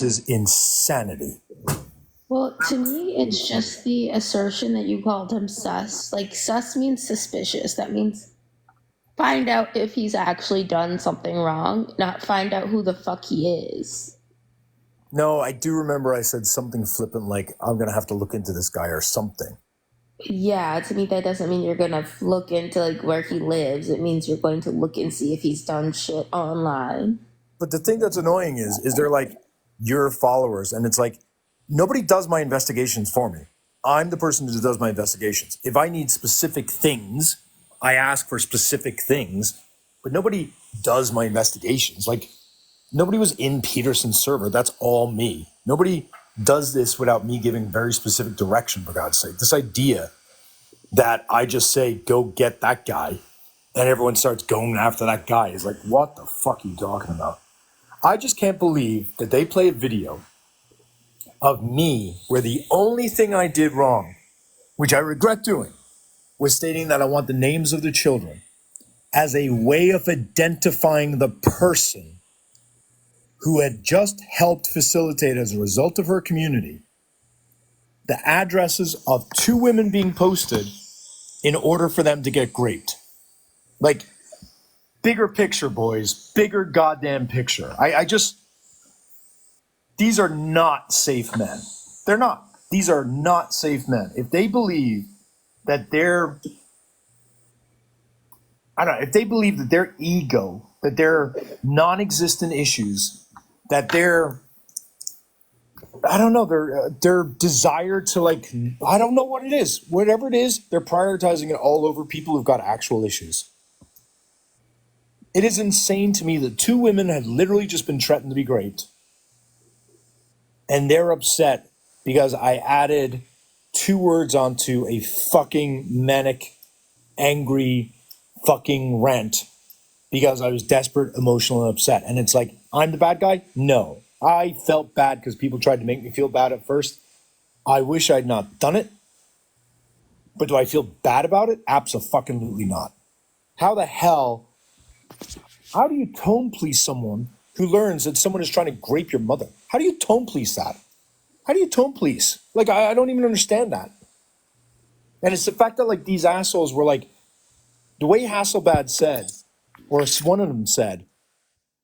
This is insanity. Well, to me, it's just the assertion that you called him sus. Like, sus means suspicious. That means find out if he's actually done something wrong, not find out who the fuck he is. No, I do remember I said something flippant like, I'm going to have to look into this guy or something. Yeah, to me, that doesn't mean you're gonna look into like where he lives. It means you're going to look and see if he's done shit online. But the thing that's annoying is they're like your followers, and it's like nobody does my investigations for me. I'm the person who does my investigations. If I need specific things, I ask for specific things, but nobody does my investigations. Like nobody was in Peterson's server. That's all me. Nobody does this without me giving very specific direction, for God's sake. This idea that I just say, go get that guy, and everyone starts going after that guy is like, what the fuck are you talking about? I just can't believe that they play a video of me where the only thing I did wrong, which I regret doing, was stating that I want the names of the children as a way of identifying the person who had just helped facilitate, as a result of her community, the addresses of 2 women being posted in order for them to get raped. Like, bigger picture, boys. Bigger goddamn picture. These are not safe men. They're not. These are not safe men. If they believe that their ego, that their non-existent issues, that their desire to, like, I don't know what it is. Whatever it is, they're prioritizing it all over people who've got actual issues. It is insane to me that 2 women had literally just been threatened to be raped, and they're upset because I added 2 words onto a fucking manic, angry fucking rant because I was desperate, emotional, and upset. And it's like, I'm the bad guy? No. I felt bad because people tried to make me feel bad at first. I wish I'd not done it. But do I feel bad about it? Abso-fucking-lutely not. How do you tone police someone who learns that someone is trying to grape your mother? How do you tone police that? How do you tone police? Like, I don't even understand that. And it's the fact that, like, these assholes were like, the way Hasselblad said, or one of them said,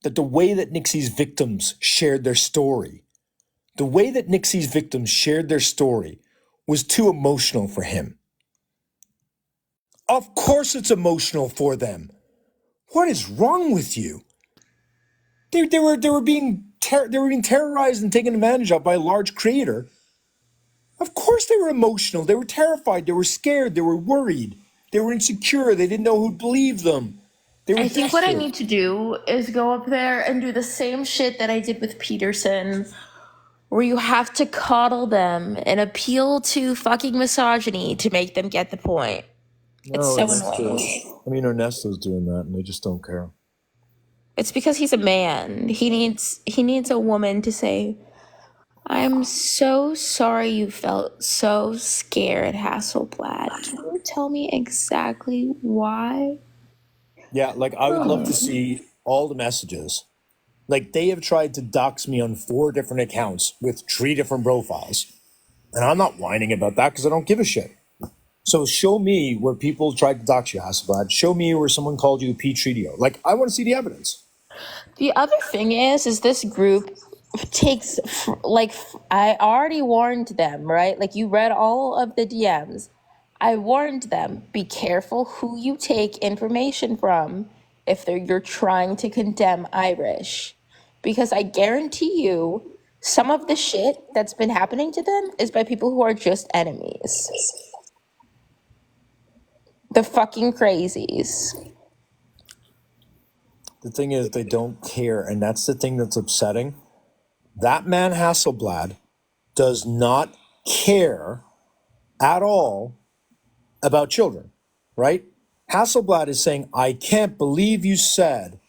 that the way that Nixie's victims shared their story, was too emotional for him. Of course it's emotional for them. What is wrong with you? They were being terrorized and taken advantage of by a large creator. Of course they were emotional. They were terrified. They were scared. They were worried. They were insecure. They didn't know who'd believe them. I think what I need to do is go up there and do the same shit that I did with Peterson, where you have to coddle them and appeal to fucking misogyny to make them get the point. It's so annoying. I mean, Ernesto's doing that, and they just don't care. It's because he's a man. He needs a woman to say, I'm so sorry you felt so scared, Hasselblad. Can you tell me exactly why? Yeah, like, I would love to see all the messages. Like, they have tried to dox me on 4 different accounts with 3 different profiles. And I'm not whining about that because I don't give a shit. So show me where people tried to dox you, Hasselblad. Show me where someone called you a P-Treatio. Like, I want to see the evidence. The other thing is this group takes, like, I already warned them, right? Like, you read all of the DMs. I warned them, be careful who you take information from if you're trying to condemn Irish. Because I guarantee you, some of the shit that's been happening to them is by people who are just enemies. The fucking crazies. The thing is, they don't care, and that's the thing that's upsetting. That man Hasselblad does not care at all about children, right? Hasselblad is saying, I can't believe you said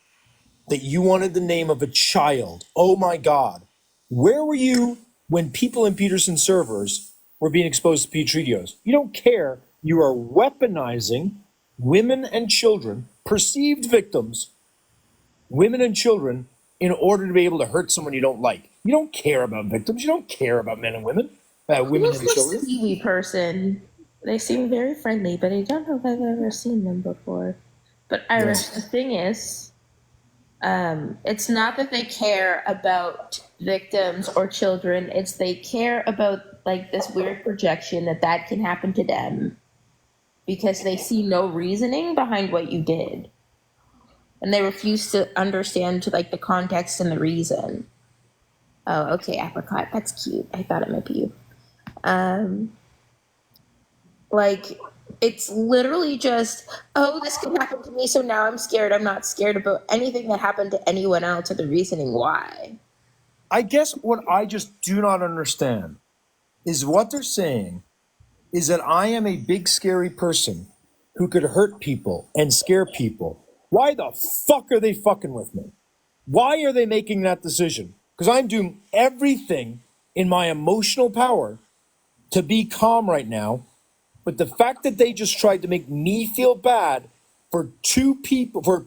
that you wanted the name of a child. Oh my God. Where were you when people in Peterson's servers were being exposed to P-Treatios? You don't care. You are weaponizing women and children, perceived victims, women and children, in order to be able to hurt someone you don't like. You don't care about victims. You don't care about men and women, women Who's and children. this Kiwi person? They seem very friendly, but I don't know if I've ever seen them before. But Irish, the thing is, it's not that they care about victims or children. It's they care about like this weird projection that can happen to them because they see no reasoning behind what you did, and they refuse to understand like the context and the reason. Oh, okay, apricot. That's cute. I thought it might be you. Like, it's literally just, oh, this could happen to me, so now I'm scared. I'm not scared about anything that happened to anyone else or the reasoning why. I guess what I just do not understand is what they're saying is that I am a big scary person who could hurt people and scare people. Why the fuck are they fucking with me? Why are they making that decision? Because I'm doing everything in my emotional power to be calm right now. But the fact that they just tried to make me feel bad for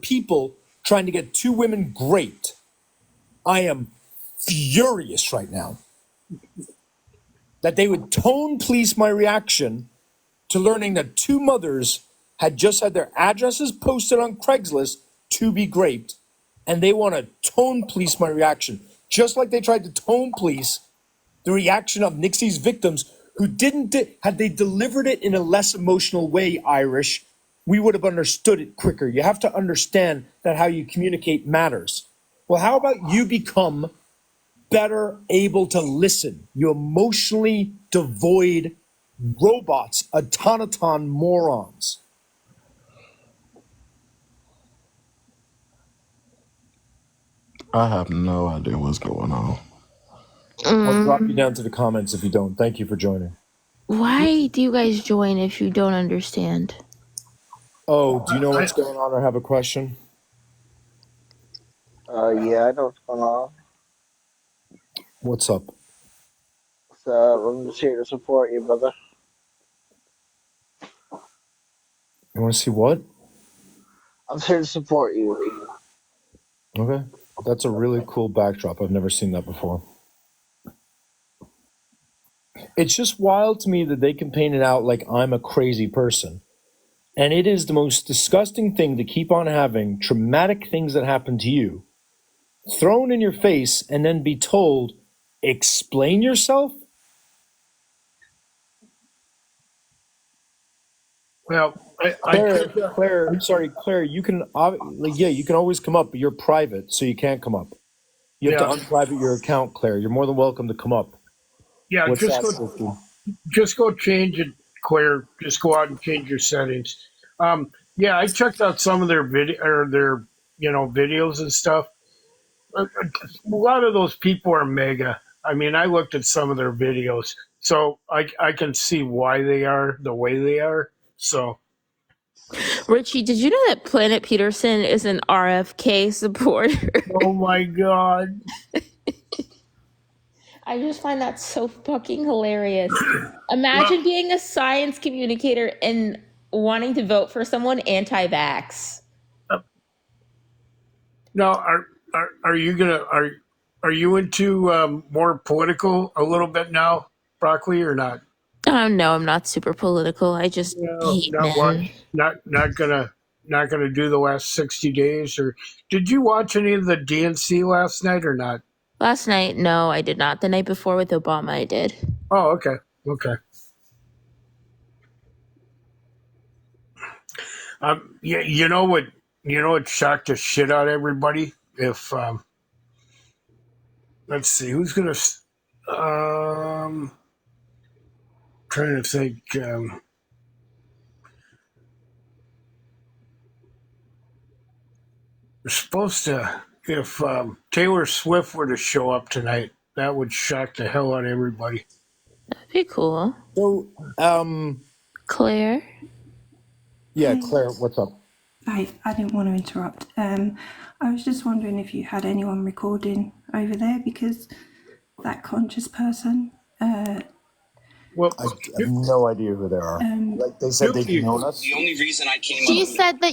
people trying to get two women great, I am furious right now. That they would tone police my reaction to learning that two mothers had just had their addresses posted on Craigslist to be raped, and they want to tone police my reaction, just like they tried to tone police the reaction of Nixie's victims who didn't, had they delivered it in a less emotional way, Irish, we would have understood it quicker. You have to understand that how you communicate matters. Well, how about you become better able to listen? You emotionally devoid robots, automaton morons. I have no idea what's going on. I'll drop you down to the comments if you don't. Thank you for joining. Why do you guys join if you don't understand? Oh, do you know what's going on or have a question? Yeah, I know what's going on. What's up? So I'm just here to support you, brother. You want to see what? I'm just here to support you. Okay. That's a really cool backdrop. I've never seen that before. It's just wild to me that they can paint it out like I'm a crazy person. And it is the most disgusting thing to keep on having traumatic things that happen to you thrown in your face and then be told, explain yourself? Well, Claire, you can, you can always come up, but you're private, so you can't come up. You have to unprivate your account, Claire. You're more than welcome to come up. Yeah, What's just that, go, Sister? just go change it, Claire. Just go out and change your settings. Yeah, I checked out some of their videos and stuff. A lot of those people are mega. I mean, I looked at some of their videos, so I can see why they are the way they are. So, Richie, did you know that Planet Peterson is an RFK supporter? oh my god. I just find that so fucking hilarious. Imagine being a science communicator and wanting to vote for someone anti-vax. Now, are you gonna are you into more political a little bit now, Broccoli, or not? No, I'm not super political. I just No, hate not men. watch. Not gonna do the last 60 days. Or did you watch any of the DNC last night or not? Last night, no, I did not. The night before with Obama, I did. Oh, okay. Yeah, you know what? You know what shocked the shit out of everybody? If let's see, who's gonna? Trying to think. We're supposed to. If Taylor Swift were to show up tonight, that would shock the hell out of everybody. That'd be cool. So, Claire? yeah, Claire, what's up? I didn't want to interrupt. I was just wondering if you had anyone recording over there because that conscious person. Well, I have no idea who they are. Like they said, they've known us. The only reason I came She up said that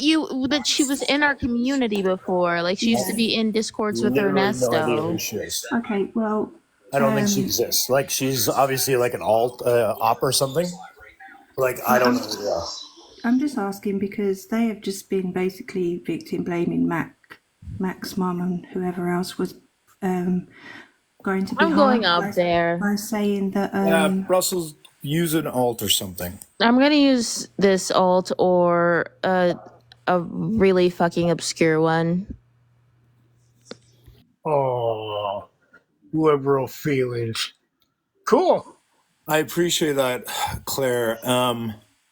she was in our community before. Like she used to be in Discords with Literally no idea Ernesto. who she is. Okay, well, I don't think she exists. Like she's obviously like an alt op or something. Like I don't know. Yeah. I'm just asking because they have just been basically victim blaming Mac's mum and whoever else was going to be I'm going harmed up there. by saying that. Brussels use an alt or something. I'm gonna use this alt or a really fucking obscure one. Oh, liberal feelings. Cool. I appreciate that, Claire.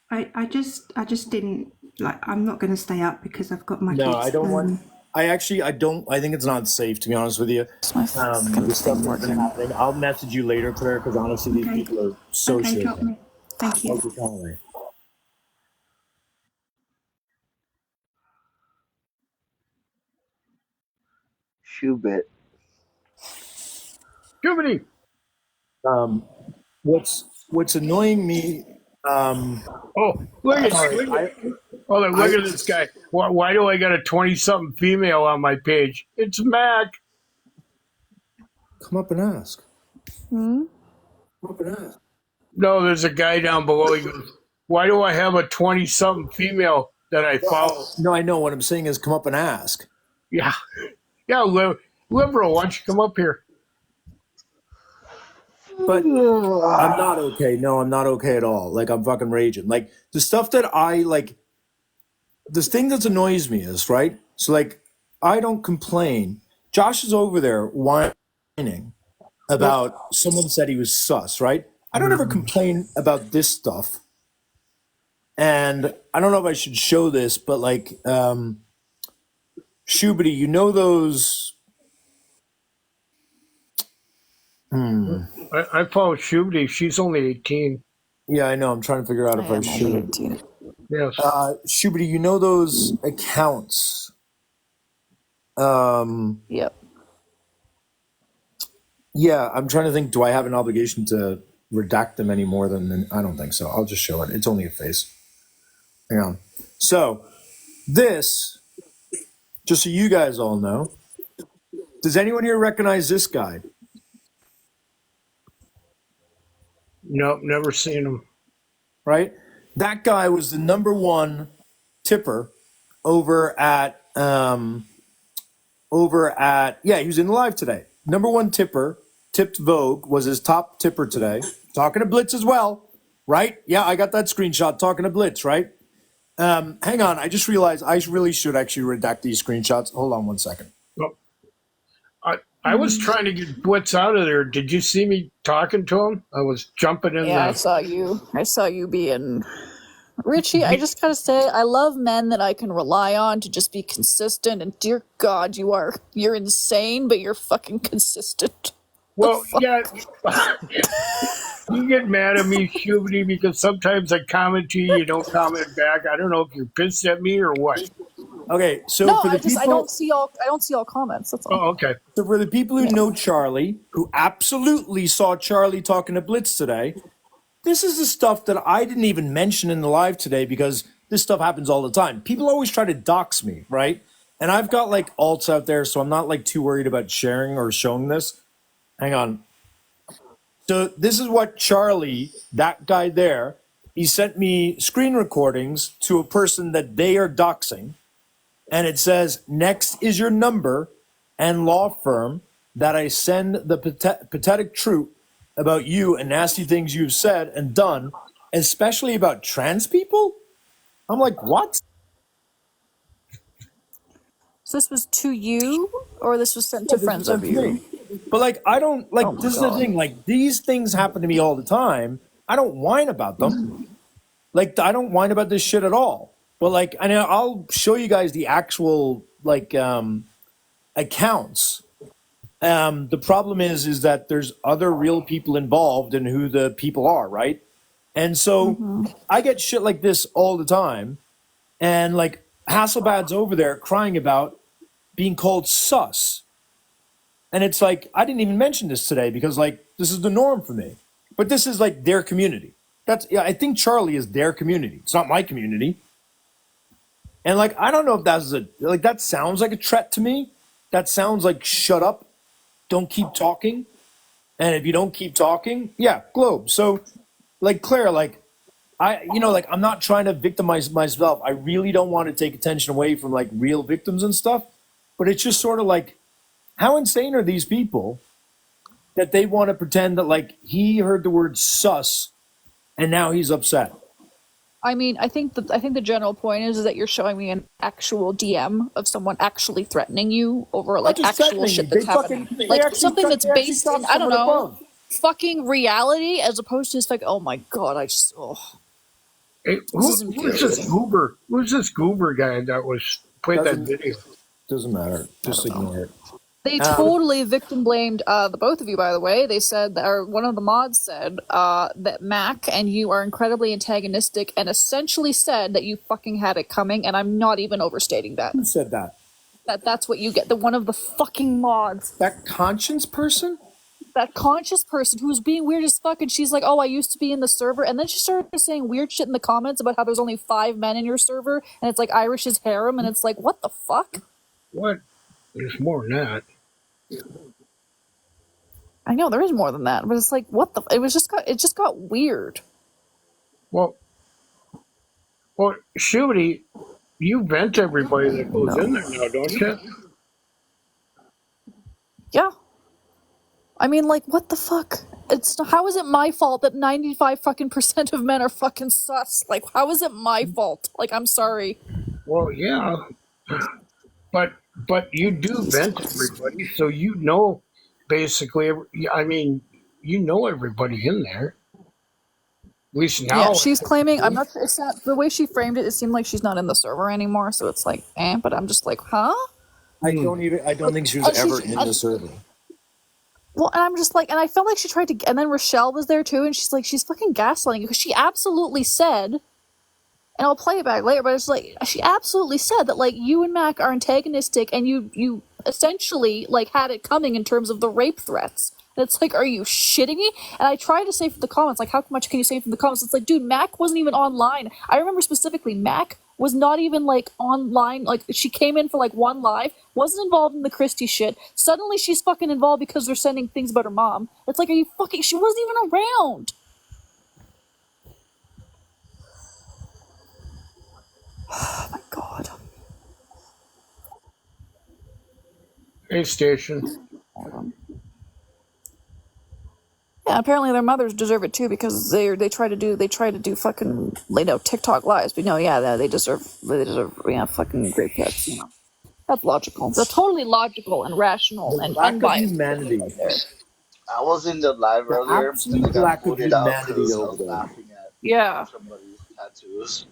I just didn't like. I'm not going to stay up because I've got my No, kids. I don't want. I don't. I think it's not safe, to be honest with you. The stuff that's been happening. I'll message you later, Claire, because honestly, these Okay. people are so Okay, shit. drop me. Thank you. Okay, Conley. Shoebit. Jiminy. What's annoying me? Oh, look at this guy. Why do I got a 20-something female on my page? It's Mac. Come up and ask. Come up and ask. No, there's a guy down below. He goes, why do I have a 20-something female that I follow? No, I know. What I'm saying is, come up and ask. Yeah. Yeah, liberal, why don't you come up here? But I'm not okay. No, I'm not okay at all. Like I'm fucking raging. Like the stuff that I like. This thing that annoys me is right. So like, I don't complain. Josh is over there whining about someone said he was sus. Right. I don't ever complain about this stuff. And I don't know if I should show this, but like, Shubity, you know those. I follow Shubity. She's only 18. Yeah, I know. I'm trying to figure out if I should. Yes. Shubity, you know those accounts. Yep. Yeah, I'm trying to think. Do I have an obligation to redact them any more than? I don't think so. I'll just show it. It's only a face. Hang on. So this, just so you guys all know, does anyone here recognize this guy? Nope, never seen him. Right? That guy was the number one tipper over at yeah, he was in the live today. Number one tipper, tipped Vogue, was his top tipper today. Talking to Blitz as well, right? Yeah, I got that screenshot talking to Blitz, right? Hang on, I just realized I really should actually redact these screenshots. Hold on one second. I was trying to get Blitz out of there. Did you see me talking to him? I was jumping in Yeah, there. I saw you being Richie. I just gotta say, I love men that I can rely on to just be consistent. And dear God, you're insane, but you're fucking consistent. Well, yeah. You get mad at me, Shubity, because sometimes I comment to you, you don't comment back. I don't know if you're pissed at me or what. Okay, so No, for the I people, don't see all comments. That's all. Oh, okay. so for the people who know Charlie, who absolutely saw Charlie talking to Blitz today, this is the stuff that I didn't even mention in the live today because this stuff happens all the time. People always try to dox me, right? And I've got like alts out there, so I'm not like too worried about sharing or showing this. Hang on. So this is what Charlie, that guy there, he sent me screen recordings to a person that they are doxing. And it says, next is your number and law firm that I send the pathetic truth about you and nasty things you've said and done, especially about trans people? I'm like, what? So this was to you, or this was sent to friends of you? But like, I don't, like, Oh my this is the God. thing, like, these things happen to me all the time. I don't whine about them. Like, I don't whine about this shit at all. But like, I know I'll show you guys the actual like accounts. The problem is that there's other real people involved in who the people are, right? And so I get shit like this all the time, and like Hasselbad's over there crying about being called sus, and it's like I didn't even mention this today because like this is the norm for me, but this is like their community. That's I think Charlie is their community. It's not my community. And like, I don't know if that's that sounds like a threat to me. That sounds like, shut up, don't keep talking. And if you don't keep talking, yeah, Globe. So, like, Claire, like, I'm not trying to victimize myself. I really don't want to take attention away from like real victims and stuff. But it's just sort of like, how insane are these people that they want to pretend that like he heard the word sus and now he's upset? I mean, I think the general point is that you're showing me an actual DM of someone actually threatening you over like just actual threatening shit you. that's They happening, fucking- they like actually something thought- that's they actually based thought in I don't someone know, above. fucking reality, as opposed to just like, oh my god, I just Hey, This is who's this goober? Who's this goober guy that was played that video? Doesn't matter. Just ignore it. They totally victim blamed the both of you, by the way. They said that, or one of the mods said that Mac and you are incredibly antagonistic, and essentially said that you fucking had it coming. And I'm not even overstating that. Who said that? That's what you get. The one of the fucking mods. That conscience person? That conscious person who was being weird as fuck, and she's like, "Oh, I used to be in the server," and then she started saying weird shit in the comments about how there's only 5 men in your server, and it's like Irish's harem, and it's like, what the fuck? What? There's more than that. I know there is more than that, but it's like, what the? It just got weird. Well, Shooty, you vent everybody that goes in there now, don't you? Yeah. I mean, like, what the fuck? How is it my fault that 95 fucking % of men are fucking sus? Like, how is it my fault? Like, I'm sorry. Well, yeah, but you do vent everybody, so you know, basically. I mean, you know everybody in there. At least now. Yeah, she's claiming. I'm not. It's not the way she framed it. It seemed like she's not in the server anymore. So it's like, But I'm just like, huh? I don't think she was ever in the server. Well, and I'm just like, and I felt like she tried to, and then Rochelle was there too, and she's like, she's fucking gaslighting you, because she absolutely said, and I'll play it back later, but it's like, she absolutely said that, like, you and Mac are antagonistic, and you essentially, like, had it coming in terms of the rape threats. And it's like, are you shitting me? And I tried to say from the comments, like, how much can you say from the comments? It's like, dude, Mac wasn't even online. I remember specifically, Mac was not even, like, online. Like, she came in for, like, one live, wasn't involved in the Christie shit. Suddenly she's fucking involved because they're sending things about her mom. It's like, are you fucking... She wasn't even around. Oh, my God. Hey, Station. Yeah, apparently their mothers deserve it too, because they try to do fucking TikTok lives, but no, yeah, they deserve fucking great pets, you know. That's logical. They're totally logical and rational and lack of unbiased. humanity. Right there. I was in the live earlier, and I absolute got lack of booted out humanity because I over was there. laughing at Yeah. somebody's tattoos.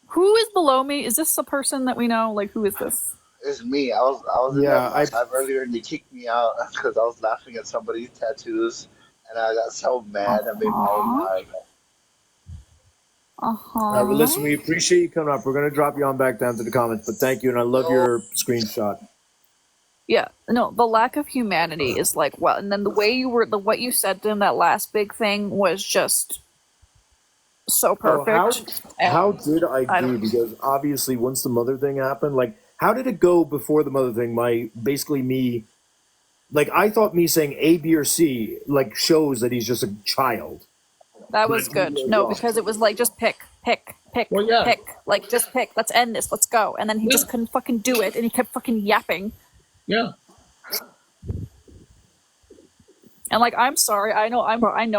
Who is below me? Is this a person that we know? Like, who is this? It's me. I was in Yeah, that live earlier, and they kicked me out because I was laughing at somebody's tattoos, and I got so mad. I made my own live. Well, listen, we appreciate you coming up. We're going to drop you on back down to the comments, but thank you, and I love your screenshot. Yeah, no, the lack of humanity is like, well, and then the way you were, what you said to him, that last big thing was just so perfect. How did I do? Because obviously, once the mother thing happened, like, how did it go before the mother thing? Like, I thought me saying A, B, or C, like, shows that he's just a child. That was good. No, because it was like, just pick. Well, yeah. Pick. Like, just pick. Let's end this. Let's go. And then he just couldn't fucking do it, and he kept fucking yapping. Yeah. And like, I'm sorry. I know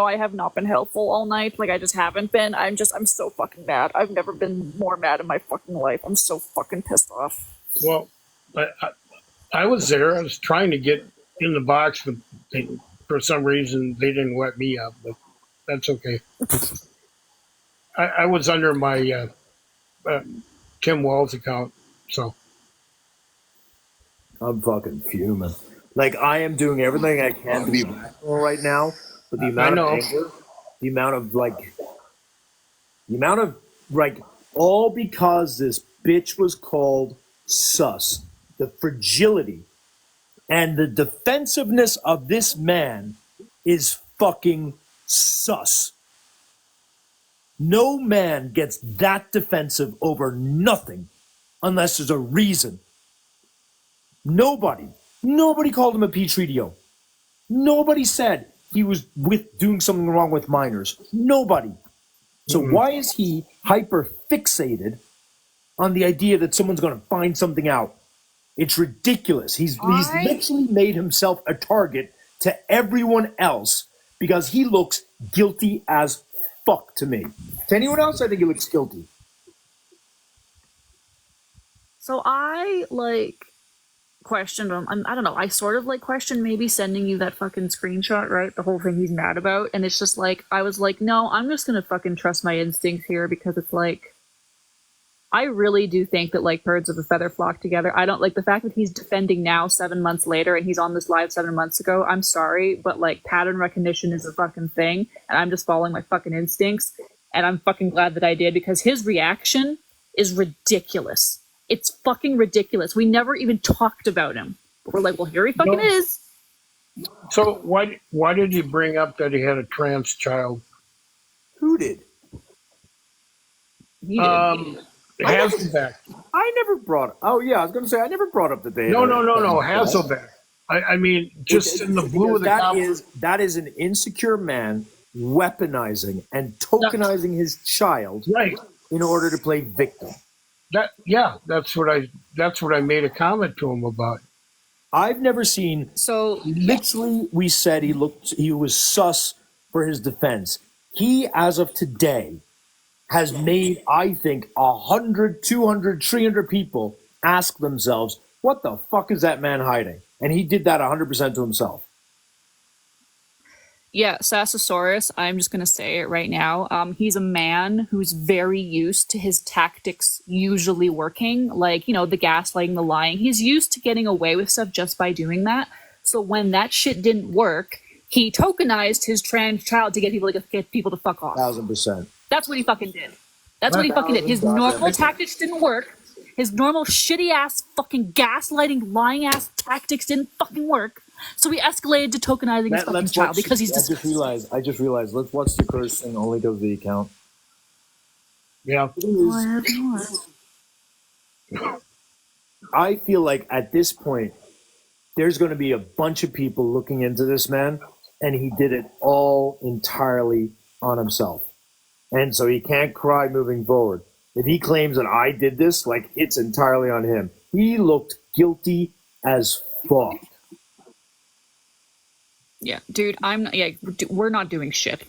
I have not been helpful all night. Like, I just haven't been. I'm so fucking mad. I've never been more mad in my fucking life. I'm so fucking pissed off. Well, I was there. I was trying to get in the box, but for some reason they didn't let me up. But that's okay. I was under my Tim Walls account, so I'm fucking fuming. Like, I am doing everything I can to be rational right now, but the amount of anger, the amount of all because this bitch was called sus, the fragility and the defensiveness of this man is fucking sus. No man gets that defensive over nothing unless there's a reason. Nobody called him a Petri Nobody said he was doing something wrong with minors. Nobody said he was doing something wrong with minors. Nobody. So why is he hyper fixated on the idea that someone's going to find something out? It's ridiculous. He's literally made himself a target to everyone else because he looks guilty as fuck to me. To anyone else, I think he looks guilty. So I questioned him. I don't know. I sort of questioned maybe sending you that fucking screenshot, right? The whole thing he's mad about. And it's just I was like, no, I'm just gonna fucking trust my instincts here because it's I really do think that birds of a feather flock together. I don't the fact that he's defending now 7 months later and he's on this live 7 months ago. I'm sorry, but pattern recognition is a fucking thing. And I'm just following my fucking instincts. And I'm fucking glad that I did because his reaction is ridiculous. It's fucking ridiculous. We never even talked about him. But we're well, here he fucking is. So why did he bring up that he had a trans child? Who did? He did. Hasselbeck. I never brought. Oh yeah, I was going to say I never brought up the data. No, Hasselbeck. I mean, just in the blue of the that is an insecure man weaponizing and tokenizing his child in order to play victim. That's what I made a comment to him about. I've never seen. So literally, we said he was sus for his defense. He, as of today, has made, I think, 100, 200, 300 people ask themselves, what the fuck is that man hiding? And he did that 100% to himself. Yeah, Sassosaurus, I'm just going to say it right now. He's a man who's very used to his tactics usually working, the gaslighting, the lying. He's used to getting away with stuff just by doing that. So when that shit didn't work, he tokenized his trans child to get people to fuck off. 1,000%. That's what he fucking did. That's what he fucking did. His normal tactics didn't work. His normal shitty ass fucking gaslighting, lying ass tactics didn't fucking work. So he escalated to tokenizing his fucking child because he's disgusting. I just realized. Let's watch the curse thing only goes the account. Yeah. I feel like at this point, there's going to be a bunch of people looking into this man, and he did it all entirely on himself. And so he can't cry moving forward. If he claims that I did this, it's entirely on him. He looked guilty as fuck. Yeah, dude, I'm not. Yeah, we're not doing shit.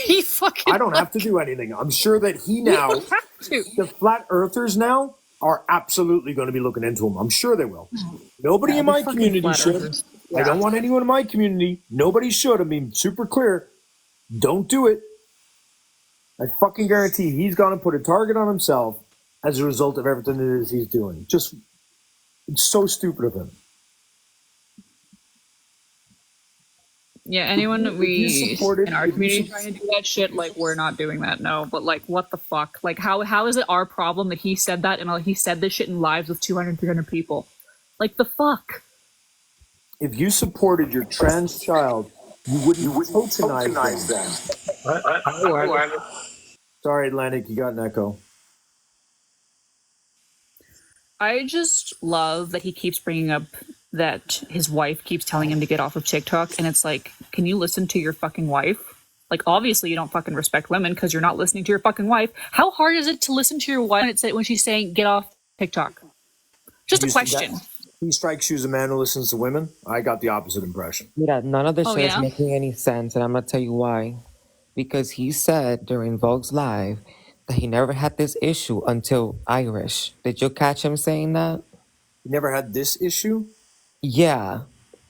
He fucking. I don't have to do anything. I'm sure that he now. You have to. The flat earthers now are absolutely going to be looking into him. I'm sure they will. Nobody in my community should. Yeah. I don't want anyone in my community. Nobody should. I mean, super clear. Don't do it. I fucking guarantee he's going to put a target on himself as a result of everything it is he's doing. It's so stupid of him. Yeah, anyone in our community trying to do that shit, we're not doing that, no. But, what the fuck? How is it our problem that he said that and he said this shit in lives with 200, 300 people? The fuck? If you supported your trans child, you wouldn't tokenize them. Sorry, Atlantic, you got an echo. I just love that he keeps bringing up that his wife keeps telling him to get off of TikTok, and it's can you listen to your fucking wife? Obviously you don't fucking respect women because you're not listening to your fucking wife. How hard is it to listen to your wife when she's saying get off TikTok? Just a question. He strikes you as a man who listens to women. I got the opposite impression. Yeah, none of this shit is making any sense, and I'm gonna tell you why. Because he said during Vogue's Live that he never had this issue until Irish. Did you catch him saying that? He never had this issue? Yeah.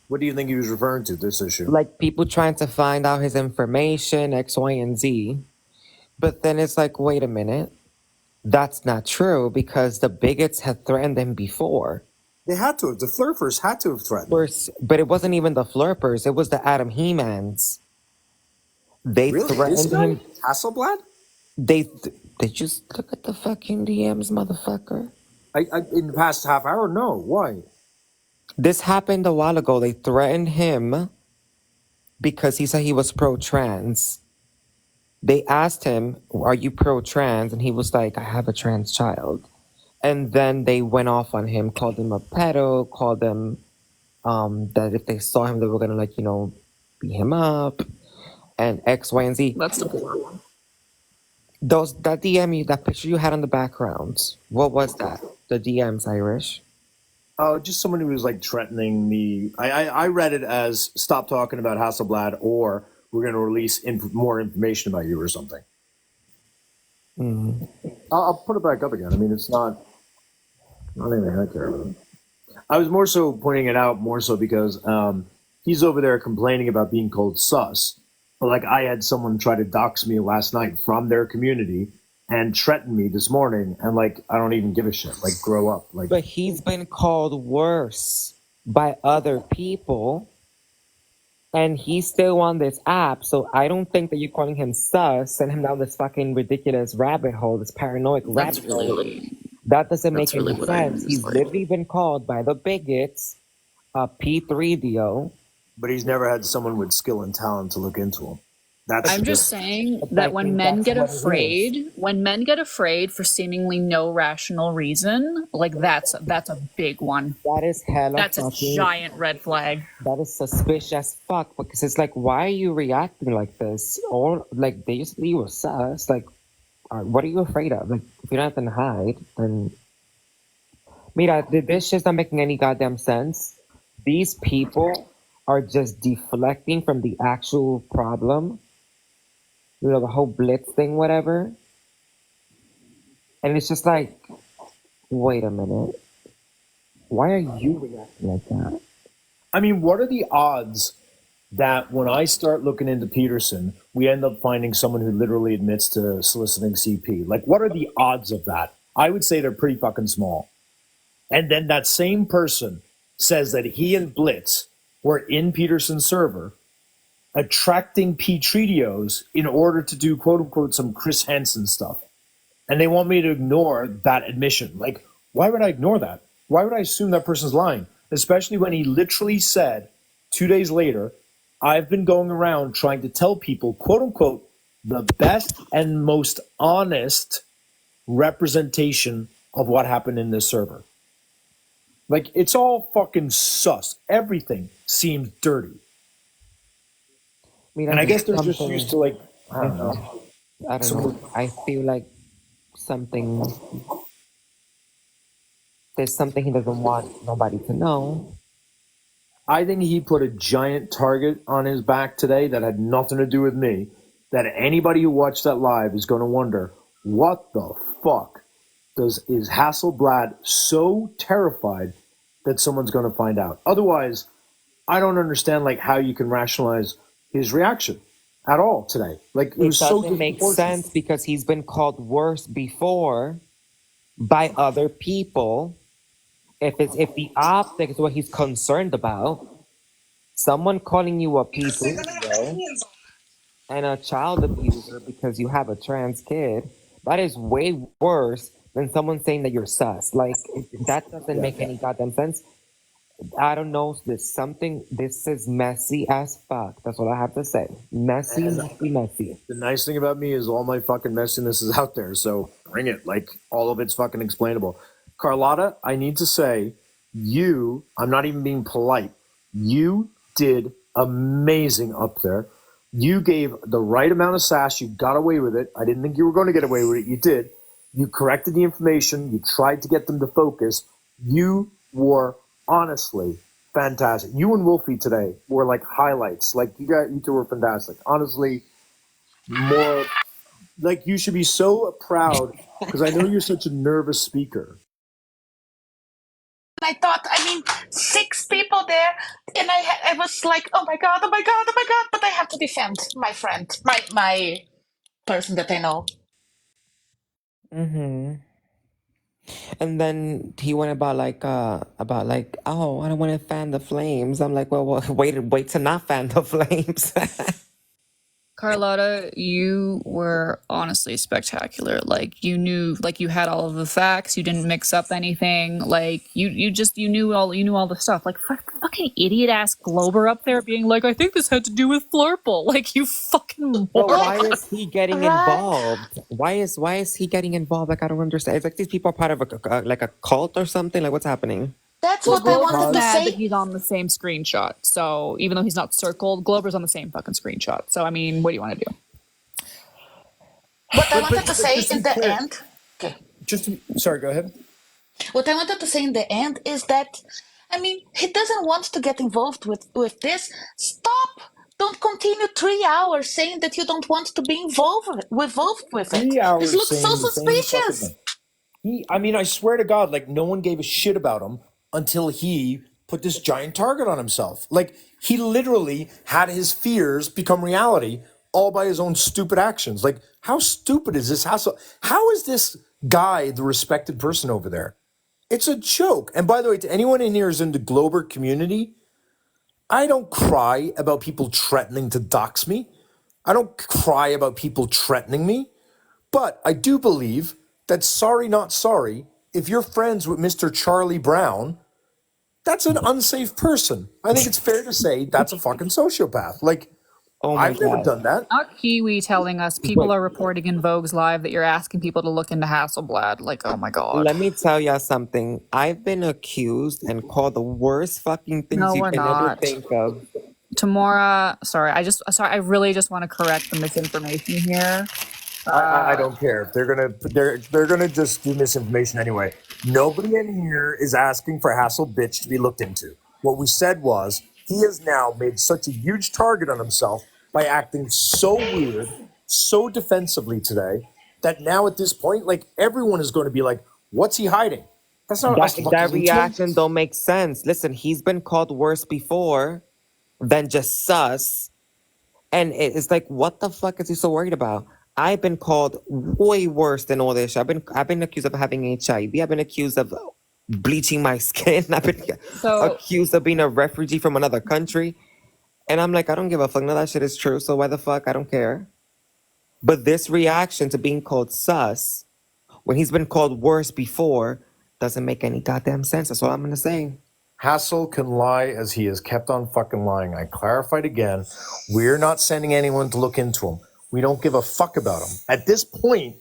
What do you think he was referring to, this issue? People trying to find out his information, X, Y, and Z. But then it's wait a minute. That's not true because the bigots had threatened him before. They had to have. The Flurpers had to have threatened him. But it wasn't even the Flurpers. It was the Adam He-Mans. They threatened him. Hasselblad? They just look at the fucking DMs, motherfucker. In the past half hour, no. Why? This happened a while ago. They threatened him because he said he was pro-trans. They asked him, are you pro-trans? And he was like, I have a trans child. And then they went off on him, called him a pedo, called him that if they saw him, they were going to beat him up, and X, Y, and Z. That's deplorable. That DM you, that picture you had on the background, what was that? The DMs, Irish? Oh, just someone who was like threatening me. I read it as stop talking about Hasselblad or we're going to release more information about you or something. I'll put it back up again. I mean, it's not anything I care about. I was more so pointing it out more so because he's over there complaining about being called sus. But like I had someone try to dox me last night from their community and threaten me this morning, and like I don't even give a shit. Like grow up. Like, But he's been called worse by other people, and he's still on this app. So I don't think that you're calling him sus, send him down this fucking ridiculous rabbit hole, this paranoid That's rabbit hole. really That doesn't make that's really any what I sense. He's dislike. literally been called by the bigots a P3DO. but he's never had someone with skill and talent to look into him. That's I'm the just difference. saying But I that when think men that's get what it is. afraid, for seemingly no rational reason, like that's a big one. That is hella That's a fucking. giant red flag. That is suspicious as fuck, because it's like, why are you reacting like this? Or like they just you were sus. Like, what are you afraid of? Like, if you don't have to hide, then. Mira, this shit's not making any goddamn sense. These people are just deflecting from the actual problem. You know, the whole blitz thing, whatever. And it's just like, wait a minute. Why are you reacting like that? I mean, what are the odds that when I start looking into Peterson, we end up finding someone who literally admits to soliciting CP? Like, what are the odds of that? I would say they're pretty fucking small. And then that same person says that he and Blitz were in Peterson's server attracting P-Tridios in order to do, quote unquote, some Chris Hansen stuff. And they want me to ignore that admission. Like, why would I ignore that? Why would I assume that person's lying? Especially when he literally said 2 days later, I've been going around trying to tell people, quote unquote, the best and most honest representation of what happened in this server. Like, it's all fucking sus. Everything seems dirty. Mira, And I guess there's they're just something- used to, like, I don't know. I don't know. I feel like there's something he doesn't want nobody to know. I think he put a giant target on his back today that had nothing to do with me, that anybody who watched that live is going to wonder, what the fuck is Hasselblad so terrified that someone's going to find out? Otherwise, I don't understand like how you can rationalize his reaction at all today. Like, it It was so doesn't make disproportionate. sense because he's been called worse before by other people. If the optic is what he's concerned about, someone calling you a people and a child abuser because you have a trans kid, that is way worse than someone saying that you're sus. Like, that doesn't make any goddamn sense. I don't know. This is messy as fuck. That's all I have to say. Messy. The nice thing about me is all my fucking messiness is out there, so bring it. Like, all of it's fucking explainable. Carlotta, I need to say, I'm not even being polite, you did amazing up there. You gave the right amount of sass. You got away with it. I didn't think you were going to get away with it. You did. You corrected the information. You tried to get them to focus. You were honestly fantastic. You and Wolfie today were like highlights. Like, you two were fantastic. Honestly, more like you should be so proud because I know you're such a nervous speaker. I thought, 6 people there, and I was like, oh my god, but I have to defend my friend, my person that I know. Mm-hmm. And then he went about like, oh, I don't want to fan the flames. I'm like, well, wait to not fan the flames. Carlotta, you were honestly spectacular. Like you knew, like you had all of the facts. You didn't mix up anything. Like you knew all the stuff. Like fucking idiot ass Glober up there being like, I think this had to do with Flurple. Like you fucking. But why is he getting involved? Why is he getting involved? Like, I don't understand. It's like these people are part of a cult or something. Like, what's happening? That's Well, what I Glover's wanted to mad that say. he's on the same screenshot. So even though he's not circled, Glover's on the same fucking screenshot. So I mean, what do you want to do? What I But wanted to say just to in be the clear, end. Okay. sorry, go ahead. What I wanted to say in the end is that, I mean, he doesn't want to get involved with this. Stop. Don't continue 3 hours saying that you don't want to be involved with it. 3 hours This looks so saying the same fucking suspicious. thing. I mean, I swear to God, like no one gave a shit about him until he put this giant target on himself. Like he literally had his fears become reality all by his own stupid actions. Like how stupid is this hassle? How is this guy the respected person over there? It's a joke. And by the way, to anyone in here who's in the Glober community, I don't cry about people threatening to dox me. I don't cry about people threatening me. But I do believe that sorry, not sorry, if you're friends with Mr. Charlie Brown, that's an unsafe person. I think it's fair to say that's a fucking sociopath. Like, Oh my I've never god. done that. Not Kiwi telling us people are reporting in Vogue's live that you're asking people to look into Hasselblad. Like, oh my god. Let me tell y'all something. I've been accused and called the worst fucking things No, you we're can ever not. think of. Tamora, sorry, I really just want to correct the misinformation here. I don't care. They're gonna just do misinformation anyway. Nobody in here is asking for Hassel Bitch to be looked into. What we said was he has now made such a huge target on himself by acting so weird, so defensively today, that now at this point, like everyone is going to be like, "What's he hiding?" That's not us That looking into him. reaction don't make sense. Listen, he's been called worse before than just sus. And it's like, what the fuck is he so worried about? I've been called way worse than all this shit. I've been accused of having HIV. I've been accused of bleaching my skin. I've been So accused of being a refugee from another country. And I'm like, I don't give a fuck. None of that shit is true. So why the fuck? I don't care. But this reaction to being called sus when he's been called worse before doesn't make any goddamn sense. That's all I'm gonna say. Hassel can lie as he has kept on fucking lying. I clarified again. We're not sending anyone to look into him. We don't give a fuck about him. At this point,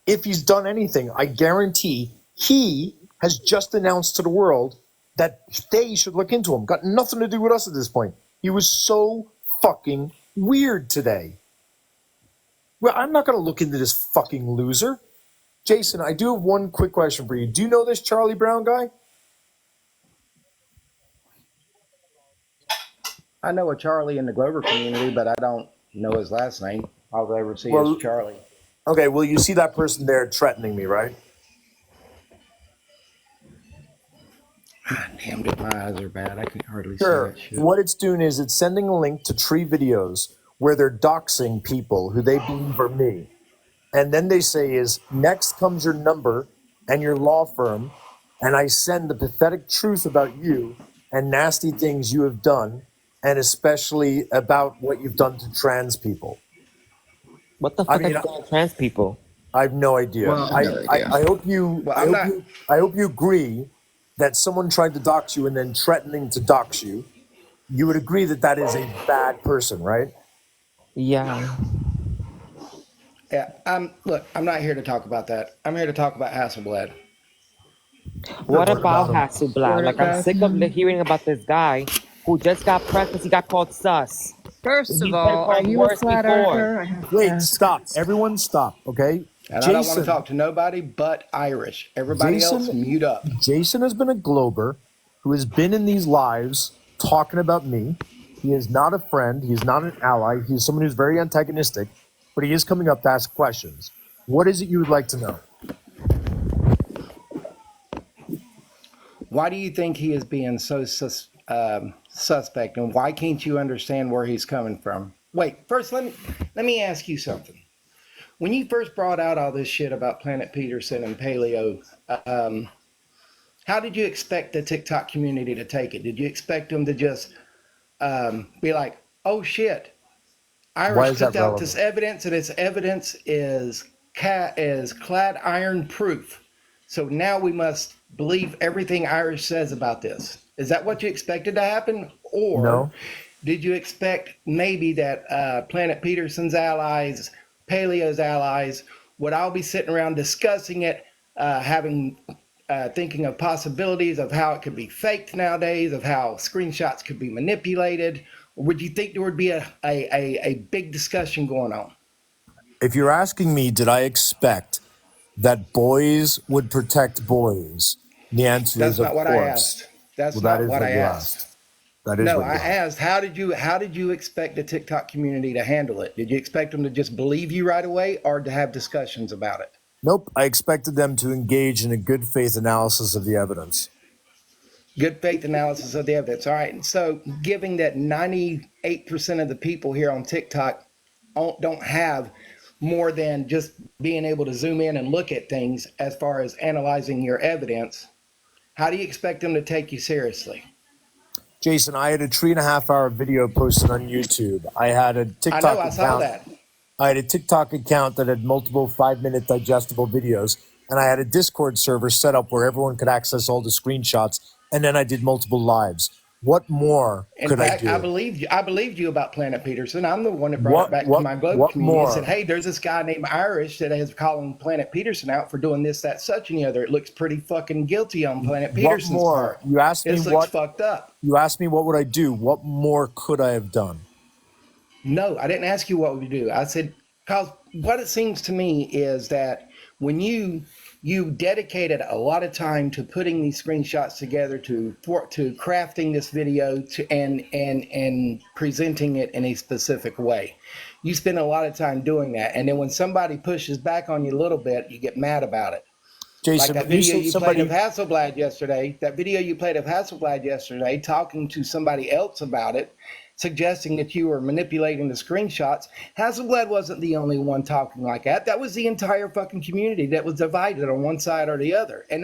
if he's done anything, I guarantee he has just announced to the world that they should look into him. Got nothing to do with us at this point. He was so fucking weird today. Well, I'm not going to look into this fucking loser. Jason, I do have one quick question for you. Do you know this Charlie Brown guy? I know a Charlie in the Glover community, but I don't know his last name. All I ever see Well, is Charlie. okay, well, you see that person there threatening me, right? Damn it, my eyes are bad. I can hardly see Sure. that shit. What it's doing is it's sending a link to 3 videos where they're doxing people who they believe are me. And then they say is, next comes your number and your law firm, and I send the pathetic truth about you and nasty things you have done, and especially about what you've done to trans people. What the I fuck are mean, you doing to trans people? I have no idea. Well, I hope you well, I hope you I hope you agree that someone tried to dox you and then threatening to dox you. You would agree that that is a bad person, right? Yeah. Yeah, look, I'm not here to talk about that. I'm here to talk about Hasselblad. What What about about him? Hasselblad? Like, I'm sick of hearing about this guy who just got pressed because he got called sus. first of He's been all, are called you a worse flat before. earther? I have to Wait, ask. stop. Everyone stop, okay? And I don't want to talk to nobody but Irish. Everybody else, mute up. Jason has been a Glober who has been in these lives talking about me. He is not a friend. He is not an ally. He is someone who's very antagonistic, but he is coming up to ask questions. What is it you would like to know? Why do you think he is being so suspect, and why can't you understand where he's coming from? Wait, first let me ask you something. When you first brought out all this shit about Planet Peterson and paleo, how did you expect the TikTok community to take it? Did you expect them to just be like, "Oh shit, Why Irish is that cooked out this relevant? evidence, and its evidence is clad iron proof. So now we must believe everything Irish says about this." Is that what you expected to happen? Or No. did you expect maybe that Planet Peterson's allies, Paleo's allies, would all be sitting around discussing it, having thinking of possibilities of how it could be faked nowadays, of how screenshots could be manipulated? Or would you think there would be a big discussion going on? If you're asking me, did I expect that boys would protect boys? The answer is, That's of not what I course. asked. That's Well, that not is what what I you asked. asked. That is No, what I you asked. asked, how did you expect the TikTok community to handle it? Did you expect them to just believe you right away or to have discussions about it? Nope. I expected them to engage in a good faith analysis of the evidence. Good faith analysis of the evidence. All right. So, given that 98% of the people here on TikTok don't have more than just being able to zoom in and look at things as far as analyzing your evidence, how do you expect them to take you seriously? Jason, I had a 3.5-hour video posted on YouTube. I had a I know, TikTok I saw account. that. I had a TikTok account that had multiple 5-minute digestible videos, and I had a Discord server set up where everyone could access all the screenshots, and then I did multiple lives. What more In could I fact, I do? believed you. I believed you about Planet Peterson. I'm the one that brought it back to my Globe What community and said, more? "Hey, there's this guy named Irish that has calling Planet Peterson out for doing this, that, such, and the other. It looks pretty fucking guilty on Planet What Peterson's more? part. You asked me This looks what fucked up." you asked me what would I do? What more could I have done? No, I didn't ask you what would you do. I said, because what it seems to me is that when you dedicated a lot of time to putting these screenshots together, to crafting this video, and presenting it in a specific way. You spend a lot of time doing that, and then when somebody pushes back on you a little bit, you get mad about it. Like Jason, that when you video say you played of somebody, Hasselblad yesterday, talking to somebody else about it, suggesting that you were manipulating the screenshots. Hasselblad wasn't the only one talking like that. That was the entire fucking community that was divided on one side or the other. And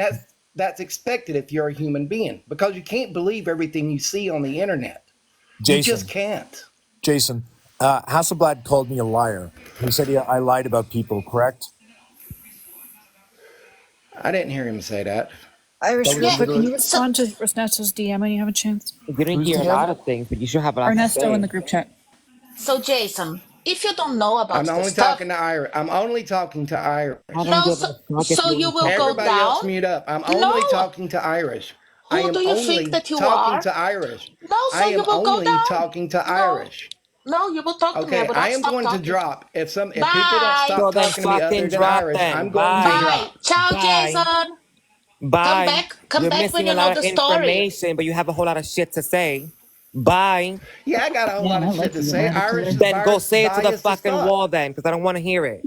that's expected if you're a human being, because you can't believe everything you see on the internet. You just Jason, can't. Hasselblad called me a liar. He said I lied about people, correct? I didn't hear him say that. Irish, That real was Yeah. quick, can literally you So respond to Ernesto's DM when you have a chance? You didn't who's hear a DM? lot of things, but you should have a lot to Ernesto in say. the group chat. so Jason, if you don't know I'm about the only stuff, talking to Irish. I'm only talking to Irish. I don't no, give so, a fuck if so you you want to will talk to go me. Everybody else down. mute up. I'm only No. talking to Irish. I Who am do you think only that you talking are? to Irish. No, I so you am will go only down. talking to No, Irish. no, you will talk to me. I Okay, will I not am stop going to talking. drop. If people don't Bye. stop So then talking to me fucking other than drop Irish, then. I'm going to Bye. Bye. drop. Ciao, Bye. Jason. Bye. Come You're back when missing you a know lot the of story. information, but you have a whole lot of shit to say. Bye. Yeah, I got a whole lot Damn, I of shit like to you, say. Amanda Irish Claire. is Then go say it to the biased as fucking fuck. wall then, because I don't want to hear it.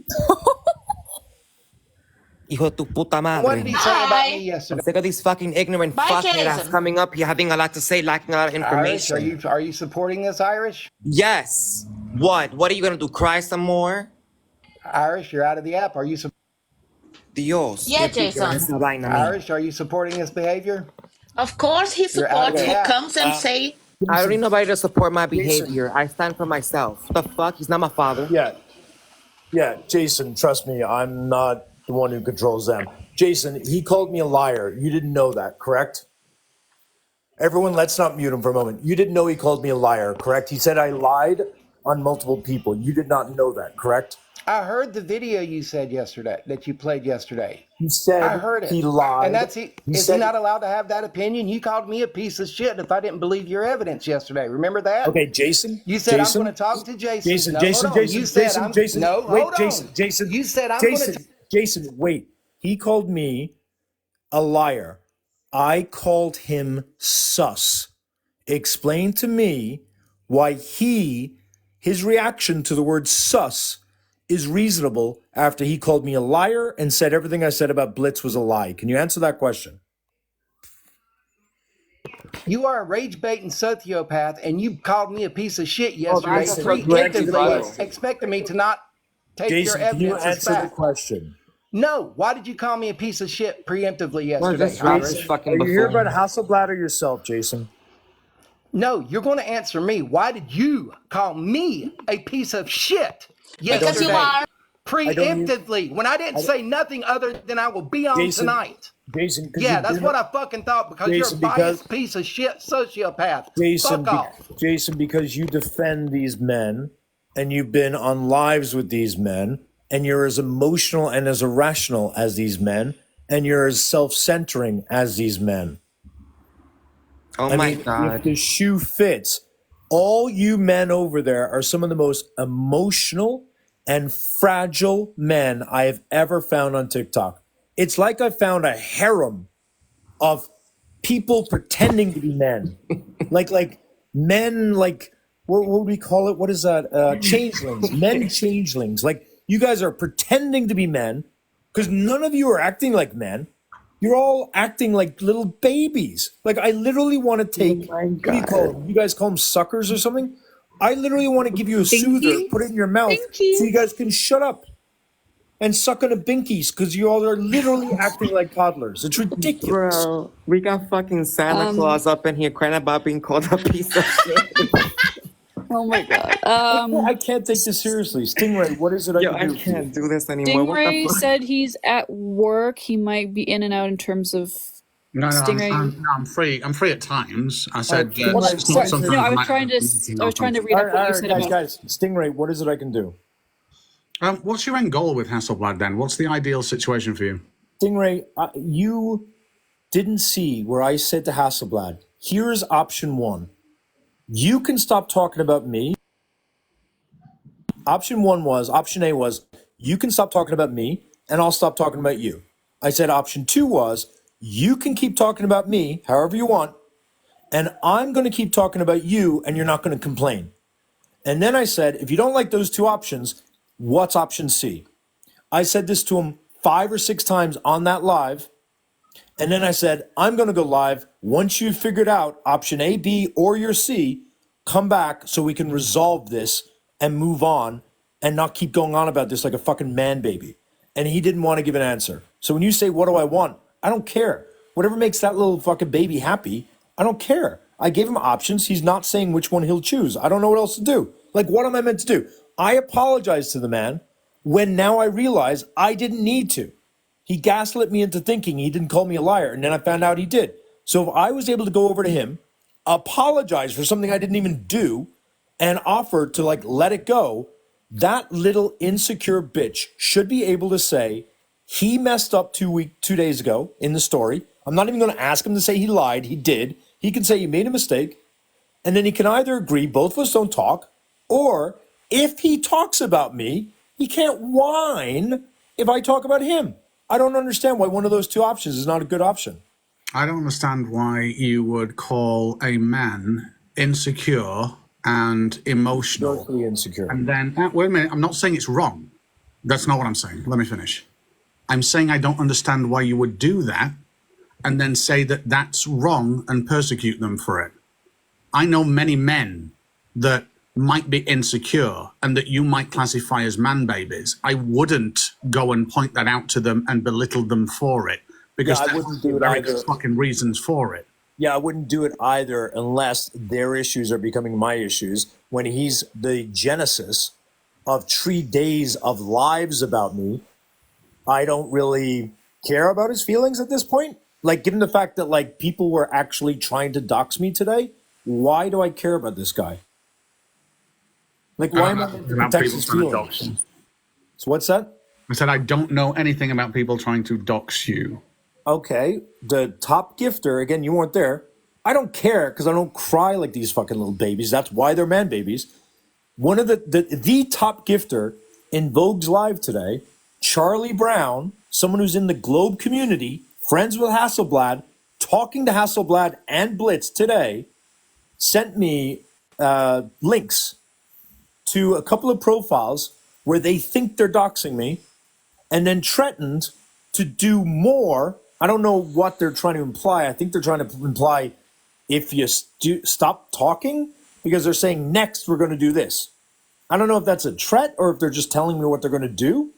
Hijo de tu puta What did madre. he say about me Bye. I'm yesterday? sick of these fucking ignorant Bye, fuckheads that's Jason. coming up here having a lot to say, lacking a lot of Irish, information. are you supporting this, Irish? Yes. What? What are you gonna do? Cry some more? Irish, you're out of the app. Are you Dios, Yeah, qué pique Jason. esa vaina a mí. Irish? Are you supporting this behavior? Of course he You're out of supports. the He Okay. app. comes and say, I don't need Jason, nobody to support my Jason, behavior. I stand for myself. The fuck? He's not my father. yeah, Jason, trust me, I'm not the one who controls them. Jason, he called me a liar. You didn't know that, correct? Everyone, let's not mute him for a moment. You didn't know he called me a liar, correct? He said I lied on multiple people. You did not know that, correct? I heard the video you said yesterday that you played yesterday. He I said heard he it. And lied. that's he. He Is he said, not allowed to have that opinion? You called me a piece of shit if I didn't believe your evidence yesterday. Remember that? okay, Jason, You said I'm going to Jason, talk to Jason. Jason, No, hold Jason, on. You Jason, said Jason, I'm Jason, no. wait, Hold Jason, on. Jason, You said I'm going to. Jason, Jason, wait. He called me a liar. I called him sus. Explain to me why his reaction to the word sus is reasonable after he called me a liar and said everything I said about Blitz was a lie. Can you answer that question? You are a rage baiting sociopath, and you called me a piece of shit Oh, that's yesterday, just Jason, can you answer the preemptively question? expecting me to not take your Jason, can you evidence as answer the fact. question? No. Why did you call me a piece of shit preemptively Well, yesterday, just Irish? racist fucking Are you here about buffoon. Hasselblad or yourself, Jason? No, you're going to answer me. Why did you call me a piece of shit because you yesterday? are. I don't need, Preemptively, when I didn't say nothing other than I will be on Jason, tonight. Jason, because Yeah, you've that's been, what I fucking thought, because you're a Jason, because biased piece of shit sociopath. Jason, Fuck off. Jason, because you defend these men and you've been on lives with these men and you're as emotional and as irrational as these men and you're as self-centering as these men. Oh I my mean, if God. the shoe fits, all you men over there are some of the most emotional and fragile men I have ever found on TikTok. It's like I found a harem of people pretending to be men, like men, like what would we call it? What is that? Changelings, men changelings. Like you guys are pretending to be men because none of you are acting like men. You're all acting like little babies. Like I literally want to take, Oh my what do you call God. them? You guys call them suckers or something? I literally want to give you a soother, Binky? put it in your mouth so you guys can shut up and suck on the binkies because you all are literally acting like toddlers. It's ridiculous. Bro, we got fucking Santa Um, Claus up in here crying about being called a piece of shit. Oh my God. I can't take this seriously. Stingray, what is it I Yo, can I do for you? can't do this anymore. What the Stingray fuck? said he's at work. He might be in and out in terms of No, Stingray. I'm free. I'm free at times. I said Stingray, Well, it's not Stingray, sometimes no, I I was might trying have a to. meeting I or was trying to something. read up what you said about. guys. Stingray, what is it I can do? What's your end goal with Hasselblad then? What's the ideal situation for you? Stingray, you didn't see where I said to Hasselblad, here's option one. You can stop talking about me. Option A was, you can stop talking about me and I'll stop talking about you. I said option two was, you can keep talking about me however you want, and I'm going to keep talking about you and you're not going to complain. And then I said, if you don't like those two options, what's option C? I said this to him 5 or 6 times on that live. And then I said, I'm going to go live. Once you've figured out option A, B, or your C, come back so we can resolve this and move on and not keep going on about this like a fucking man baby. And he didn't want to give an answer. So when you say, what do I want? I don't care. Whatever makes that little fucking baby happy, I don't care. I gave him options. He's not saying which one he'll choose. I don't know what else to do. Like, what am I meant to do? I apologized to the man when now I realize I didn't need to. He gaslit me into thinking he didn't call me a liar, and then I found out he did. So if I was able to go over to him, apologize for something I didn't even do, and offer to like let it go, that little insecure bitch should be able to say he messed up 2 days ago in the story. I'm not even going to ask him to say he lied. He did. He can say he made a mistake, and then he can either agree both of us don't talk, or if he talks about me, he can't whine if I talk about him. I don't understand why one of those two options is not a good option. I don't understand why you would call a man insecure and emotional. Grossly insecure. And then, wait a minute, I'm not saying it's wrong. That's not what I'm saying. Let me finish. I'm saying I don't understand why you would do that and then say that that's wrong and persecute them for it. I know many men that might be insecure and that you might classify as man babies. I wouldn't go and point that out to them and belittle them for it because Yeah, I there's wouldn't do it very either. good fucking reasons for it. Yeah, I wouldn't do it either unless their issues are becoming my issues. When he's the genesis of 3 days of lives about me, I don't really care about his feelings at this point. Like, given the fact that like people were actually trying to dox me today, why do I care about this guy? Like, why am I meant to About protect people his trying to dox feelings? you. So what's that? I said I don't know anything about people trying to dox you. Okay, the top gifter, again, you weren't there. I don't care because I don't cry like these fucking little babies. That's why they're man babies. One of the top gifter in Vogue's Live today, Charlie Brown, someone who's in the Globe community, friends with Hasselblad, talking to Hasselblad and Blitz today, sent me links to a couple of profiles where they think they're doxing me, and then threatened to do more. I don't know what they're trying to imply. I think they're trying to imply if you stop talking, because they're saying next we're going to do this. I don't know if that's a threat or if they're just telling me what they're going to do.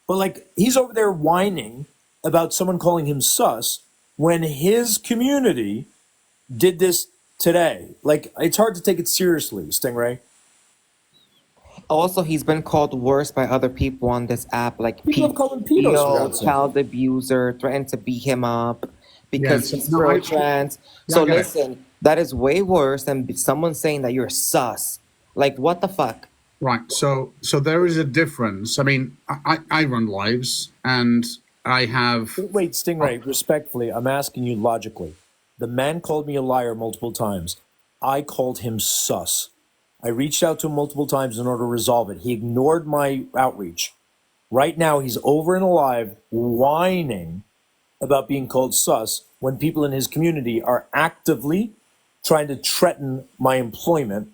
But like, he's over there whining about someone calling him sus when his community did this today. Like, it's hard to take it seriously, Stingray. Also, he's been called worse by other people on this app, like People have called him pedos, for God's sake. child abuser, threatened to beat him up because Yeah, he's no, pro-trans. Yeah, So I get it. listen, that is way worse than someone saying that you're sus. Like, what the fuck? Right. So there is a difference. I mean, I run lives, and I have. Wait, Stingray, respectfully, I'm asking you logically. The man called me a liar multiple times. I called him sus. I reached out to him multiple times in order to resolve it. He ignored my outreach. Right now, he's over and alive whining about being called sus when people in his community are actively trying to threaten my employment.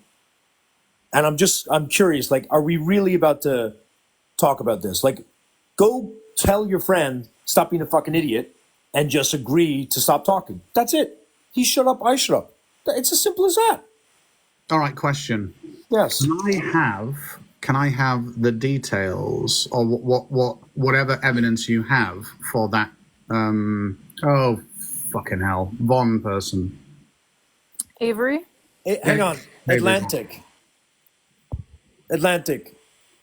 And I'm curious, like, are we really about to talk about this? Like, go tell your friend, stop being a fucking idiot, and just agree to stop talking. That's it. He shut up, I shut up. It's as simple as that. All right, question. Yes. Can I have the details or whatever evidence you have for that? Oh, fucking hell, Vaughn person. Avery? Hang on, Atlantic.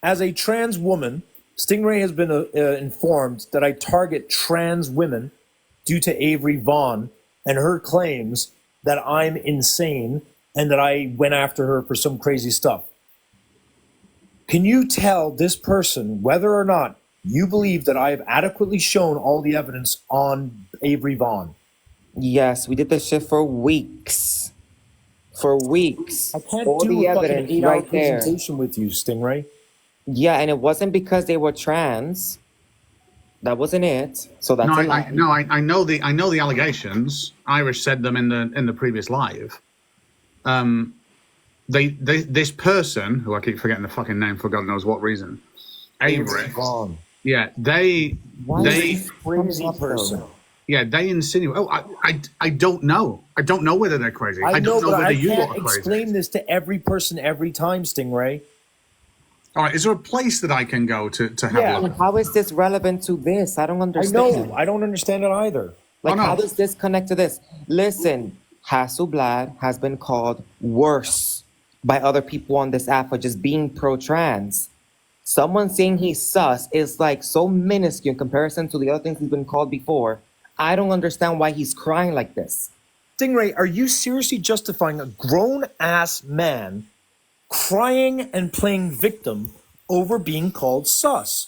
As a trans woman, Stingray has been informed that I target trans women due to Avery Vaughn and her claims that I'm insane and that I went after her for some crazy stuff. Can you tell this person whether or not you believe that I have adequately shown all the evidence on Avery Vaughn? Yes, we did this shit for weeks. For weeks. I can't all do the a fucking evidence 8-hour right there. presentation with you, Stingray. Yeah, and it wasn't because they were trans. That wasn't it. So that's a lie. I know the allegations. Irish said them in the previous live. This person who I keep forgetting the fucking name for God knows what reason. Avery. Vaughn. Yeah, they Crazy person. Yeah, they insinuate. Oh, I don't know. I don't know whether they're crazy. I don't know whether you lot are crazy. I can't explain this to every person every time, Stingray. All right, is there a place that I can go to have a look? How is this relevant to this? I don't understand. I know. I don't understand it either. Like, how does this connect to this? Listen, Hasselblad has been called worse by other people on this app for just being pro-trans. Someone saying he's sus is like so minuscule in comparison to the other things he's been called before. I don't understand why he's crying like this. Stingray, are you seriously justifying a grown-ass man crying and playing victim over being called sus?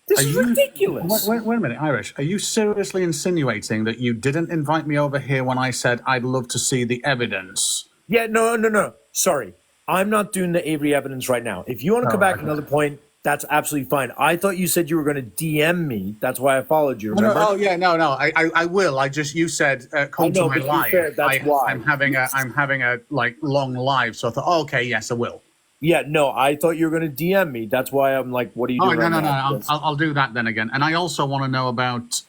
This is ridiculous. Wait a minute, Irish. Are you seriously insinuating that you didn't invite me over here when I said I'd love to see the evidence? Yeah, no. Sorry. I'm not doing the Avery evidence right now. If you want to come back another point, that's absolutely fine. I thought you said you were going to DM me. That's why I followed you. Remember? No. I will. You said come to my live. Fair, that's why I'm having a like long live. So I thought, okay, yes, I will. Yeah, no, I thought you were going to DM me. That's why I'm like, what are you doing? No. I'll do that then again. And I also want to know about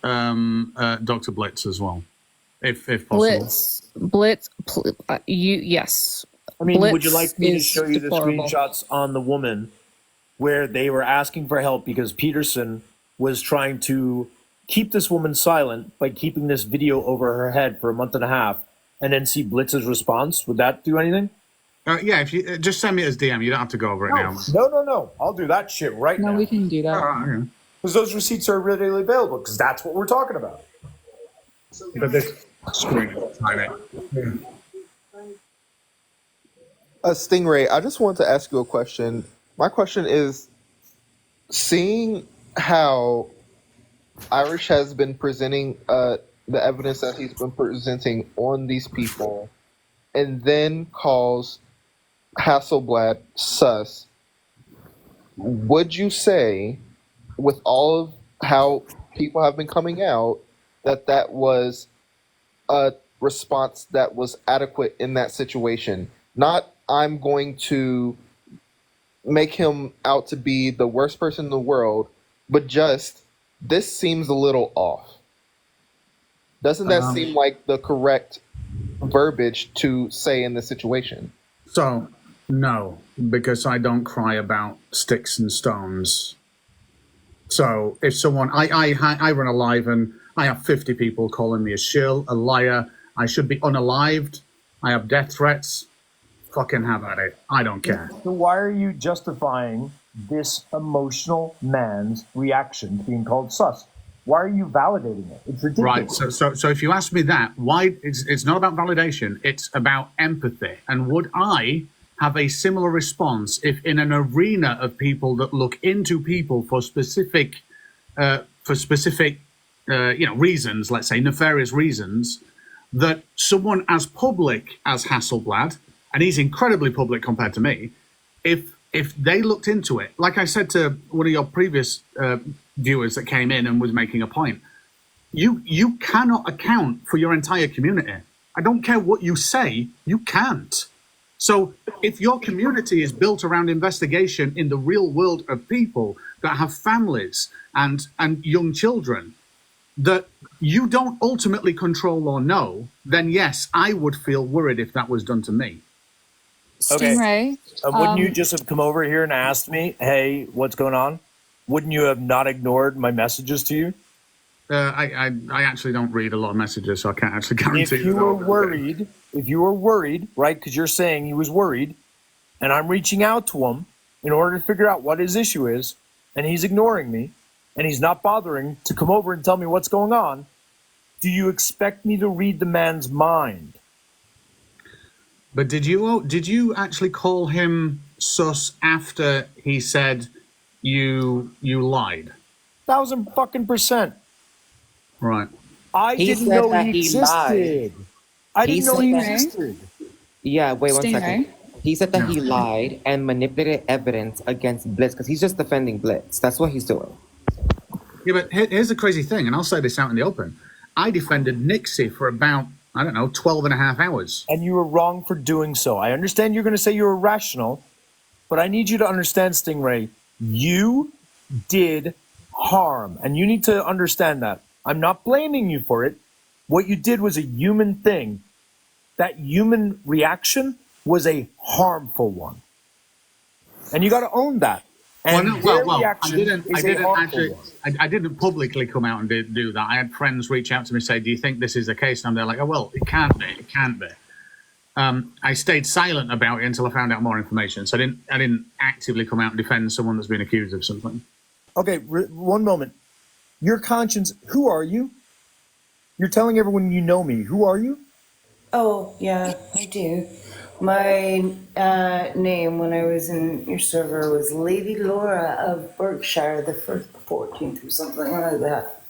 Dr. Blitz as well, if possible. Blitz. Yes. I mean, Blitz would you like me to show you deplorable. the screenshots on the woman where they were asking for help because Peterson was trying to keep this woman silent by keeping this video over her head for a month and a half, and then see Blitz's response? Would that do anything? Yeah, if you just send me as DM, you don't have to go over it now. No. I'll do that shit right now. No, we can do that. Because those receipts are readily available, because that's what we're talking about. But this screen is tiny. Stingray, I just wanted to ask you a question. My question is, seeing how Irish has been presenting the evidence that he's been presenting on these people, and then calls Hasselblad sus, would you say, with all of how people have been coming out, that was a response that was adequate in that situation? Not, I'm going to make him out to be the worst person in the world, but just, this seems a little off. Doesn't that seem like the correct verbiage to say in this situation? So, no, because I don't cry about sticks and stones. So if someone, I run a live and I have 50 people calling me a shill, a liar, I should be unalived, I have death threats, fucking have at it. I don't care. So why are you justifying this emotional man's reaction to being called sus? Why are you validating it? It's ridiculous. Right. So if you ask me that, why it's not about validation, it's about empathy. And would I have a similar response if in an arena of people that look into people for specific reasons, let's say nefarious reasons, that someone as public as Hasselblad, and he's incredibly public compared to me, if they looked into it, like I said to one of your previous viewers that came in and was making a point, you cannot account for your entire community. I don't care what you say, you can't. So if your community is built around investigation in the real world of people that have families and young children that you don't ultimately control or know, then yes, I would feel worried if that was done to me. Okay. Stingray. Wouldn't you just have come over here and asked me, hey, what's going on? Wouldn't you have not ignored my messages to you? I actually don't read a lot of messages, so I can't actually guarantee. If you were worried, right, because you're saying he was worried, and I'm reaching out to him in order to figure out what his issue is, and he's ignoring me, and he's not bothering to come over and tell me what's going on, do you expect me to read the man's mind? But did you actually call him sus after he said you lied? 1,000% Right. I He didn't said know that he he existed. I He didn't know he said that- existed. Yeah, wait one Stingray. second. He said that he lied and manipulated evidence against Blitz because he's just defending Blitz. That's what he's doing. Yeah, but here's the crazy thing, and I'll say this out in the open. I defended Nixie for about, 12 and a half hours. And you were wrong for doing so. I understand you're going to say you're irrational, but I need you to understand, Stingray, you did harm, and you need to understand that. I'm not blaming you for it. What you did was a human thing. That human reaction was a harmful one. And you got to own that. And I didn't publicly come out and do that. I had friends reach out to me and say, do you think this is the case? And they're like, oh, well, it can't be. I stayed silent about it until I found out more information. So I didn't actively come out and defend someone that's been accused of something. Okay, one moment. Your conscience, who are you? You're telling everyone you know me. Who are you? Oh, yeah, I do. My name when I was in your server was Lady Laura of Berkshire, the 14th or something like that.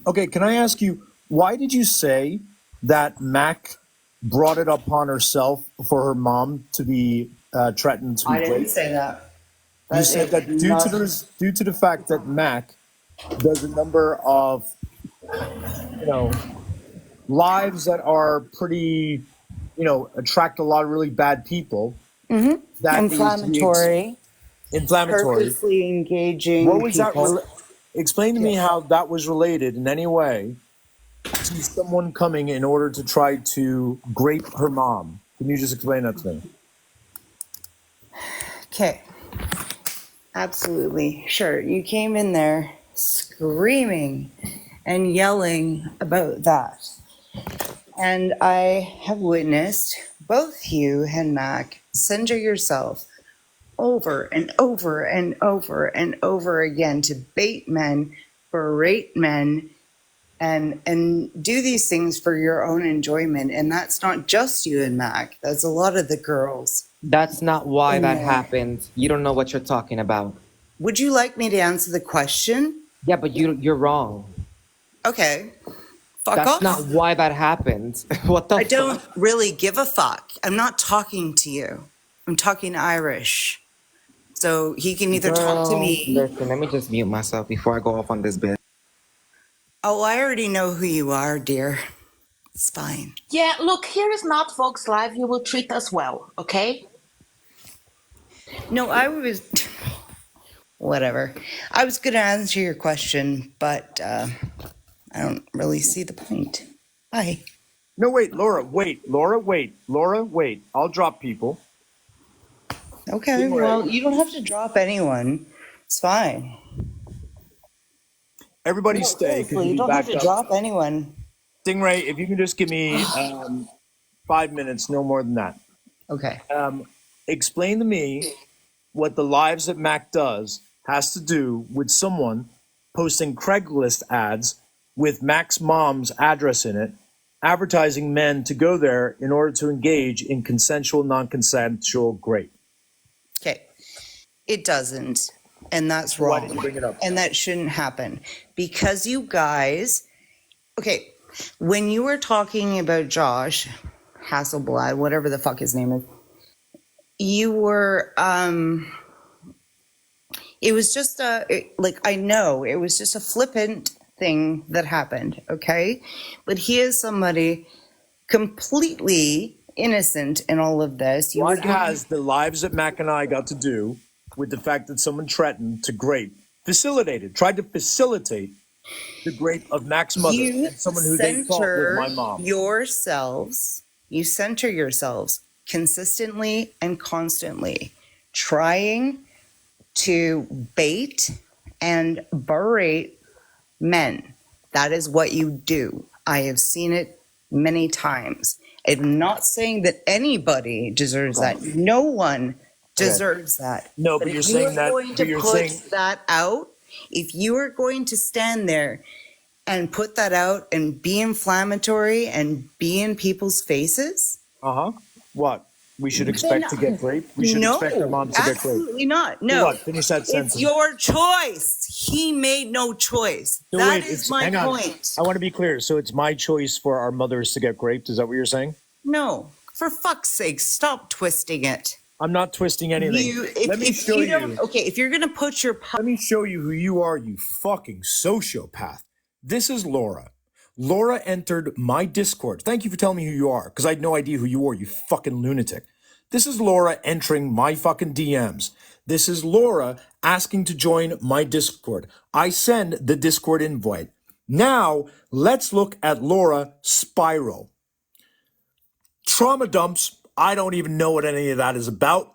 Okay, can I ask you, why did you say that Mac brought it upon herself for her mom to be threatened to be I didn't raped? say that. You said that due to the fact that Mac does a number of, lives that are pretty, attract a lot of really bad people. Mm-hmm. That Inflammatory. Purposely engaging What was people. that? Explain to me how that was related in any way to someone coming in order to try to grape her mom. Can you just explain that to me? Okay. Absolutely. Sure. You came in there screaming and yelling about that. And I have witnessed both you and Mac censor yourself over and over and over and over again to bait men, berate men, and do these things for your own enjoyment. And that's not just you and Mac. That's a lot of the girls. That's not why that happened. You don't know what you're talking about. Would you like me to answer the question? Yeah, but you're wrong. Okay. Fuck That's off. not why that happened. What the I don't really give a fuck. I'm not talking to you. I'm talking Irish. So he can either talk to me. Listen, let me just mute myself before I go off on this bit. Oh, I already know who you are, dear. It's fine. Yeah, look, here is not Vox Live. You will treat us well, okay? No, I was... Whatever. I was going to answer your question, but I don't really see the point. Bye. No, wait, Laura, wait. I'll drop people. Okay, well, you don't have to drop anyone. It's fine. Everybody stay. You don't have to drop anyone. Stingray, if you can just give me 5 minutes, no more than that. Okay. Explain to me what the Lives that Mac does has to do with someone posting Craigslist ads with Mac's mom's address in it, advertising men to go there in order to engage in consensual, non-consensual rape. Okay. It doesn't. And that's Why wrong. did you bring it up? And that shouldn't happen. Because you guys Okay, when you were talking about Josh Hasselblad, whatever the fuck his name is, you were it was just I know it was just a flippant thing that happened, okay? But he is somebody completely innocent in all of this. You were What doing has the lives that Mac and I got to do with the fact that someone threatened to tried to facilitate the grape of Mac's mother you and someone who they thought was my mom? you center yourselves consistently and constantly trying to bait and berate men. That is what you do. I have seen it many times. I'm not saying that anybody deserves that. No one deserves that. No, But but you're if you saying are that, going but to you're put saying, that out, if you are going to stand there and put that out and be inflammatory and be in people's faces, what? We should then expect to get raped? We should expect our no, moms to get raped. absolutely not. So No, what? Finish that it's sentence. your choice. He made no choice. So That wait, is my hang on. point. I want to be clear. So it's my choice for our mothers to get raped. Is that what you're saying? No, for fuck's sake, stop twisting it. I'm not twisting anything. Let me show you don't, okay, if you're gonna put your Let me show you who you are, you fucking sociopath. This is Laura. Laura entered my Discord. Thank you for telling me who you are, because I had no idea who you were, you fucking lunatic. This is Laura entering my fucking DMs. This is Laura asking to join my Discord. I send the Discord invite. Now, let's look at Laura spiral. Trauma dumps. I don't even know what any of that is about.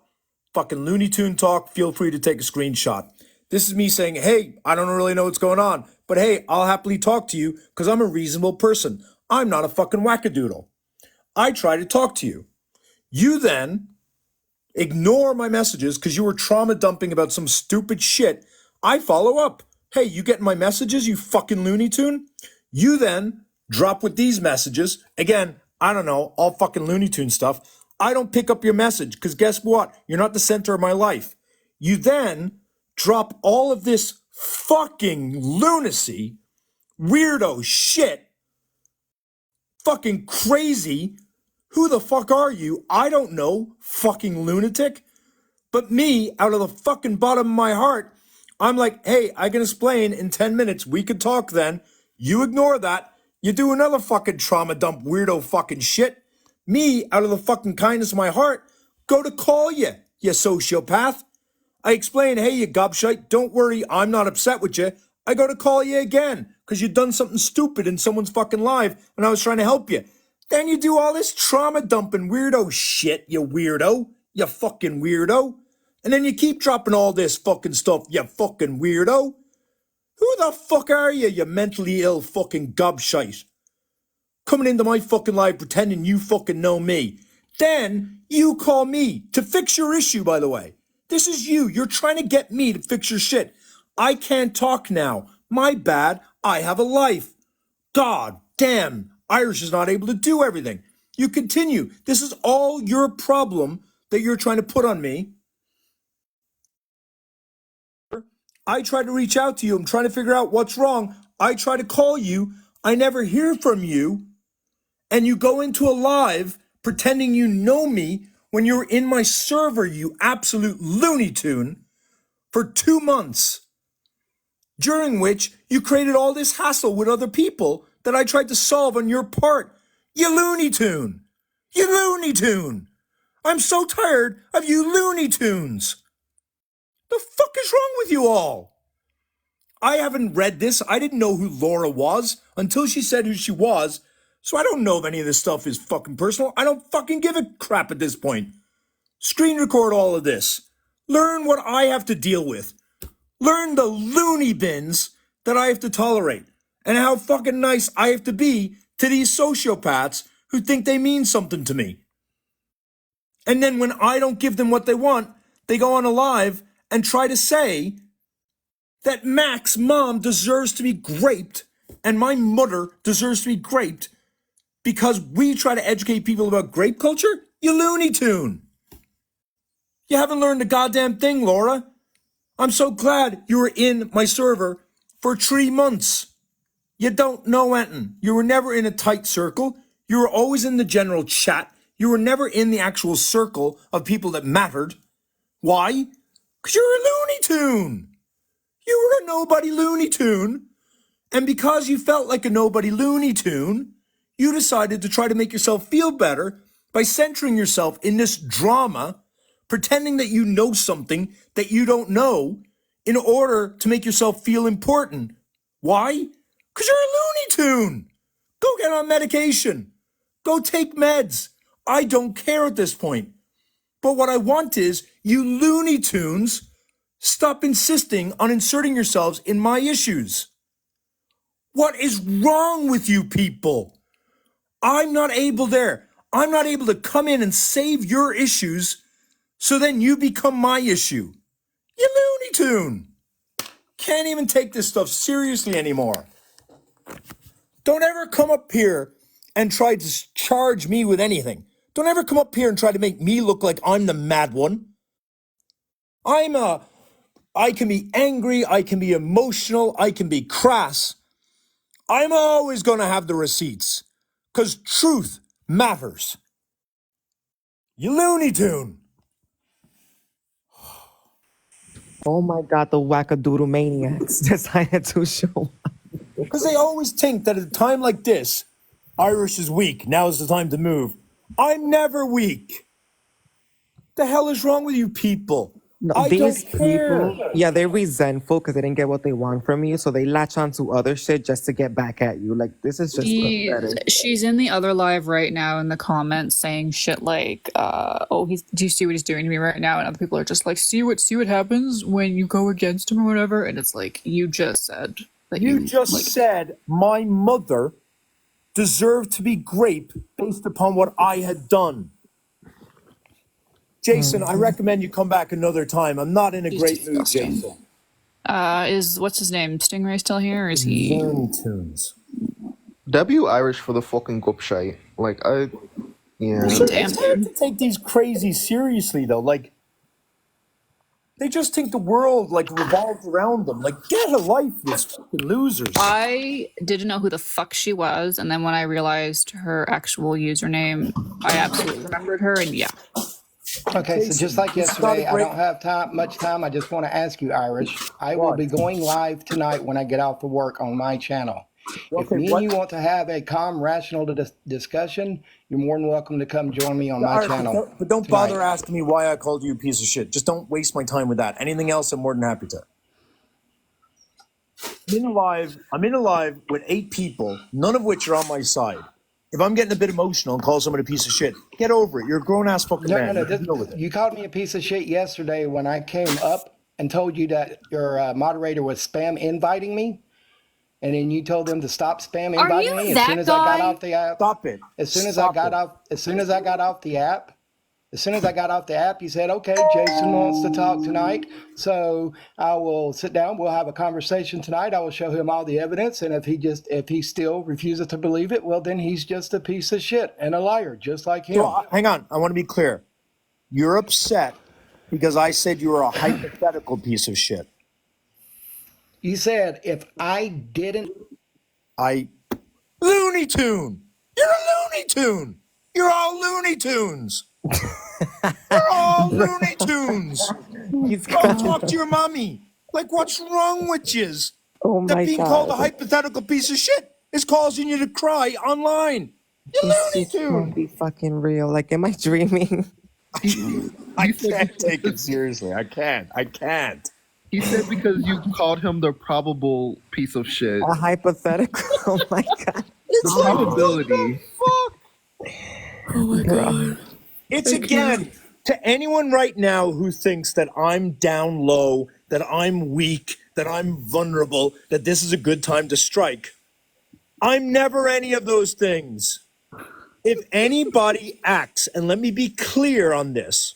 Fucking Looney Tune talk. Feel free to take a screenshot. This is me saying, hey, I don't really know what's going on, but hey, I'll happily talk to you because I'm a reasonable person. I'm not a fucking wackadoodle. I try to talk to you. You then ignore my messages because you were trauma dumping about some stupid shit. I follow up. Hey, you getting my messages, you fucking Looney Tune? You then drop with these messages. Again, I don't know, all fucking Looney Tune stuff. I don't pick up your message because guess what? You're not the center of my life. You then drop all of this fucking lunacy, weirdo shit, fucking crazy. Who the fuck are you? I don't know, fucking lunatic. But me, out of the fucking bottom of my heart, I'm like, hey, I can explain in 10 minutes. We could talk then. You ignore that. You do another fucking trauma dump weirdo fucking shit. Me, out of the fucking kindness of my heart, go to call you, you sociopath. I explain, hey, you gobshite, don't worry, I'm not upset with you. I go to call you again because you've done something stupid in someone's fucking life and I was trying to help you. Then you do all this trauma dumping weirdo shit, you weirdo. You fucking weirdo. And then you keep dropping all this fucking stuff, you fucking weirdo. Who the fuck are you, you mentally ill fucking gobshite? Coming into my fucking life pretending you fucking know me. Then you call me to fix your issue, by the way. This is you. You're trying to get me to fix your shit. I can't talk now. My bad. I have a life. God damn. Irish is not able to do everything. You continue. This is all your problem that you're trying to put on me. I try to reach out to you. I'm trying to figure out what's wrong. I try to call you. I never hear from you. And you go into a live pretending you know me when you're in my server, you absolute Looney Tune, for 2 months, during which you created all this hassle with other people that I tried to solve on your part. You Looney Tune. You Looney Tune. I'm so tired of you Looney Tunes. The fuck is wrong with you all? I haven't read this. I didn't know who Laura was until she said who she was. So I don't know if any of this stuff is fucking personal. I don't fucking give a crap at this point. Screen record all of this. Learn what I have to deal with. Learn the loony bins that I have to tolerate. And how fucking nice I have to be to these sociopaths who think they mean something to me. And then when I don't give them what they want, they go on a live and try to say that Mac's mom deserves to be graped and my mother deserves to be graped because we try to educate people about grape culture? You Looney Tune. You haven't learned a goddamn thing, Laura. I'm so glad you were in my server for 3 months. You don't know anything. You were never in a tight circle. You were always in the general chat. You were never in the actual circle of people that mattered. Why? Because you're a Looney Tune. You were a nobody Looney Tune. And because you felt like a nobody Looney Tune, you decided to try to make yourself feel better by centering yourself in this drama, pretending that you know something that you don't know in order to make yourself feel important. Why? Because you're a Looney Tune. Go get on medication. Go take meds. I don't care at this point. But what I want is you Looney Tunes stop insisting on inserting yourselves in my issues. What is wrong with you people? I'm not able there. I'm not able to come in and save your issues so then you become my issue. You Looney Tune. Can't even take this stuff seriously anymore. Don't ever come up here and try to charge me with anything. Don't ever come up here and try to make me look like I'm the mad one. I can be angry, I can be emotional, I can be crass. I'm always going to have the receipts, because truth matters. You Looney Tune. Oh my God, the wackadoodle maniacs decided to show up. Because they always think that at a time like this, Irish is weak, now is the time to move. I'm never weak. The hell is wrong with you people? No, I these don't care. people, yeah, they're resentful because they didn't get what they want from you, so they latch onto other shit just to get back at you. Like, this is just pathetic. She's in the other live right now in the comments saying shit like, "Oh, do you see what he's doing to me right now?" And other people are just like, "See what happens when you go against him or whatever." And it's like, you just said that You just said my mother deserved to be grape based upon what I had done. Jason, I recommend you come back another time. I'm not in a great mood, Jason. Is what's his name? Stingray still here? Or is he? Looney Tunes. W Irish for the fucking gupshite. Like, yeah. It's hard to take these crazy seriously, though. Like, they just think the world, like, revolves around them. Like, get a life, these fucking losers. I didn't know who the fuck she was, and then when I realized her actual username, I absolutely remembered her, and yeah. Okay, so just like yesterday, I don't have much time. I just want to ask you, Irish. I will be going live tonight when I get off of work on my channel. If me and you want to have a calm, rational discussion, you're more than welcome to come join me on my channel. But don't bother asking me why I called you a piece of shit. Just don't waste my time with that. Anything else, I'm more than happy to. I'm in a live with 8 people, none of which are on my side. If I'm getting a bit emotional and call somebody a piece of shit, get over it. You're a grown-ass fucking man. No. You called me a piece of shit yesterday when I came up and told you that your moderator was spam inviting me. And then you told them to stop spam inviting me as soon as I got off the app. Stop it. As soon as I got off the app, you said, "Okay, Jason wants to talk tonight, so I will sit down. We'll have a conversation tonight. I will show him all the evidence, and if he still refuses to believe it, well, then he's just a piece of shit and a liar, just like him." So, hang on. I want to be clear. You're upset because I said you were a hypothetical piece of shit. You said if I didn't... Looney Tune! You're a Looney Tune! You're all Looney Tunes! You're all Looney Tunes! Go talk to your mommy! Like, what's wrong with yous? Oh my that being called a hypothetical piece of shit is causing you to cry online. You Looney Tune! Can't be fucking real. Like, am I dreaming? I can't take it seriously. I can't. He said because you called him the probable piece of shit. A hypothetical? Oh my God. It's the probability. Oh my God. It's again, to anyone right now who thinks that I'm down low, that I'm weak, that I'm vulnerable, that this is a good time to strike. I'm never any of those things. If anybody acts, and let me be clear on this,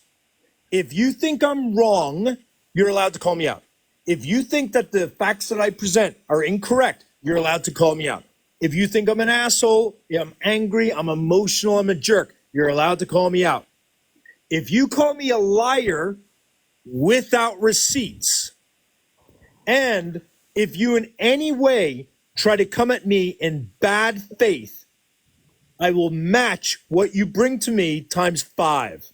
if you think I'm wrong, you're allowed to call me out. If you think that the facts that I present are incorrect, you're allowed to call me out. If you think I'm an asshole, I'm angry, I'm emotional, I'm a jerk, you're allowed to call me out. If you call me a liar without receipts, and if you in any way try to come at me in bad faith, I will match what you bring to me times 5.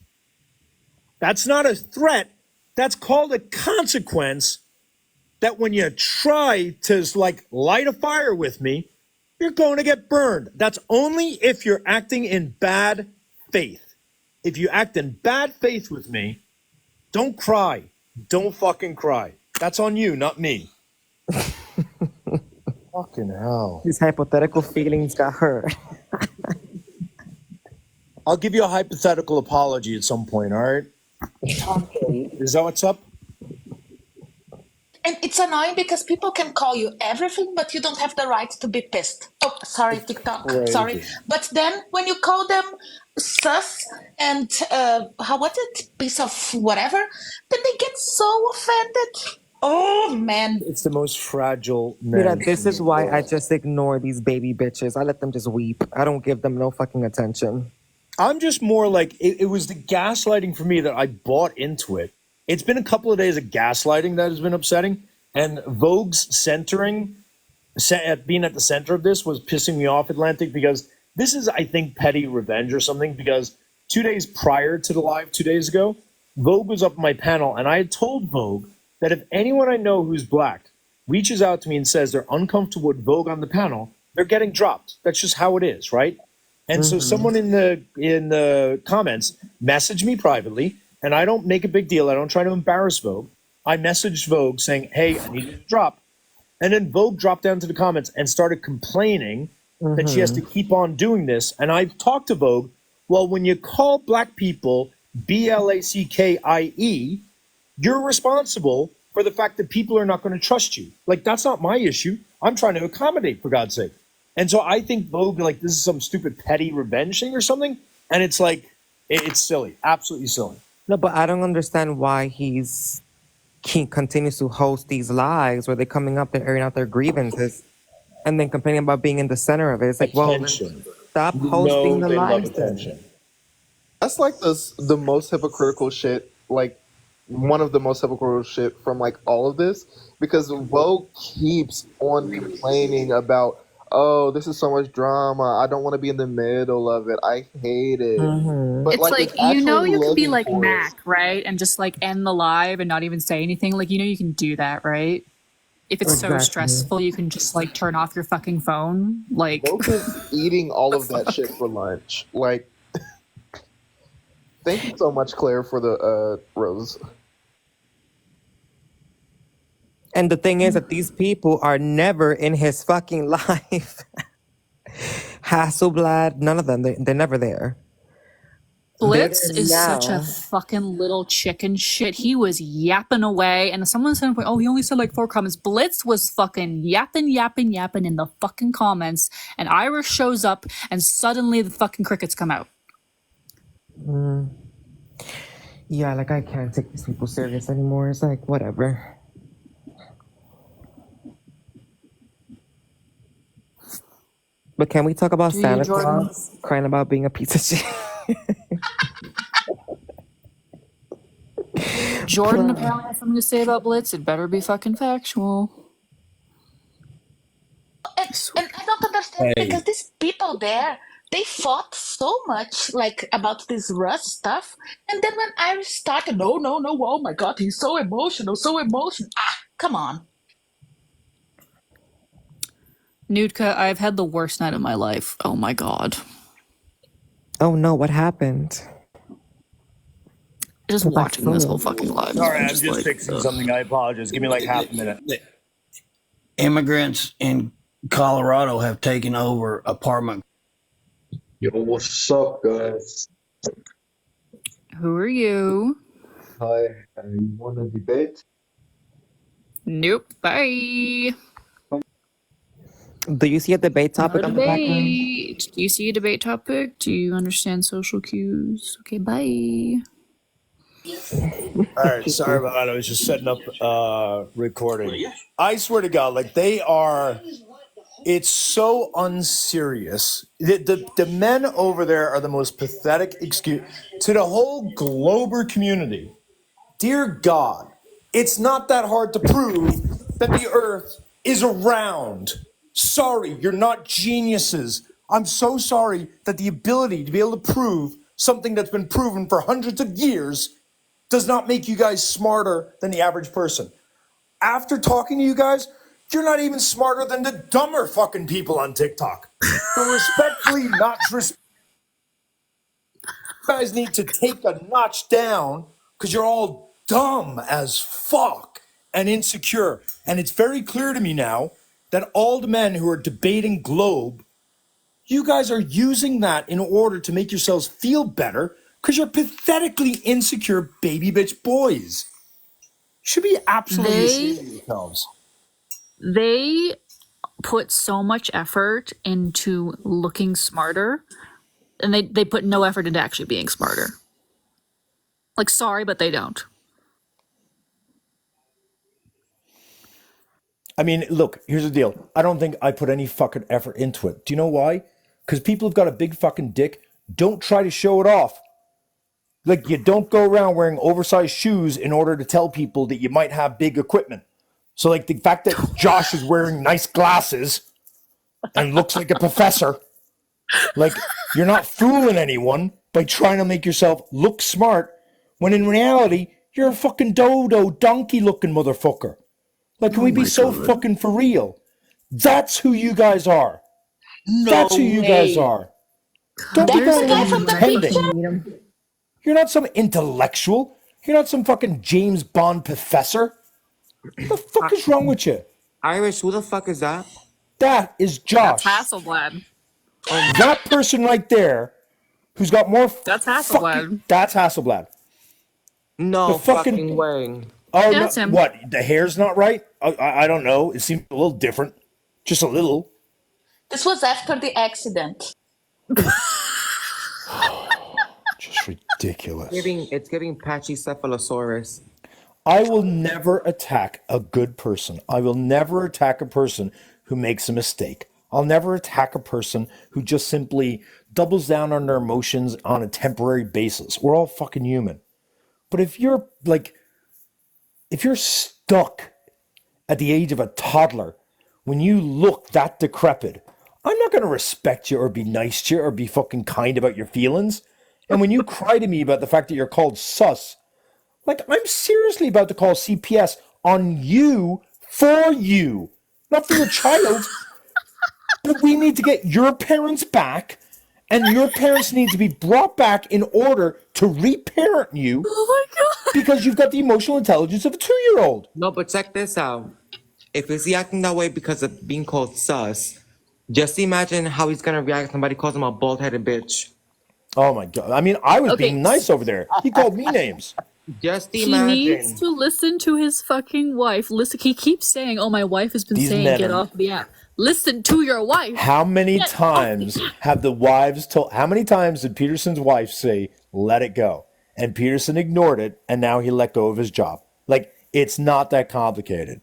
That's not a threat. That's called a consequence that when you try to like light a fire with me, you're going to get burned. That's only if you're acting in bad faith. If you act in bad faith with me, don't cry. Don't fucking cry. That's on you, not me. Fucking hell. His hypothetical feelings got hurt. I'll give you a hypothetical apology at some point, all right? Is that what's up? And it's annoying because people can call you everything, but you don't have the right to be pissed. Oh, sorry, TikTok. Crazy. Sorry. But then when you call them sus and what's it? Piece of whatever, then they get so offended. Oh man. It's the most fragile Mira, man. this is why I just ignore these baby bitches. I let them just weep. I don't give them no fucking attention. I'm just more like, it was the gaslighting for me that I bought into it. It's been a couple of days of gaslighting that has been upsetting. And Vogue's being at the center of this was pissing me off, Atlantic, because this is, I think, petty revenge or something. Because 2 days prior to the live 2 days ago, Vogue was up on my panel, and I had told Vogue that if anyone I know who's black reaches out to me and says they're uncomfortable with Vogue on the panel, they're getting dropped. That's just how it is, right? And so someone in the comments messaged me privately, and I don't make a big deal. I don't try to embarrass Vogue. I messaged Vogue saying, hey, I need you to drop. And then Vogue dropped down to the comments and started complaining that she has to keep on doing this. And I talked to Vogue, well, when you call black people BLACKIE, you're responsible for the fact that people are not going to trust you. Like, that's not my issue. I'm trying to accommodate, for God's sake. And so I think Vogue, like, this is some stupid petty revenge thing or something. And it's like, it's silly, absolutely silly. No, but I don't understand why he continues to host these lives where they're coming up, they're airing out their grievances, and then complaining about being in the center of it. It's like, Attention. well, stop hosting the they love lives. attention. That's like the most hypocritical shit, like one of the most hypocritical shit from like all of this, because Vogue keeps on complaining about, oh, this is so much drama. I don't want to be in the middle of it. I hate it. But It's like, you actually can be living like for it. Mac, right? And just like end the live and not even say anything. Like, you can do that, right? If it's so Exactly. stressful, you can just like turn off your fucking phone. Like, Vogue is eating all of that shit for lunch. Like, thank you so much, Claire, for the rose. And the thing is that these people are never in his fucking life. Hasselblad, none of them. They're never there. Blitz They're is now. such a fucking little chicken shit. He was yapping away, and someone said, oh, he only said like 4 comments. Blitz was fucking yapping in the fucking comments, and Irish shows up, and suddenly the fucking crickets come out. Yeah, like I can't take these people serious anymore. It's like, whatever. But can we talk about Do you, Santa Jordan? Claus crying about being a piece of shit? Jordan apparently has something to say about Blitz. It better be fucking factual. And I don't understand because these people there, they fought so much like about this Russ stuff, and then when Iris started, no, oh my god, he's so emotional. Ah, come on. Nudka, I've had the worst night of my life. Oh my god. Oh no, what happened? Just watching this whole fucking live. Sorry, I'm just fixing something. I apologize. Give me like half a minute. Immigrants in Colorado have taken over apartment. Yo, what's up, guys? Who are you? Hi, you want to debate? Nope. Bye. Do you see a debate topic Not a on the background? debate. Do you see a debate topic? Do you understand social cues? Okay, bye. All right, sorry about that. I was just setting up recording. I swear to God, like it's so unserious. The men over there are the most pathetic excuse to the whole Glober community. Dear God, it's not that hard to prove that the earth is around. sorry, you're not geniuses. I'm so sorry that the ability to be able to prove something that's been proven for hundreds of years does not make you guys smarter than the average person. After talking to you guys, you're not even smarter than the dumber fucking people on TikTok. So respectfully, not respect. You guys need to take a notch down because you're all dumb as fuck and insecure. And it's very clear to me now that all the men who are debating Globe, you guys are using that in order to make yourselves feel better because you're pathetically insecure baby bitch boys. You should be absolutely ashamed of yourselves. They put so much effort into looking smarter, and they put no effort into actually being smarter. Like, sorry, but they don't. I mean, look, here's the deal. I don't think I put any fucking effort into it. Do you know why? Because people have got a big fucking dick. Don't try to show it off. Like, you don't go around wearing oversized shoes in order to tell people that you might have big equipment. So, like, the fact that Josh is wearing nice glasses and looks like a professor, like, you're not fooling anyone by trying to make yourself look smart when in reality, you're a fucking dodo donkey looking motherfucker. Like, can we be so fucking for real? That's who you guys are. That's who you guys are. Don't be That's the going guy around from the pretending. picture. You're not some intellectual. You're not some fucking James Bond professor. What the fuck is wrong with you? Irish, who the fuck is that? That is Josh. That's Hasselblad. That person right there, who's got more. That's Hasselblad. That's Hasselblad. No The fucking- fucking way. Oh, That's no, him. what? The hair's not right? I don't know. It seems a little different. Just a little. This was after the accident. Just ridiculous. It's giving Pachycephalosaurus. I will never attack a good person. I will never attack a person who makes a mistake. I'll never attack a person who just simply doubles down on their emotions on a temporary basis. We're all fucking human. But if you're stuck at the age of a toddler when you look that decrepit, I'm not going to respect you or be nice to you or be fucking kind about your feelings. And when you cry to me about the fact that you're called sus, like, I'm seriously about to call CPS on you for you, not for your child. But we need to get your parents back, and your parents need to be brought back in order to reparent you. Oh my god! Because you've got the emotional intelligence of a 2-year-old. No, but check this out. If is he acting that way because of being called sus, just imagine how he's gonna react if somebody calls him a bald-headed bitch. Oh my god! I mean, I was being nice over there. He called me names. Just He imagine. needs to listen to his fucking wife. Listen, he keeps saying, "Oh, my wife has been These saying men get are- off the app." Listen to your wife. How many Get off times the app. have the wives told? How many times did Peterson's wife say, "Let it go," and Peterson ignored it, and now he let go of his job? Like, it's not that complicated.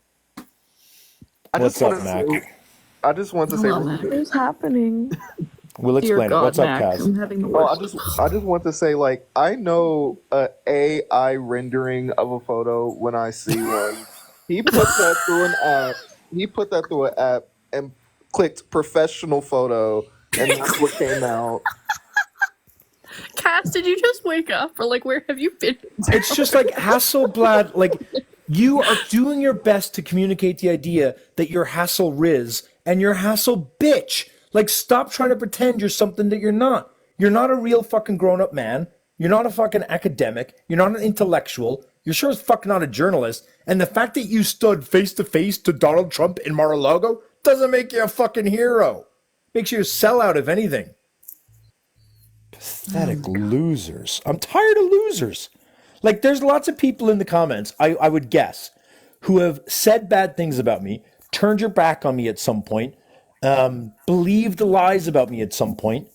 What's up, Mac? I just want to say. What is happening? We'll Dear explain it. God, What's Mac, up, Kaz? I'm having the Well, worst. I just want to say, like, I know a AI rendering of a photo when I see one. He put that through an app. He put that through an app and clicked professional photo, and that's what came out. Cass, did you just wake up? Or like, where have you been? It's just like Hasselblad, like, you are doing your best to communicate the idea that you're Hassel Riz and you're Hassel bitch. Like, stop trying to pretend you're something that you're not. You're not a real fucking grown-up man. You're not a fucking academic. You're not an intellectual. You're sure as fuck not a journalist. And the fact that you stood face-to-face to Donald Trump in Mar-a-Lago doesn't make you a fucking hero. Makes you a sellout, if anything. Pathetic losers. I'm tired of losers. Like, there's lots of people in the comments, I would guess, who have said bad things about me, turned your back on me at some point, believed the lies about me at some point.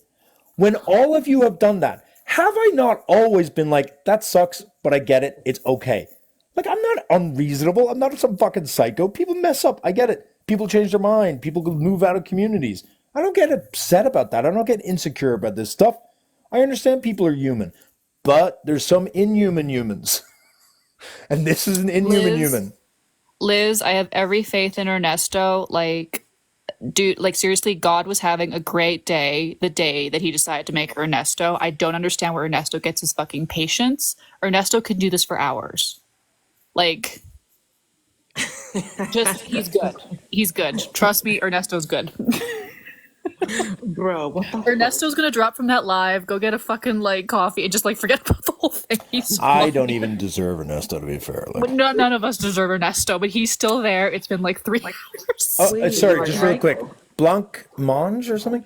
When all of you have done that, have I not always been like, that sucks, but I get it, it's okay? Like, I'm not unreasonable. I'm not some fucking psycho. People mess up. I get it. People change their mind. People move out of communities. I don't get upset about that. I don't get insecure about this stuff. I understand people are human, but there's some inhuman humans. And this is an inhuman human. Liz, I have every faith in Ernesto. Like, dude, like seriously, God was having a great day the day that he decided to make Ernesto. I don't understand where Ernesto gets his fucking patience. Ernesto could do this for hours. Like, just, he's good. He's good. Trust me, Ernesto's good. Bro, what the Ernesto's gonna drop from that live, go get a fucking like coffee, and just like forget about the whole thing. He's I fine. don't even deserve Ernesto, to be fair. Like, But none of us deserve Ernesto, but he's still there. It's been like 3 hours. oh, sorry, just real quick. Blanc Mange or something?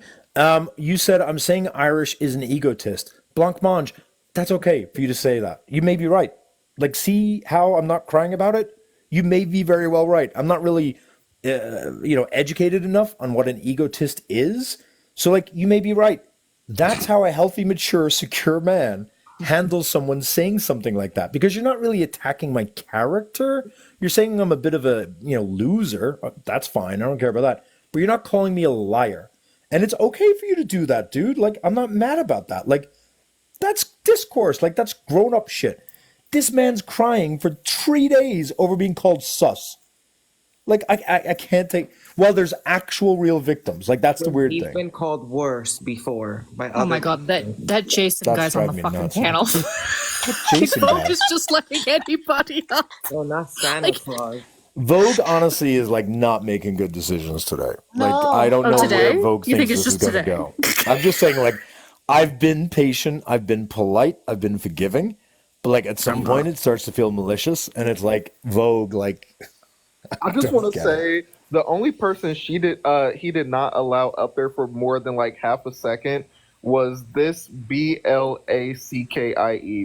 You said I'm saying Irish is an egotist. Blanc Mange, that's okay for you to say that. You may be right. Like, see how I'm not crying about it? You may be very well right. I'm not really, educated enough on what an egotist is. So, like, you may be right. That's how a healthy, mature, secure man handles someone saying something like that. Because you're not really attacking my character. You're saying I'm a bit of a, loser. That's fine. I don't care about that. But you're not calling me a liar. And it's okay for you to do that, dude. Like, I'm not mad about that. Like, that's discourse. Like, that's grown up shit. This man's crying for 3 days over being called sus. Like, I can't take. Well, there's actual real victims. Like, that's the weird He's thing. been called worse before by Oh my god, that Jason That's guy's on the driving me fucking nuts. panel. Jason guy. Just letting anybody up. Oh, not Santa Claus. Vogue honestly is like not making good decisions today. No. Like, I don't Oh, know today? where Vogue You think thinks it's this is just going to today? go. I'm just saying, like, I've been patient, I've been polite, I've been forgiving, but like at some point it starts to feel malicious, and it's like Vogue, like. I just don't want to get say the only person he did not allow up there for more than like half a second was this BLACKIE.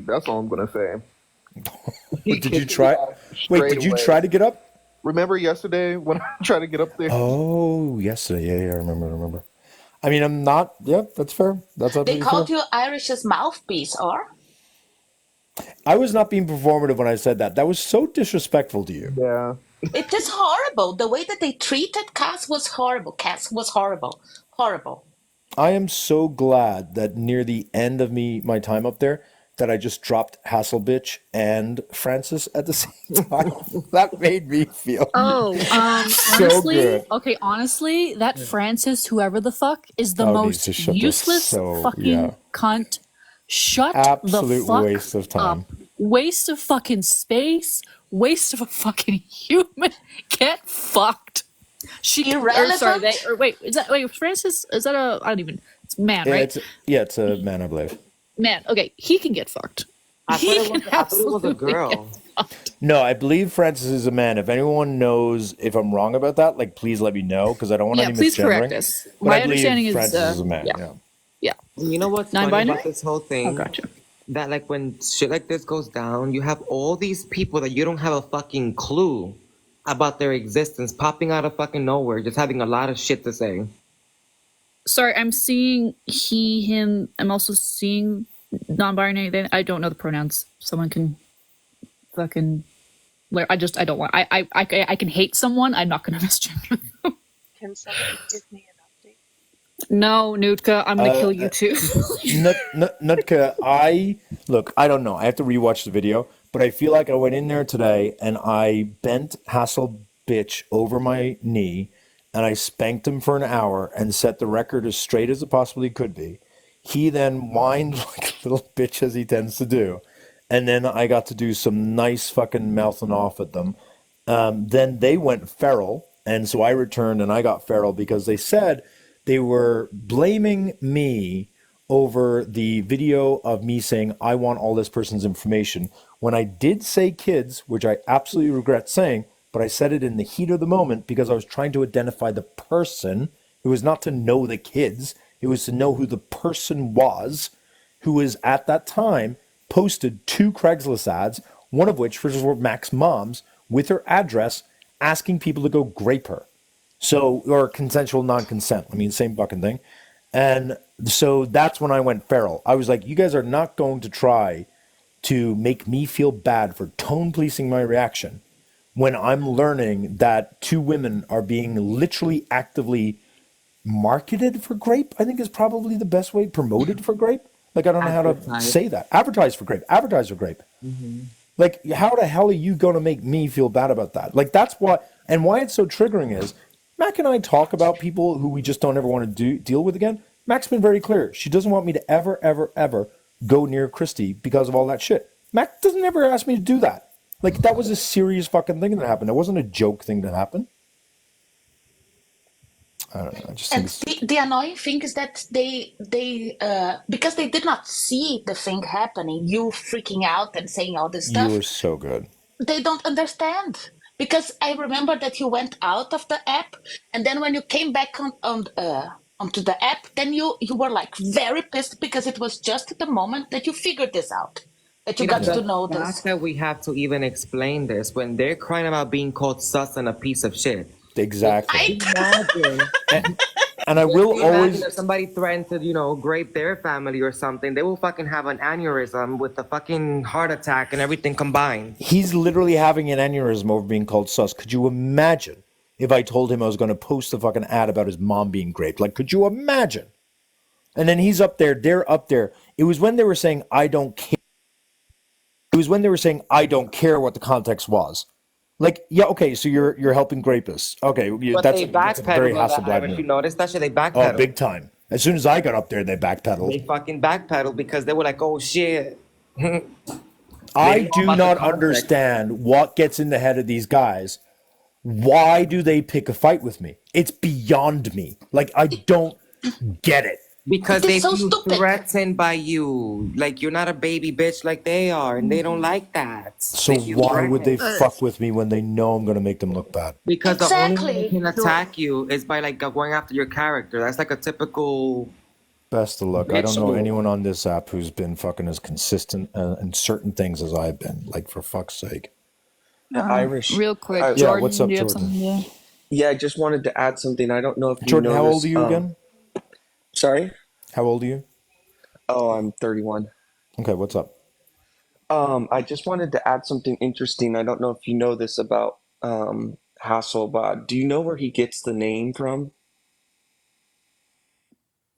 That's all I'm gonna say. But did you try? Wait, did you try to get up? Remember yesterday when I tried to get up there? Oh, yesterday. Yeah, I remember. I mean, I'm not. Yeah, that's fair. That's They absolutely called fair. you Irish's mouthpiece, or? I was not being performative when I said that. That was so disrespectful to you. Yeah. It is horrible. The way that they treated Cass was horrible. Cass was horrible. Horrible. I am so glad that near the end of my time up there, that I just dropped Hasselbitch and Francis at the same time. That made me feel Oh, so honestly, good. okay, honestly, that Francis, whoever the fuck, is the Oh, needs to most shut this. useless So, fucking yeah. cunt. Shut Absolute the fuck waste of time. up. Waste of fucking space. Waste of a fucking human. Get fucked. She Irrelevant? Francis, is that a, I don't even, it's man, Yeah, right? it's a man, I believe. Man, okay, he can get fucked. I thought it was a absolutely girl. No, I believe Francis is a man. If anyone knows if I'm wrong about that, like, please let me know, because I don't want Yeah, any please correct misgendering. us. But My I believe understanding is, Francis is a man. yeah. Yeah. You know what's funny Non-binary? about this whole thing? Oh, gotcha. That like when shit like this goes down, you have all these people that you don't have a fucking clue about their existence popping out of fucking nowhere, just having a lot of shit to say. Sorry, I'm seeing he, him. I'm also seeing non-binary. I don't know the pronouns. Someone can fucking. I don't want. I can hate someone. I'm not going to misgender them. Can somebody give me an update? No, Nutka, I'm going to kill you too. Nutka, I don't know. I have to rewatch the video, but I feel like I went in there today and I bent Hasselbitch over my knee and I spanked him for an hour and set the record as straight as it possibly could be. He then whined like a little bitch as he tends to do. And then I got to do some nice fucking mouthing off at them. Then they went feral. And so I returned and I got feral because they said they were blaming me over the video of me saying, I want all this person's information. When I did say kids, which I absolutely regret saying, but I said it in the heat of the moment because I was trying to identify the person. It was not to know the kids. It was to know who the person was who was at that time posted 2 Craigslist ads, one of which was for Mac's mom's with her address asking people to go grape her. So, or consensual non-consent. I mean, same fucking thing. And so that's when I went feral. I was like, you guys are not going to try to make me feel bad for tone policing my reaction when I'm learning that 2 women are being literally actively marketed for grape, I think is probably the best way, promoted for grape. Like, I don't know how to say that. Advertise for grape. Advertise for grape. Mm-hmm. Like, how the hell are you going to make me feel bad about that? Like, that's why, and why it's so triggering is, Mac and I talk about people who we just don't ever want to deal with again. Mac's been very clear. She doesn't want me to ever go near Christy because of all that shit. Mac doesn't ever ask me to do that. Like, that was a serious fucking thing that happened. It wasn't a joke thing that happened. I don't know. I just think And it's... the annoying thing is that they because they did not see the thing happening, you freaking out and saying all this You stuff, were so good. they don't understand. Because I remember that you went out of the app, and then when you came back onto the app, then you were like very pissed because it was just the moment that you figured this out, that you got to The know fact this. that we have to even explain this when they're crying about being called sus and a piece of shit. Exactly. Imagine. And I will Imagine always... if somebody threatened to, grape their family or something, they will fucking have an aneurysm with a fucking heart attack and everything combined. He's literally having an aneurysm over being called sus. Could you imagine if I told him I was going to post a fucking ad about his mom being raped? Like, could you imagine? And then he's up there, they're up there. It was when they were saying, I don't care. It was when they were saying, I don't care what the context was. Like, yeah, okay, so you're helping rapists. Okay, But that's they a very backpedaled on that. Hasselblad If you move. noticed that shit, they Oh, backpedaled. big time. As soon as I got up there, they backpedaled. They fucking backpedaled because they were like, oh shit. I do not understand what gets in the head of these guys. Why do they pick a fight with me? It's beyond me. Like, I don't get it. Because they feel threatened by you. Like, you're not a baby bitch like they are, and they don't like that. So why would they fuck with me when they know I'm going to make them look bad? Because the only way they can attack you is by, like, going after your character. That's like a typical... Best of luck. I don't know anyone on this app who's been fucking as consistent in certain things as I've been. Like, for fuck's sake. Irish. Real quick, Yeah, Jordan, what's up, do you have Jordan? something? Yeah. Yeah, I just wanted to add something. I don't know if you Jordan, know how this. old are you again? Sorry? How old are you? Oh, I'm 31. Okay, what's up? I just wanted to add something interesting. I don't know if you know this about Hasselblad. Do you know where he gets the name from?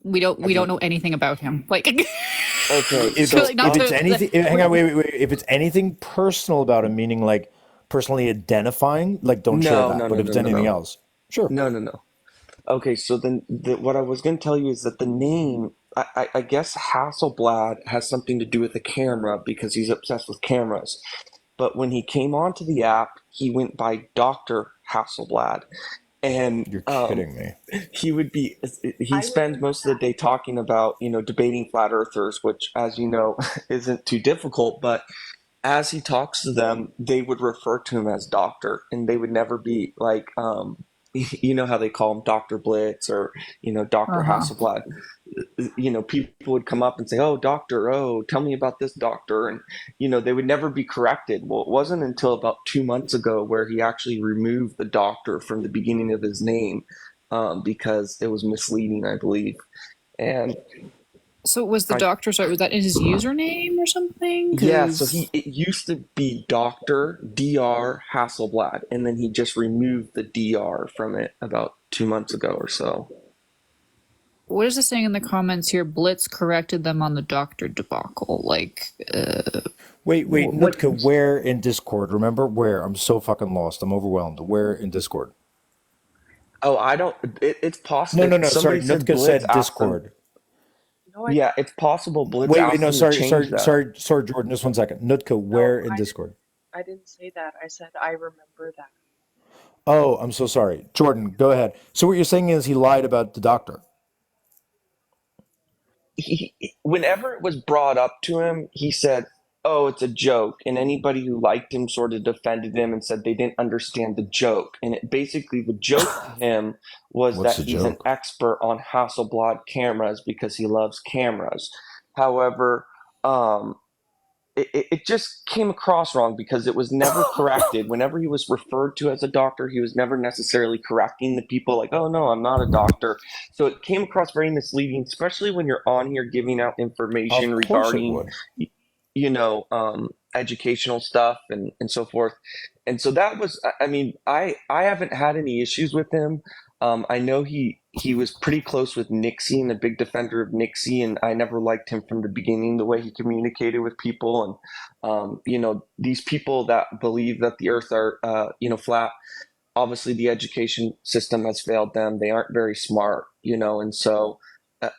We don't know anything about him. Like, okay, If it's anything, hang on, wait. If it's anything personal about him, meaning like personally identifying, like don't share that. But if it's anything else, sure. No. Okay, so then what I was going to tell you is that the name, I guess Hasselblad has something to do with the camera because he's obsessed with cameras. But when he came onto the app, he went by Dr. Hasselblad. And you're kidding me. He spends most of the day talking about, debating flat earthers, which, as you know, isn't too difficult. But as he talks to them, they would refer to him as doctor, and they would never be like, you know how they call him Dr. Blitz or, Dr. Hasselblad. People would come up and say, oh, doctor, oh, tell me about this doctor. And, they would never be corrected. Well, it wasn't until about 2 months ago where he actually removed the doctor from the beginning of his name because it was misleading, I believe. And so was the doctor? Sorry, was that his username or something? Yeah, so it used to be Dr. Hasselblad, and then he just removed the DR from it about 2 months ago or so. What is it saying in the comments here? Blitz corrected them on the doctor debacle. Like, Wait, Nutka, where in Discord? Remember where? I'm so fucking lost. I'm overwhelmed. Where in Discord? Oh, I don't. It's possible. No. Sorry, Nutka said Discord. Yeah, it's possible. Blitz Wait, no, sorry, Jordan. Just 1 second. Nutka, where in Discord? I didn't say that. I said I remember that. Oh, I'm so sorry. Jordan, go ahead. So what you're saying is he lied about the doctor. Whenever it was brought up to him, he said, oh, it's a joke. And anybody who liked him sort of defended him and said they didn't understand the joke. And basically the joke to him was that he's an expert on Hasselblad cameras because he loves cameras. However, it just came across wrong because it was never corrected. Whenever he was referred to as a doctor, he was never necessarily correcting the people like, oh, no, I'm not a doctor. So it came across very misleading, especially when you're on here giving out information regarding, educational stuff and so forth. And so that was, I haven't had any issues with him. I know he was pretty close with Nixie and a big defender of Nixie, and I never liked him from the beginning, the way he communicated with people. And, these people that believe that the earth are, flat, obviously the education system has failed them. They aren't very smart, you know, and so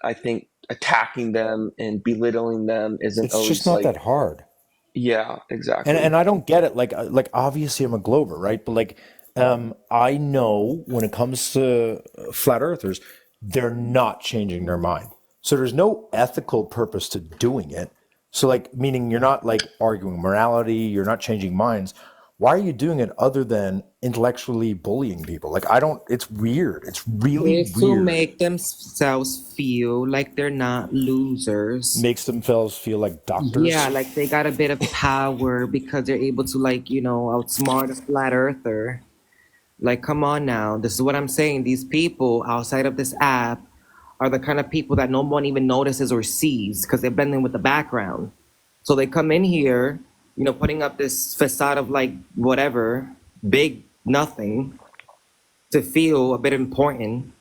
I think attacking them and belittling them isn't It's just always not like, that hard. yeah, And exactly. and I don't get it. Like obviously I'm a Glover, right? But like I know when it comes to flat earthers, they're not changing their mind. So there's no ethical purpose to doing it. So like meaning you're not like arguing morality, you're not changing minds. Why are you doing it other than intellectually bullying people? Like I don't it's weird. It's really It's to weird. make themselves feel like they're not losers. Makes themselves feel like Yeah, doctors. like they got a bit of power because they're able to, like, outsmart a flat earther. Like, come on now. This is what I'm saying. These people outside of this app are the kind of people that no one even notices or sees because they're blending with the background. So they come in here, putting up this facade of like whatever, big nothing to feel a bit important.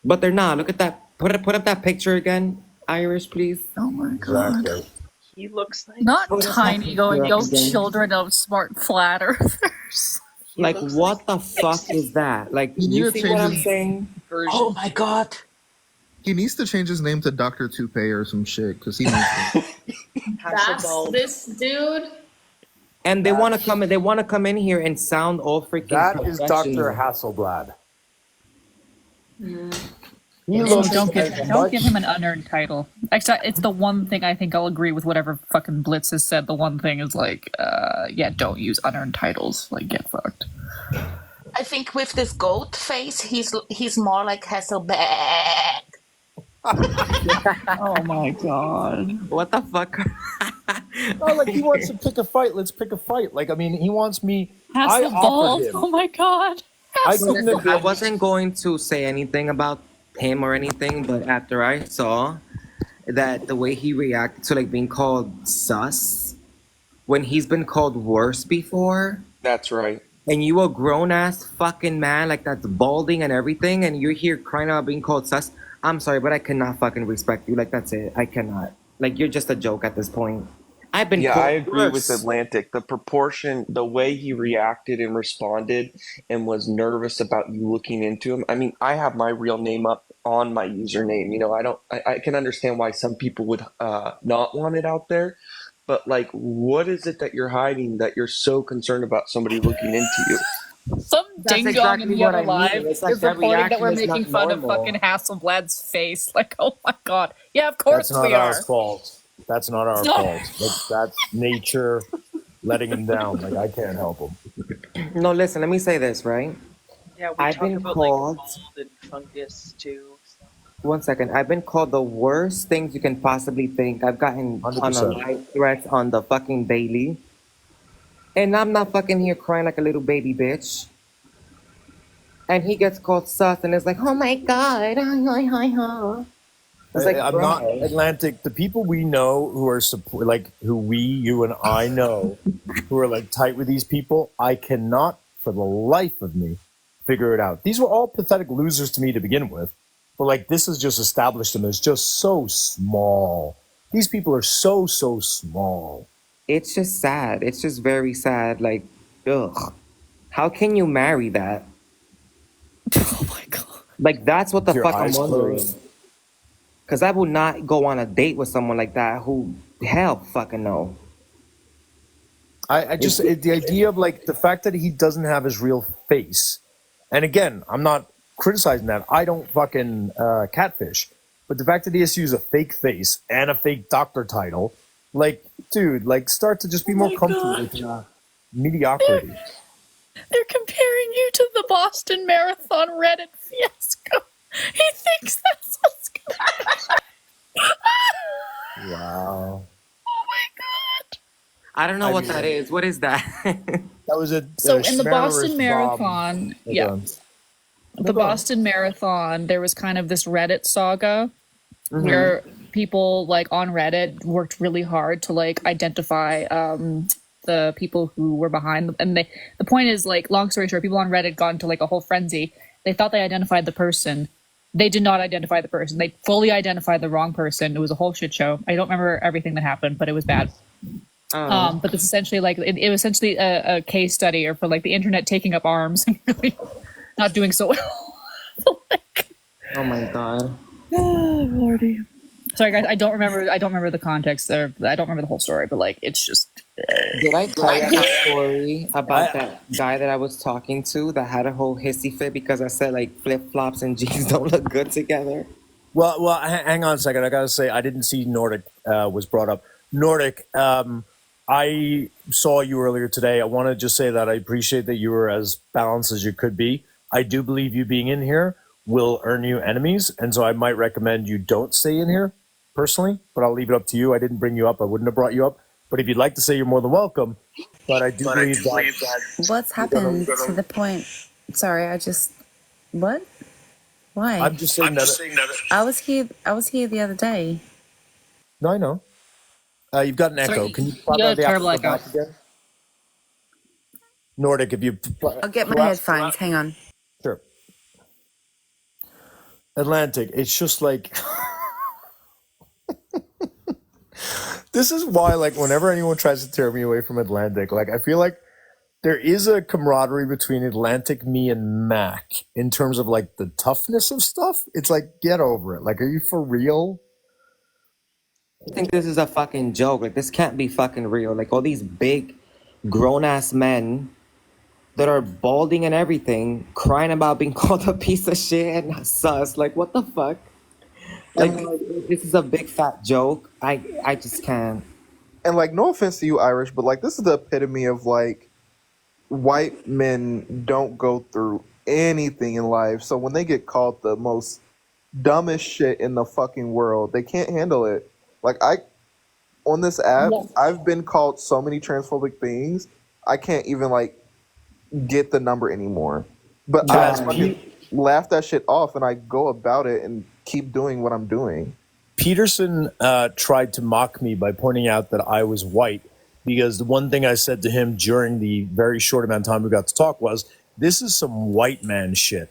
But they're not. Look at that. Put up that picture again, Iris, please. Oh my god. Exactly. He looks like Not Put up that tiny going, picture up yo, again. children of smart flat earthers. he Like, looks what the like fuck is that? Like, He you needs to see what I'm change saying? Oh version. my god. he needs to change his name to Dr. Toupee or some shit because he needs to. Hasselblad. That's this dude. And they want to come. They want to come in here and sound all freaking That is Dr. professional. Hasselblad. He And looks don't as give much him an unearned title. Actually, it's the one thing I think I'll agree with whatever fucking Blitz has said. The one thing is like, yeah, don't use unearned titles. Like, get fucked. I think with this goat face, he's more like Hasselblad. Oh my god. What the fuck? Oh, like he wants to pick a fight. Let's pick a fight. Like, I mean, he wants me. I offered Hasselblad. him. Oh my god. I So couldn't listen, have I been. wasn't going to say anything about him or anything, but after I saw that the way he reacted to like being called sus when he's been called worse before, That's right. and you a grown ass fucking man like that's balding and everything, and you're here crying out being called sus. I'm sorry, but I cannot fucking respect you. Like that's it. I cannot. Like you're just a joke at this point. I've been Yeah, I called agree with worse. Atlantic. The proportion, the way he reacted and responded and was nervous about you looking into him. I mean, I have my real name up on my username. You know, I can understand why some people would not want it out there. But like, what is it that you're hiding that you're so concerned about somebody looking into you? Some That's ding dong in exactly the what other I mean. live It's like is that reporting that reaction we're is making not fun of normal. fucking Hasselblad's face. Like, oh my god. Yeah, of course That's not we our are. fault. That's not our No. fault. That's nature letting him down. Like I can't help him. No, listen. Let me say this, right? Yeah, we I've talk been about like called. mold and fungus too. So. 1 second. I've been called the worst things you can possibly think. I've gotten 100%. unalive threats on the fucking daily. And I'm not fucking here crying like a little baby bitch. And he gets called sus and it's like, oh my god. Hi, hi, hi. It's like, I'm not bro. Atlantic. The people we know who are support, like you and I know, who are like tight with these people, I cannot for the life of me figure it out. These were all pathetic losers to me to begin with, but like this has just established them as just so small. These people are so small. It's just sad. It's just very sad. Like, ugh. How can you marry that? Oh my god. Like, that's what the With your fuck I'm eyes wondering. closed. Because I would not go on a date with someone like that who, hell fucking no. The idea of like the fact that he doesn't have his real face, and again, I'm not criticizing that. I don't fucking catfish, but the fact that he has to use a fake face and a fake doctor title, like, dude, like, start to just be more comfortable with mediocrity. They're comparing you to the Boston Marathon Reddit fiasco. He thinks that's what's going on. Wow, Oh my god. I don't know what that is. What is that? that was a So in the Schmerler's Boston bomb. Marathon, yeah, the Boston Marathon, there was kind of this Reddit saga where people like on Reddit worked really hard to like identify the people who were behind them. And the point is, like, long story short, people on Reddit got into like a whole frenzy. They thought they identified the person. They did not identify the person. They fully identified the wrong person. It was a whole shit show. I don't remember everything that happened, but it was bad. Oh. But it's essentially like it was essentially a case study or for like the internet taking up arms and really not doing so well. Oh my god. Oh lordy. Sorry guys, I don't remember the context there. I don't remember the whole story, but like it's just Did I tell you the story about that guy that I was talking to that had a whole hissy fit because I said like flip flops and jeans don't look good together? Well, hang on a second. I gotta say, I didn't see Nordic was brought up. Nordic, I saw you earlier today. I want to just say that I appreciate that you were as balanced as you could be. I do believe you being in here will earn you enemies, and so I might recommend you don't stay in here personally. But I'll leave it up to you. I didn't bring you up. I wouldn't have brought you up. But if you'd like to say, you're more than welcome. But I do believe that What's happened to the point? Sorry, I just what? Why? I'm just saying that. I was here. I was here the other day. No, I know. You've got an echo. Sorry, Can you you plug got out a the terrible echo echo. back again? Nordic, if you. I'll get my headphones. Hang on. Sure. Atlantic, it's just like. This is why, like, whenever anyone tries to tear me away from Atlantic, like, I feel like there is a camaraderie between Atlantic, me, and Mac in terms of, like, the toughness of stuff. It's like, get over it. Like, are you for real? I think this is a fucking joke. Like, this can't be fucking real. Like, all these big, grown-ass men that are balding and everything, crying about being called a piece of shit and sus. Like, what the fuck? Like, this is a big fat joke. I just can't. And like, no offense to you, Irish, but like, this is the epitome of like, white men don't go through anything in life. So when they get called the most dumbest shit in the fucking world, they can't handle it. Like on this app, I've been called so many transphobic things. I can't even like get the number anymore. But I just fucking laugh that shit off and I go about it and keep doing what I'm doing. Peterson tried to mock me by pointing out that I was white because the one thing I said to him during the very short amount of time we got to talk was, this is some white man shit.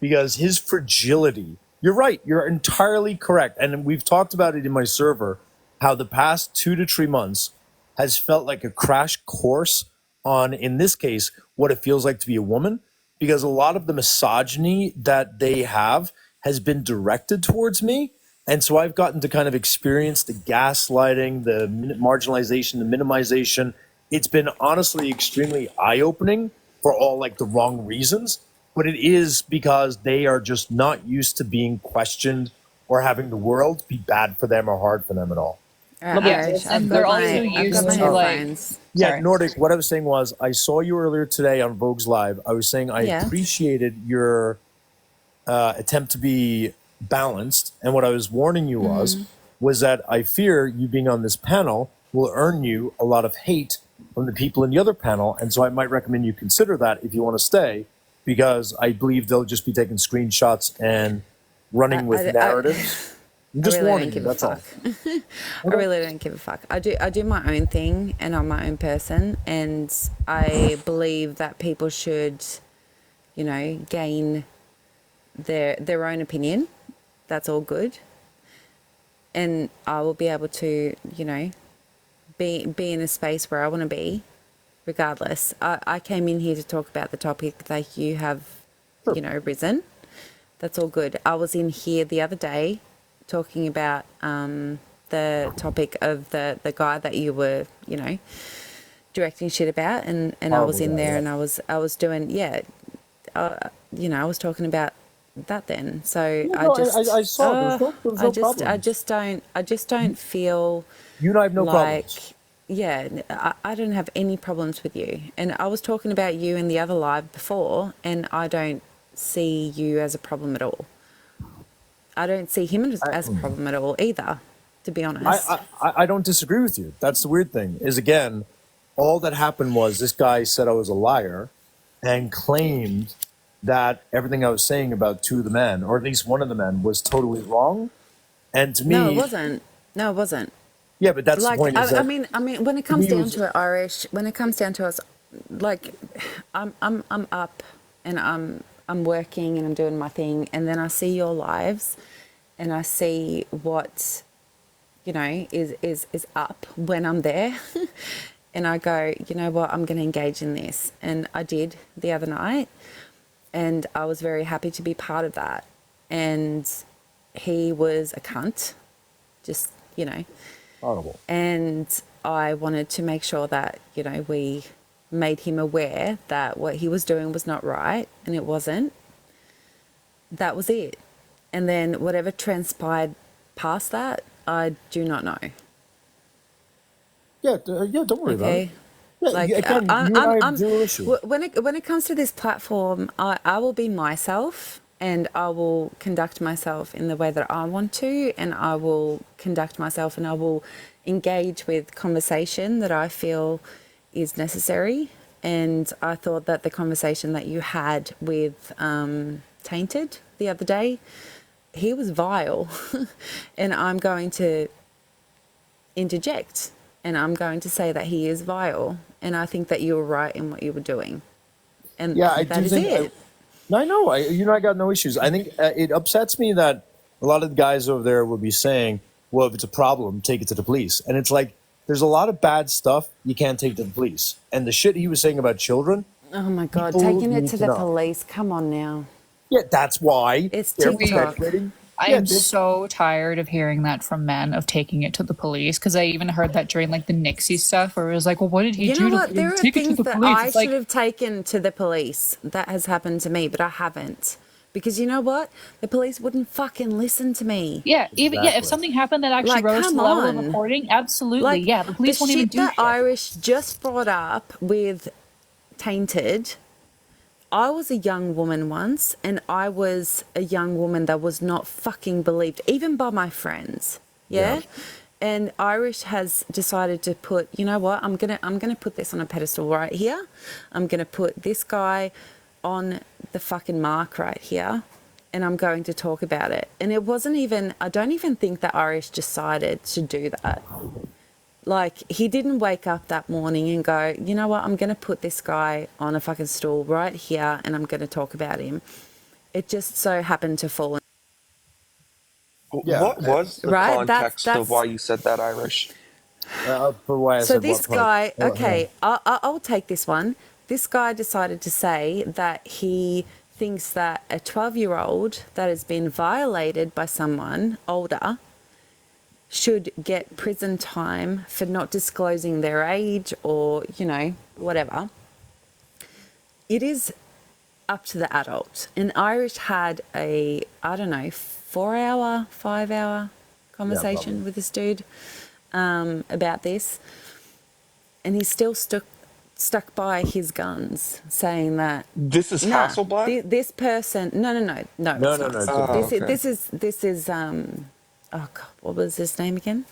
Because his fragility, you're right, you're entirely correct. And we've talked about it in my server, how the past 2 to 3 months has felt like a crash course on, in this case, what it feels like to be a woman. Because a lot of the misogyny that they have has been directed towards me. And so I've gotten to kind of experience the gaslighting, the marginalization, the minimization. It's been honestly extremely eye-opening for all like the wrong reasons. But it is because they are just not used to being questioned or having the world be bad for them or hard for them at all. And they're also used to like. Yeah, Sorry. Nordic, what I was saying was, I saw you earlier today on Vogue's Live. I was saying I appreciated your attempt to be balanced. And what I was warning you was that I fear you being on this panel will earn you a lot of hate from the people in the other panel. And so I might recommend you consider that if you want to stay, because I believe they'll just be taking screenshots and running with narratives. I'm just warning you, that's all. I really don't give a fuck. I do my own thing and I'm my own person, and I believe that people should, you know, gain their own opinion. That's all good. And I will be able to, you know, be in a space where I want to be, regardless. I came in here to talk about the topic that you have, you know, risen. That's all good. I was in here the other day talking about the topic of the guy that you were, you know, directing shit about, and I was in there and I was doing, you know, I was talking about that then. So I saw there was no problem. I just don't feel you and I have no like problems. Yeah, I don't have any problems with you. And I was talking about you in the other live before, and I don't see you as a problem at all. I don't see him as a problem at all either, to be honest. I don't disagree with you. That's the weird thing, is again, all that happened was this guy said I was a liar and claimed that everything I was saying about two of the men, or at least one of the men, was totally wrong. And to me... No, it wasn't. No, it wasn't. Yeah, but that's like, the point. Is I that mean, when it comes down to it, Irish, when it comes down to us, like, I'm up and I'm working and I'm doing my thing, and then I see your lives, and I see what, you know, is up when I'm there. And I go, you know what, I'm going to engage in this. And I did the other night. And I was very happy to be part of that. And he was a cunt, just, you know. Horrible. And I wanted to make sure that, you know, we made him aware that what he was doing was not right, and it wasn't. That was it. And then whatever transpired past that, I do not know. Yeah, don't worry about it. Okay. Yeah, Like again, you and I have zero issue. when it comes to this platform, I will be myself, and I will conduct myself in the way that I want to, and I will conduct myself, and I will engage with conversation that I feel is necessary. And I thought that the conversation that you had with Tainted the other day, he was vile, and I'm going to interject, and I'm going to say that he is vile, and I think that you were right in what you were doing, and Yeah, I that do is think. it. I know. I got no issues. I think it upsets me that a lot of the guys over there would be saying, "Well, if it's a problem, take it to the police." And it's like, there's a lot of bad stuff you can't take to the police. And the shit he was saying about children, Oh my God, people taking it need to to the know. police, come on now. Yeah, that's why It's they're TikTok. perpetuating. I Yeah, am so tired of hearing that from men, of taking it to the police, because I even heard that during like the Nixie stuff, where it was like, well, what did he You know do what? to There are take it to things the that police? I It's like, should have taken to the police. That has happened to me, but I haven't. Because you know what? The police wouldn't fucking listen to me. yeah, even if something happened that actually Like, rose to come the level of on. reporting, absolutely, Like, yeah, the the police won't even shit do that shit. Irish just brought up with Tainted, I was a young woman once, and I was a young woman that was not fucking believed, even by my friends. Yeah? And Irish has decided to put, you know what, I'm gonna put this on a pedestal right here. I'm gonna put this guy on the fucking mark right here, and I'm going to talk about it. And it wasn't even, I don't even think that Irish decided to do that. Like, he didn't wake up that morning and go, you know what, I'm going to put this guy on a fucking stool right here, and I'm going to talk about him. It just so happened to fall in. What was the Right? context of That's why you said that, Irish? for why I so said this what part? guy, Oh, okay, I'll take this one. This guy decided to say that he thinks that a 12-year-old that has been violated by someone older should get prison time for not disclosing their age, or, you know, whatever. It is up to the adult. And Irish had a, I don't know, 4-hour, 5-hour conversation probably. with this dude about this. And he's still stuck by his guns, saying that This is nah, Hasselblad? this person, no, No, it's no, not. no. It's Oh, different. okay. This is oh God, what was his name again?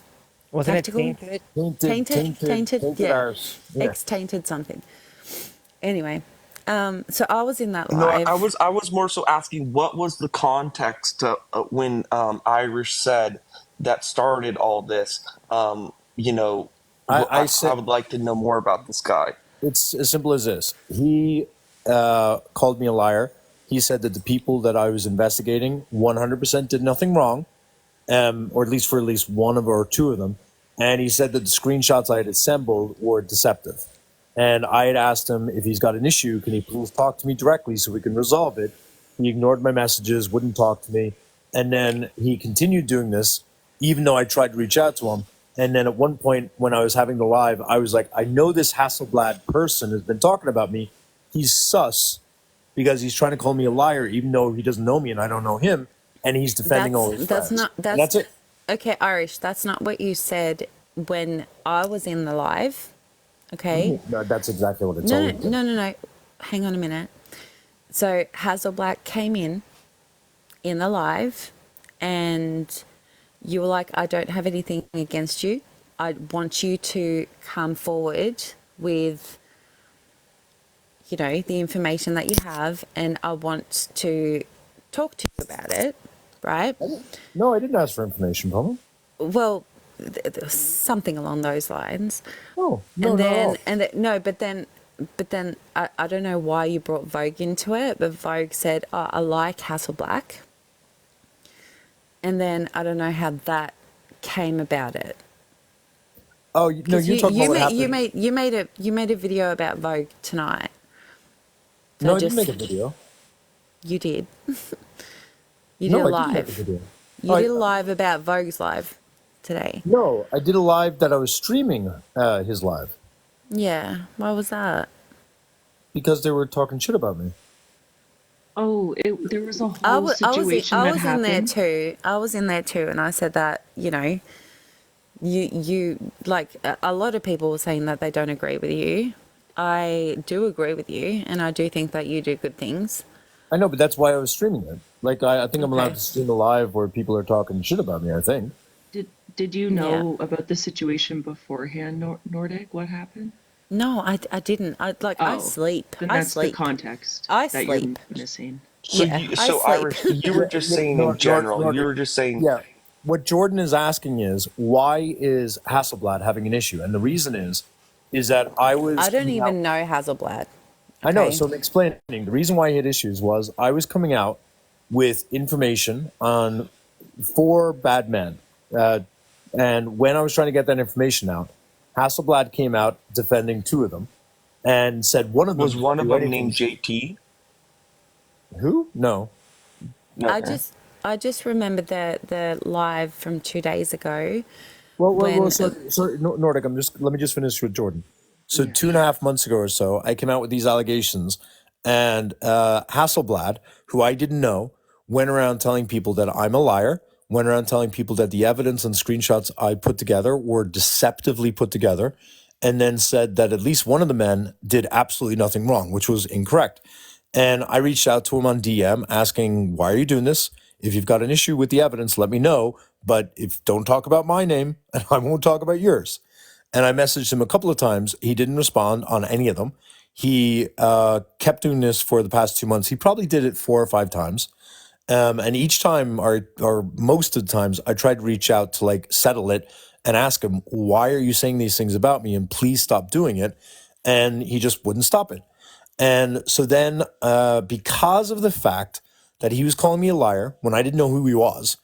Wasn't it Tactical? tainted? Tainted, yeah. Ours. Yeah. Ex-tainted something. Anyway, so I was in that No, live. I was more so asking what was the context when Irish said that started all this. You know, I I said would like to know more about this guy. it's as simple as this. He called me a liar. He said that the people that I was investigating 100% did nothing wrong, or at least for at least one of or two of them. And he said that the screenshots I had assembled were deceptive. And I had asked him if he's got an issue, can he please talk to me directly so we can resolve it? He ignored my messages, wouldn't talk to me. And then he continued doing this, even though I tried to reach out to him. And then at one point, when I was having the live, I was like, I know this Hasselblad person has been talking about me. He's sus because he's trying to call me a liar, even though he doesn't know me and I don't know him. And he's defending all his That's friends. not And that's it. okay, Irish. That's not what you said when I was in the live. Okay. No, that's exactly what it's No, always been. no. Hang on a minute. So Hasselblack came in the live, and you were like, I don't have anything against you. I want you to come forward with, you know, the information that you have, and I want to talk to you about it, right? No, I didn't ask for information from him. Well, something along those lines. Oh, no, and not at then all. but then I don't know why you brought Vogue into it, but Vogue said, I like Hasselblack. And then I don't know how that came about it? Oh, no, Because you're talking about what you made a video about Vogue tonight. So No, I didn't just make a video. you did. You did a No, I didn't make a live. video. You Oh, did a live about Vogue's live today. no, I did a live that I was streaming his live Yeah. Why was that? because they were talking shit about me. Oh, there was a I whole situation I that was in there happened. too. I was in there too, and I said that you like a lot of people were saying that they don't agree with you. I do agree with you, and I do think that you do good things. I know, but that's why I was streaming it. Like, I think I'm allowed Okay. to stream a live where people are talking shit about me, I think. Did you Yeah. know about the situation beforehand, Nordic? What happened? No, I didn't. I Oh, sleep. then I that's the sleep. context I that you're sleep. missing. So Yeah, you, I so sleep. Irish, you were just saying in general. You were just saying, Yeah. What Jordan is asking is, why is Hasselblad having an issue? And the reason is that I was I don't coming out. even know Hazelblad. I know. Okay. So I'm explaining. The reason why I had issues was I was coming out with information on 4 bad men. And when I was trying to get that information out, Hasselblad came out defending 2 of them and said one of them was didn't one of do them anything. named JT? Who? No. Okay. I just remembered the live from 2 days ago. Well, sorry, Nordic. Let me just finish with Jordan. So Yeah. 2.5 months ago or so, I came out with these allegations, and Hasselblad, who I didn't know, went around telling people that I'm a liar. Went around telling people that the evidence and screenshots I put together were deceptively put together, and then said that at least one of the men did absolutely nothing wrong, which was incorrect. And I reached out to him on DM asking, why are you doing this? If you've got an issue with the evidence, let me know. But if don't talk about my name, and I won't talk about yours. And I messaged him a couple of times. He didn't respond on any of them. He kept doing this for the past 2 months. He probably did it 4 or 5 times. And each time, or most of the times, I tried to reach out to like settle it and ask him, why are you saying these things about me? And please stop doing it. And he just wouldn't stop it. And so then, because of the fact that he was calling me a liar when I didn't know who he was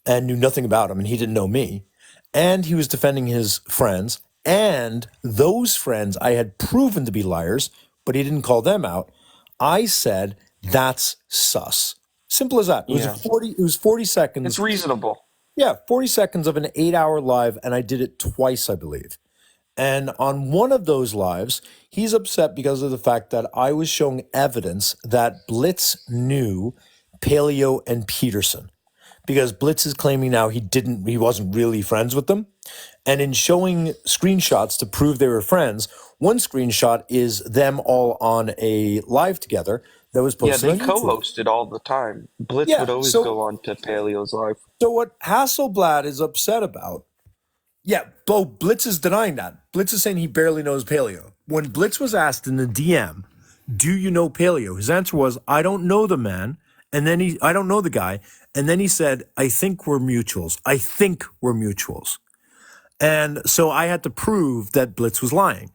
and knew nothing about him, and he didn't know me, and he was defending his friends, and those friends I had proven to be liars, but he didn't call them out, I said, that's sus. Simple as that. It was Yeah. 40 seconds. It's reasonable. Yeah, 40 seconds of an 8-hour live, and I did it twice, I believe. And on one of those lives, he's upset because of the fact that I was showing evidence that Blitz knew Paleo and Peterson. Because Blitz is claiming now he wasn't really friends with them. And in showing screenshots to prove they were friends, one screenshot is them all on a live together that was Yeah, posted they on YouTube. co-hosted all the time. Blitz Yeah, would always go on to Paleo's live. So what Hasselblad is upset about, yeah, Blitz is denying that. Blitz is saying he barely knows Paleo. When Blitz was asked in the DM, do you know Paleo? His answer was, I don't know the man. And then I don't know the guy. And then he said, I think we're mutuals. I think we're mutuals. And so I had to prove that Blitz was lying.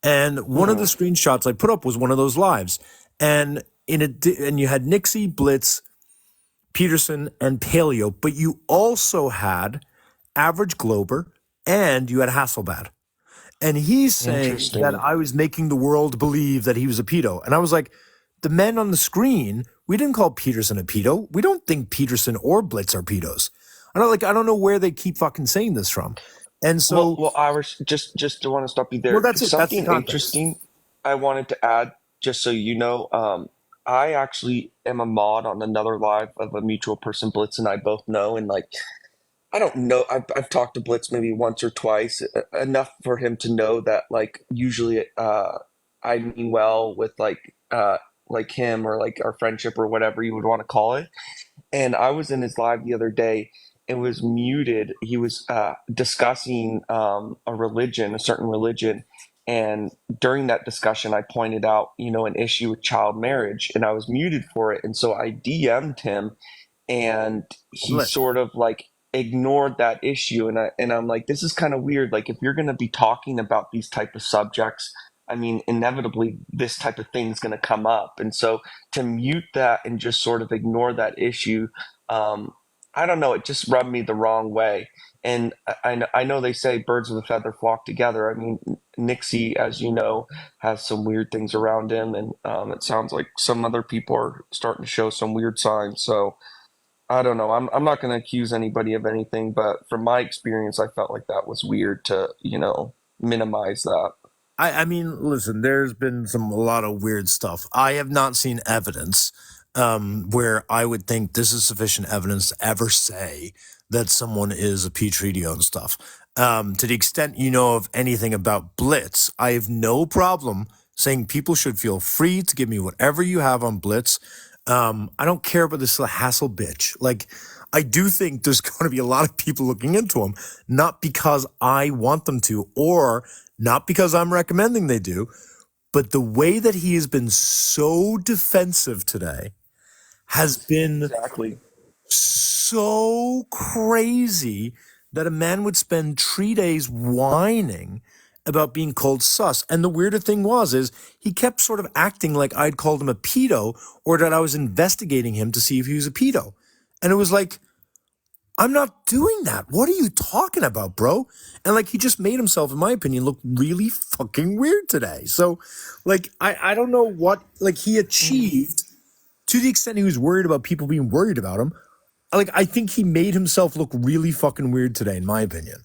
And one of the screenshots I put up was one of those lives. And and you had Nixie, Blitz, Peterson, and Paleo, but you also had Average Glober and you had Hasselblad. And he's saying Interesting. that I was making the world believe that he was a pedo. And I was like, the men on the screen, we didn't call Peterson a pedo. We don't think Peterson or Blitz are pedos. I don't know where they keep fucking saying this from. And so, Well, Irish, just to want to stop you there. that's it. That's the Something context. interesting I wanted to add, just so you know. I actually am a mod on another live of a mutual person Blitz and I both know, and like I don't know. I've talked to Blitz maybe once or twice, enough for him to know that like usually I mean well with like him or like our friendship or whatever you would want to call it. And I was in his live the other day. It was muted. He was discussing a religion, a certain religion, and during that discussion, I pointed out, an issue with child marriage, and I was muted for it. And so I DM'd him, and he sort of like ignored that issue. And I'm like, this is kind of weird. Like, if you're going to be talking about these type of subjects, I mean, inevitably this type of thing is going to come up. And so to mute that and just sort of ignore that issue, I don't know. It just rubbed me the wrong way. And I know they say birds of a feather flock together. I mean, Nixie, as you know, has some weird things around him, and it sounds like some other people are starting to show some weird signs. So I don't know. I'm not going to accuse anybody of anything, but from my experience, I felt like that was weird to minimize that. I mean, listen, there's been a lot of weird stuff. I have not seen evidence where I would think this is sufficient evidence to ever say that someone is a Petritio and stuff. To the extent you know of anything about Blitz, I have no problem saying people should feel free to give me whatever you have on Blitz. I don't care about this hassle bitch. Like, I do think there's going to be a lot of people looking into him, not because I want them to, or not because I'm recommending they do, but the way that he has been so defensive today has been Exactly. so crazy that a man would spend 3 days whining about being called sus. And the weirder thing is he kept sort of acting like I'd called him a pedo or that I was investigating him to see if he was a pedo. And it was like, I'm not doing that. What are you talking about, bro? And like, he just made himself, in my opinion, look really fucking weird today. So like, I don't know what, like, he achieved to the extent he was worried about people being worried about him. Like, I think he made himself look really fucking weird today, in my opinion.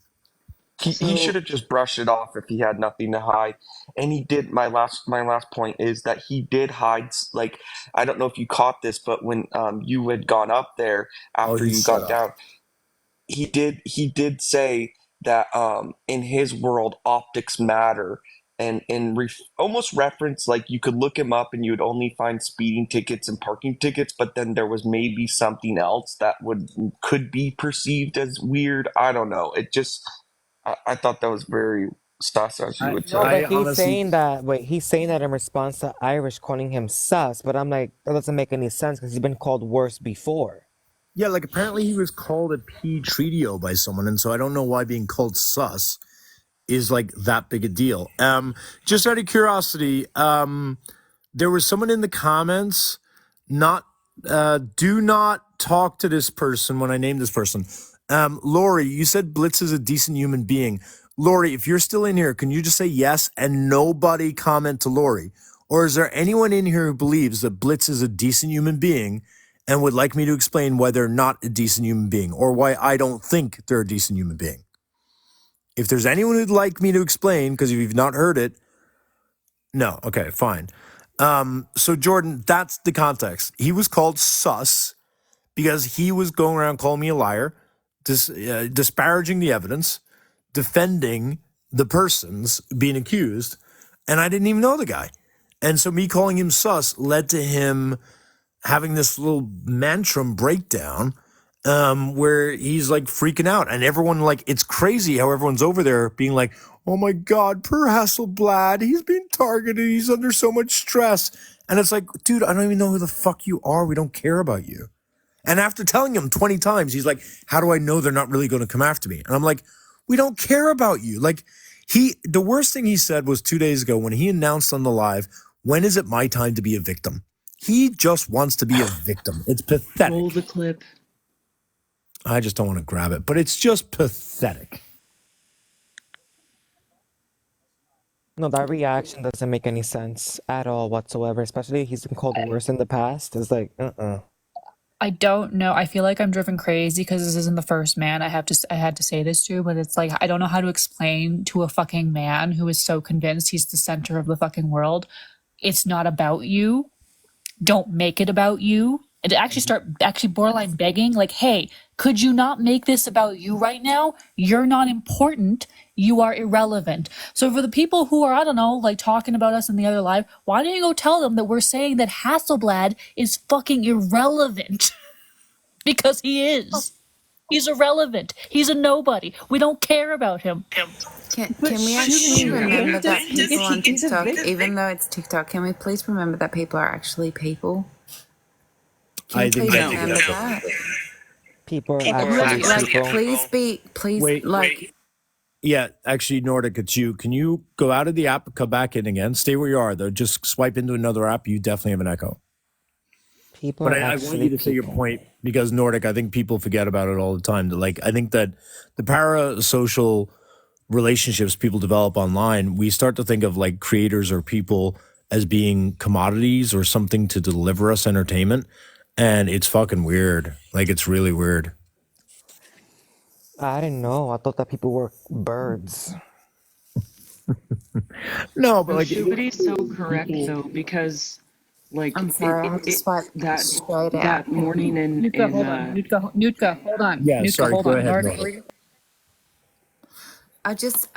He should have just brushed it off if he had nothing to hide. And he did. My last point is that he did hide. Like, I don't know if you caught this, but when you had gone up there after you got down, he did say that in his world optics matter, and almost reference, like, you could look him up and you would only find speeding tickets and parking tickets, but then there was maybe something else that could be perceived as weird. I don't know. It just I thought that was very sus, as you would say. No, but he's saying that. Wait, he's saying that in response to Irish calling him sus. But I'm like, that doesn't make any sense because he's been called worse before. Yeah, like, apparently he was called a Petritio by someone, and so I don't know why being called sus is like that big a deal. Just out of curiosity, there was someone in the comments, do not talk to this person when I name this person. Lori, you said Blitz is a decent human being. Lori, if you're still in here, can you just say yes and nobody comment to Lori? Or is there anyone in here who believes that Blitz is a decent human being and would like me to explain why they're not a decent human being or why I don't think they're a decent human being? If there's anyone who'd like me to explain, because if you've not heard it, no, okay, fine. So Jordan, that's the context. He was called sus because he was going around calling me a liar, disparaging the evidence, defending the persons being accused, and I didn't even know the guy. And so me calling him sus led to him having this little mantram breakdown where he's like freaking out, and everyone, like, it's crazy how everyone's over there being like, oh my God, poor Hasselblad, he's being targeted, he's under so much stress. And it's like, dude, I don't even know who the fuck you are. We don't care about you. And after telling him 20 times, he's like, how do I know they're not really going to come after me? And I'm like, we don't care about you. Like, the worst thing he said was 2 days ago when he announced on the live, when is it my time to be a victim? He just wants to be a victim. It's pathetic. Roll the clip. I just don't want to grab it, but it's just pathetic. No, that reaction doesn't make any sense at all whatsoever, especially he's been called worse in the past. It's like, I don't know. I feel like I'm driven crazy because this isn't the first man I had to say this to, but it's like, I don't know how to explain to a fucking man who is so convinced he's the center of the fucking world. It's not about you. Don't make it about you. And to actually borderline begging, like, hey, could you not make this about you right now? You're not important. You are irrelevant. So for the people who are, I don't know, like, talking about us in the other live, why don't you go tell them that we're saying that Hasselblad is fucking irrelevant? Because he is. He's irrelevant. He's a nobody. We don't care about him. Can we actually remember that people on TikTok, even though it's TikTok, can we please remember that people are actually people? Can you please remember that? People are actually people. Please, yeah, actually, Nordic, it's you. Can you go out of the app and come back in again? Stay where you are, though. Just swipe into another app. You definitely have an echo. People But are I want you actually to say your people. point because Nordic, I think people forget about it all the time. Like, I think that the parasocial relationships people develop online, we start to think of like creators or people as being commodities or something to deliver us entertainment. And it's fucking weird. Like, it's really weird. I didn't know. I thought that people were birds. No, but No, like, Shubid's so correct people. though, because like I'm sorry, I had to swipe that straight out. that morning Nutka, hold on. Nutka, hold on. Yeah, Nutka, sorry, hold go on. ahead, Nordic, Nordic. I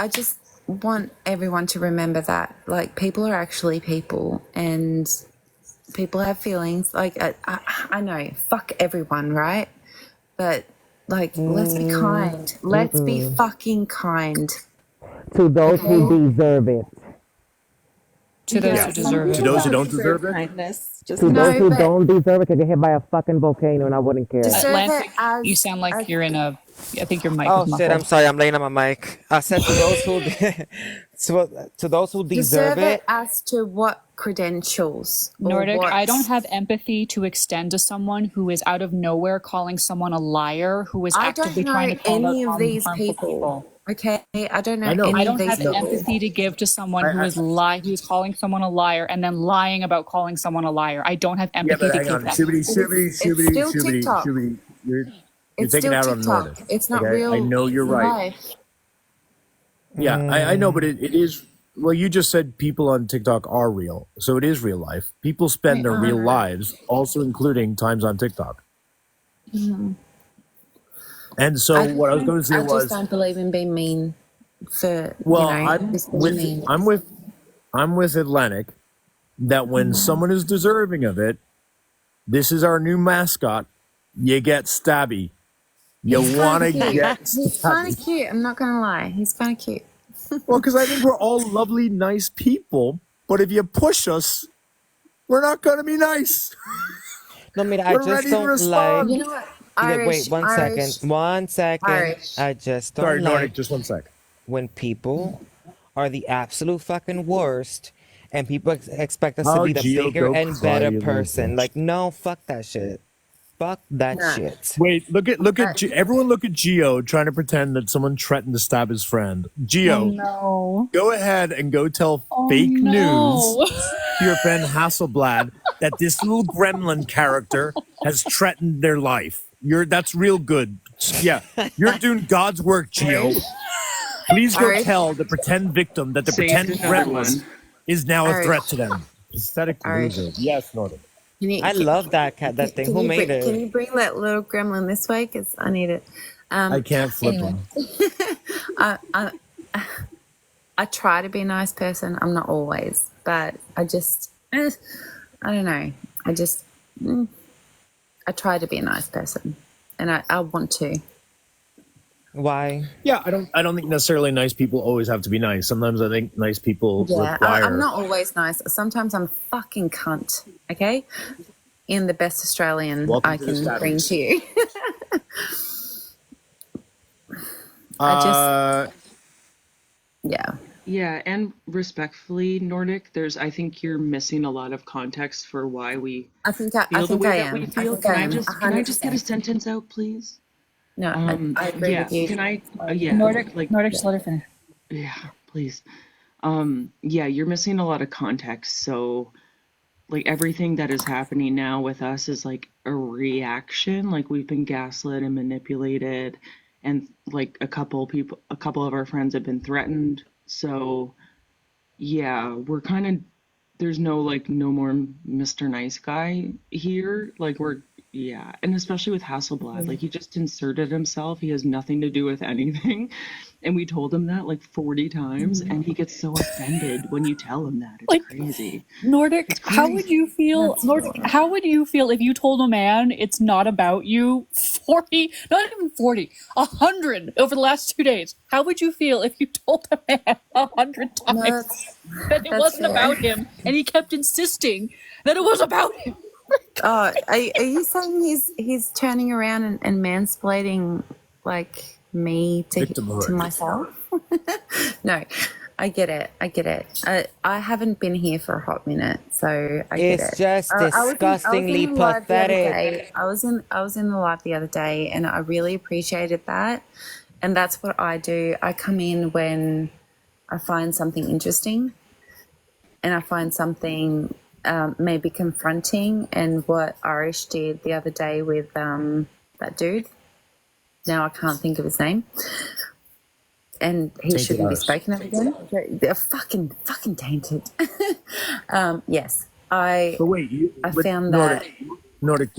just want everyone to remember that, like, people are actually people, and people have feelings. Like, I know, fuck everyone, right? But like, let's be kind. Let's be fucking kind. To those who Okay? deserve it. to those Yeah, who some deserve To it. people those who don't don't deserve deserve it, kindness. Just To those no, who but don't deserve it, can get hit by a fucking volcano and I wouldn't care. deserve it Atlantic, you sound like as you're in a. I think your mic Oh is shit! I'm muffled. sorry. I'm laying on my mic. I said to those who, to those who deserve deserve it it. as to what credentials or Nordic, I don't what. have empathy to extend to someone who is out of nowhere calling someone a liar, who is I don't actively trying know to call out any of these harmful people. people. Okay, I don't I know know. I any of don't these have No, people. empathy to give to someone who I, is who is calling someone a liar and then lying about calling someone a liar. I don't have yeah, empathy but to hang give on, that. It's still TikTok. You're It's taking still out on TikTok. Nordic. It's not Okay, I real know you're right. life. Yeah, I know, but it is. Well, you just said people on TikTok are real, so it is real life. People spend They their real are. lives, also including times on TikTok. Mhm. And so, what I was going to say I just was, don't believe in being mean for, well, I'm just being with, mean. I'm with Atlantic. That when someone is deserving of it, this is our new mascot. You get stabby. You He's kind want of to cute. get He's kind of stabby. cute. I'm not going to lie. He's kind of cute. Well, because I think we're all lovely, nice people. But if you push us, we're not going to be nice. No, mira, I We're just ready to don't like. You respond. know what? Wait, Irish, one second. Irish, 1 second. Irish. I just Sorry, don't Nordic, like just 1 sec. when people are the absolute fucking worst and people expect us to Oh, be the Gio, bigger go and cry, better you little person. bitch. Like, no, fuck that shit. Fuck that No. shit. Wait, look at Uh, everyone look at Gio trying to pretend that someone threatened to stab his friend. Oh Gio, no. go ahead and go tell Oh fake news no. to your friend Hasselblad that this little gremlin character has threatened their life. That's real good. Yeah, you're doing God's work, Gio. Irish, Please go Irish, tell the pretend victim that the saved pretend another gremlin one. is now a Irish, threat to them. Pathetic Irish. loser. Yes, Nordic. Can you I can, love that thing. Who made can it? you bring that little gremlin this way? Because I need it. I can't flip Anyway, him. I I try to be a nice person. I'm not always, but I just I don't know. I just I try to be a nice person, and I want to. Why? Yeah, I don't think necessarily nice people always have to be nice. Sometimes I think nice people Yeah, I'm require. not always nice. Sometimes I'm a fucking cunt. Okay, in the best Australian Welcome I to the can bring Stabbies. to you. Yeah. Yeah, and respectfully, Nordic, I think you're missing a lot of context for why we I think I feel the think way I that we am. I feel. think I am. Can I just get a 100%. sentence out, please? No, I agree Yeah, with you. can I yeah, Nordic, like Nordic, just let her finish. yeah, please. Yeah, you're missing a lot of context. So like everything that is happening now with us is like a reaction. Like we've been gaslit and manipulated, and like a couple of our friends have been threatened. So yeah, we're kind of there's no more Mr. Nice Guy here. Like yeah, and especially with Hasselblad, like he just inserted himself. He has nothing to do with anything. And we told him that like 40 times, and he gets so offended when you tell him that. It's Like, crazy. Nordic, It's how would crazy. you feel? That's Nordic, horrible. how would you feel if you told a man it's not about you 40, not even 40, 100 over the last 2 days? How would you feel if you told a man 100 No, times that it that's wasn't fair. about him and he kept insisting that it was about him? Oh, are you saying he's turning around and mansplaining like me to Victimhood. myself? No, I get it. I haven't been here for a hot minute, so I get It's it. just I was in disgustingly the live the other pathetic. day. I was in the live the other day, and I really appreciated that. And that's what I do. I come in when I find something interesting, and I find something maybe confronting. And what Irish did the other day with that dude. Now I can't think of his name. And he Tainted shouldn't be Irish. spoken of again. They're fucking tainted. Yes, I found Nordic.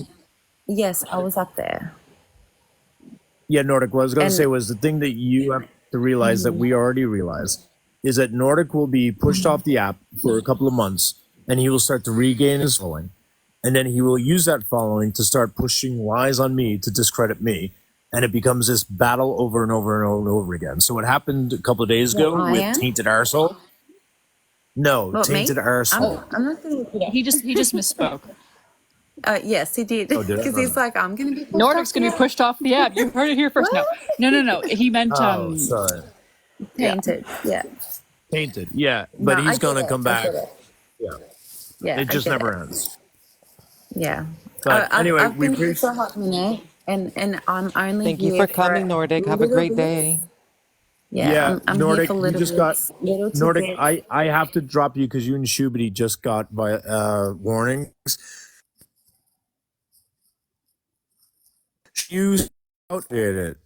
Yes, I was up there. Yeah, Nordic. What I was going to And- say was the thing that you have to realize that we already realized is that Nordic will be pushed off the app for a couple of months, and he will start to regain his following, and then he will use that following to start pushing lies on me to discredit me, and it becomes this battle over and over and over and over again. So what happened a couple of days ago Well, I with am? Tainted Arsehole? No, What, me? Tainted Arsehole. I'm not going to. He just misspoke. Yes, he did. Oh, did I? Because he's like, I'm going to be pushed Nordic's off going to the be pushed off the app. You heard it here first. No. He meant Oh, sorry. Tainted. Yeah. Tainted. Yeah, but No, I he's get going to it. come I back. get it. Yeah. Yeah, It I just get never it. ends. Yeah. But anyway, I've been here for a hot minute, and I'm only Thank here you for coming, a Nordic. Have a little great bit. day. Yeah, I'm here Nordic, for you little just got bits, little Nordic. tidbits. I have to drop you because you and Shubity just got by warnings. You out it,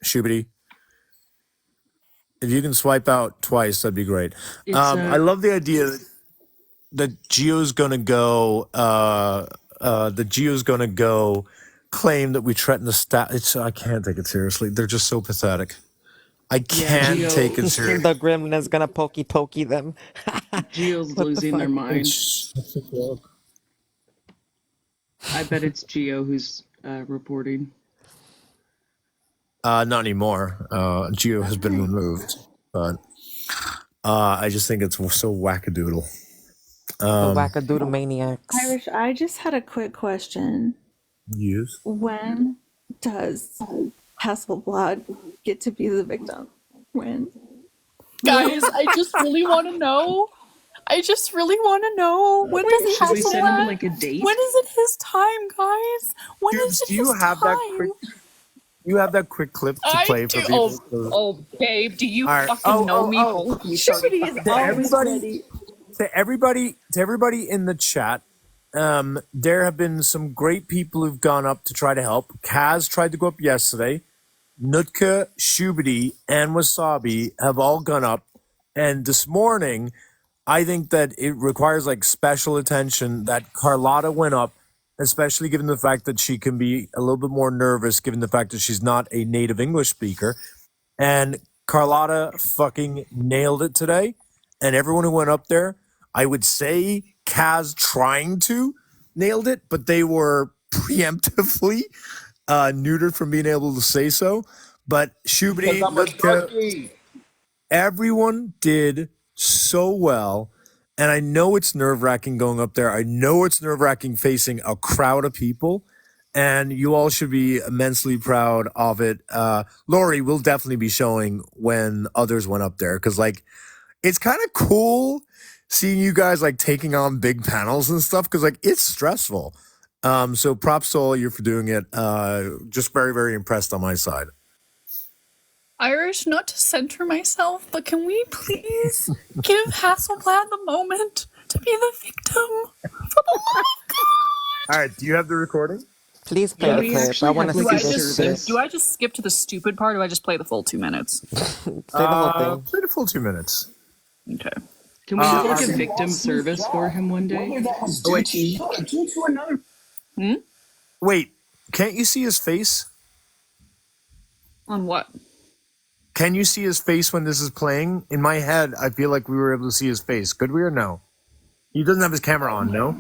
Shubity. If you can swipe out twice, that'd be great. It's I love the idea that Geo's gonna go. The Geo's gonna go claim that we threaten the stat. I can't take it seriously. They're just so pathetic. I can't Geo- take it seriously. The Gremlin's gonna pokey them. Geo's What the losing their fuck? mind. I bet it's Geo who's reporting. Not anymore. Geo has been removed, but I just think it's so wackadoodle. The wackadoodle maniacs. Irish, I just had a quick question. Use. When does Hasselblad get to be the victim? When? Guys, I just really want to know. When does Should we set him Hasselblad? like a date? When is it his time, guys? When is it Do you his have time? that quick? You have that quick clip to I play do. for people. Oh, babe, do you All right. fucking know me? Holy Somebody is always ready. To everybody in the chat, there have been some great people who've gone up to try to help. Kaz tried to go up yesterday. Nutka, Shubity, and Wasabi have all gone up. And this morning, I think that it requires like special attention that Carlotta went up, especially given the fact that she can be a little bit more nervous given the fact that she's not a native English speaker. And Carlotta fucking nailed it today. And everyone who went up there, I would say Kaz trying to nailed it, but they were preemptively neutered from being able to say so. But Shubity, Because I'm a Nutka, turkey. everyone did so well. And I know it's nerve-wracking going up there. I know it's nerve-wracking facing a crowd of people. And you all should be immensely proud of it. Lori will definitely be showing when others went up there. Because, like, it's kind of cool seeing you guys, like, taking on big panels and stuff. Because, like, it's stressful. So props to all of you for doing it. Just very, very impressed on my side. Irish, not to center myself, but can we please give Hasselblad the moment to be the victim? For the love of God! All right. Do you have the recording? Please play Yeah, the we clip. actually I want to have, see like, a this service. shit. Do I just skip to the stupid part, or do I just play the full 2 minutes? Play the whole thing. Play the full 2 minutes. Okay. Can we have like a victim service for him one day? Whether that was due to you or due to another. Wait, can't you see his face? On what? Can you see his face when this is playing? In my head, I feel like we were able to see his face. Could we or no? He doesn't have his camera on, no?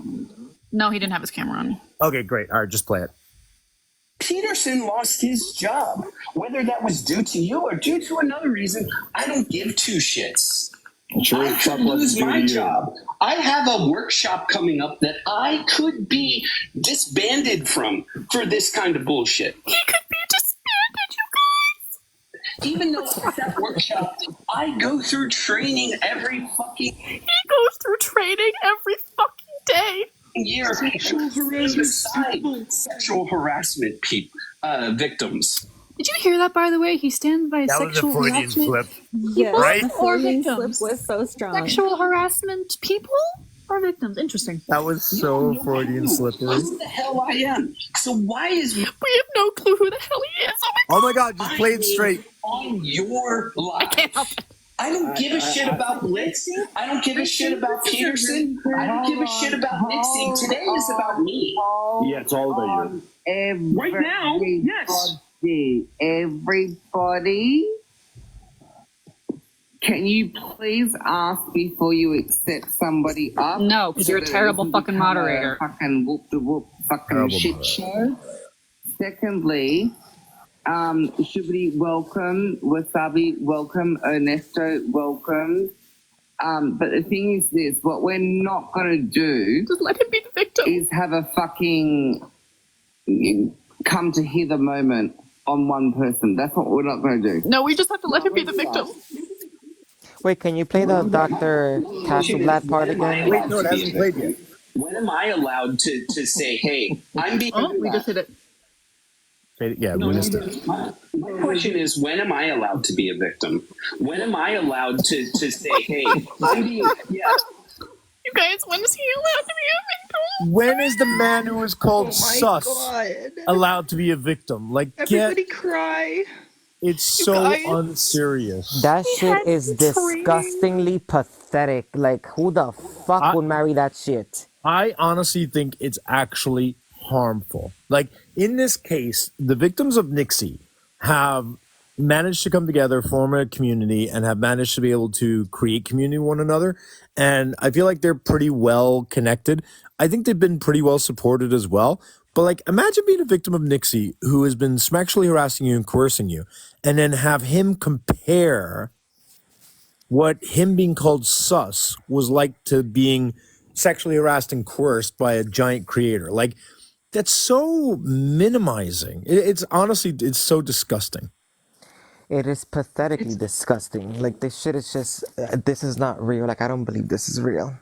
No, he didn't have his camera on. Okay, great. All right, just play it. Peterson lost his job. Whether that was due to you or due to another reason, I don't give two shits. I could lose my job. I have a workshop coming up that I could be disbanded from for this kind of bullshit. He could be disbanded, you guys! Even though at that workshop, I go through training every fucking He goes through training every fucking day. year. Sexual harassment Aside sexual harassment victims. Did you hear that, by the way? He stands by That was a sexual Freudian harassment slip. people Right? The or Freudian victims? slip was so strong. Sexual harassment people or victims? Interesting. That was so Freudian slippery. Who the hell I am? So why is we have no clue who the hell he is? Oh my God! Just play it straight. On your life. I can't help it. I don't give a shit about Blitz. I don't give a shit about Peterson. I don't give a shit about Nixie. Today is about me. Yeah, it's all about you. Right now, yes. Everybody, can you please ask before you accept somebody up? No, because you're a terrible fucking moderator. Fucking whoop-de-whoop fucking Terrible shit moderator. show. Secondly, Shubidi, welcome. Wasabi, welcome. Ernesto, welcome. But the thing is this, what we're not going to do Just let him be the victim. is have a fucking come to hear the moment on one person. That's what we're not going to do. No, we just have to let him be the victim. Wait, can you play the Dr. Tasselblad part again? Wait, no, it hasn't played yet. When am I allowed to say, hey, I'm being... Oh, we just hit it. Yeah, we missed it. My question is, when am I allowed to be a victim? When am I allowed to say, hey, I'm being... Yeah. You guys, when is he allowed to be a victim? When is the man who is called Sus God. allowed to be a victim? Like, Everybody cry. it's so unserious. That shit is had training. disgustingly pathetic. Like, who the fuck would marry that shit? I honestly think it's actually harmful. Like, in this case, the victims of Nixie have managed to come together, form a community, and have managed to be able to create community with one another. And I feel like they're pretty well connected. I think they've been pretty well supported as well. But like, imagine being a victim of Nixie who has been sexually harassing you and coercing you, and then have him compare what him being called sus was like to being sexually harassed and coerced by a giant creator. Like, that's so minimizing. It's honestly, it's so disgusting. It is pathetically disgusting. Like, this shit is just, this is not real. Like, I don't believe this is real.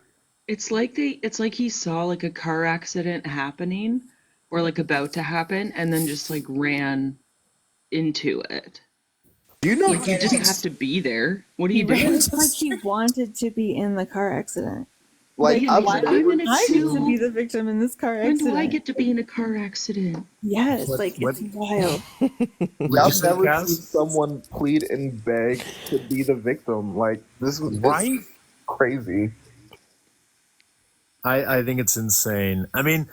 It's like he saw like a car accident happening or like about to happen and then just like ran into it. You know, like you didn't have to be there. What are you doing? It's like he wanted to be in the car accident. Like, I I'm in get it to be the victim in this car When accident. do I get to be in a car accident? Yes, like it's wild. I've never seen someone plead and beg to be the victim. Like, this was Right? crazy. I think it's insane. I mean,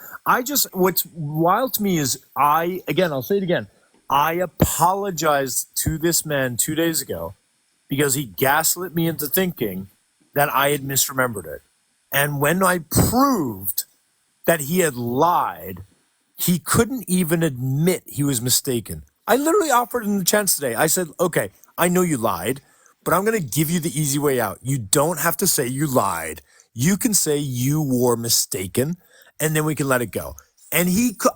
what's wild to me is I'll say it again. I apologized to this man 2 days ago because he gaslit me into thinking that I had misremembered it. And when I proved that he had lied, he couldn't even admit he was mistaken. I literally offered him the chance today. I said, okay, I know you lied, but I'm going to give you the easy way out. You don't have to say you lied. You can say you were mistaken, and then we can let it go. And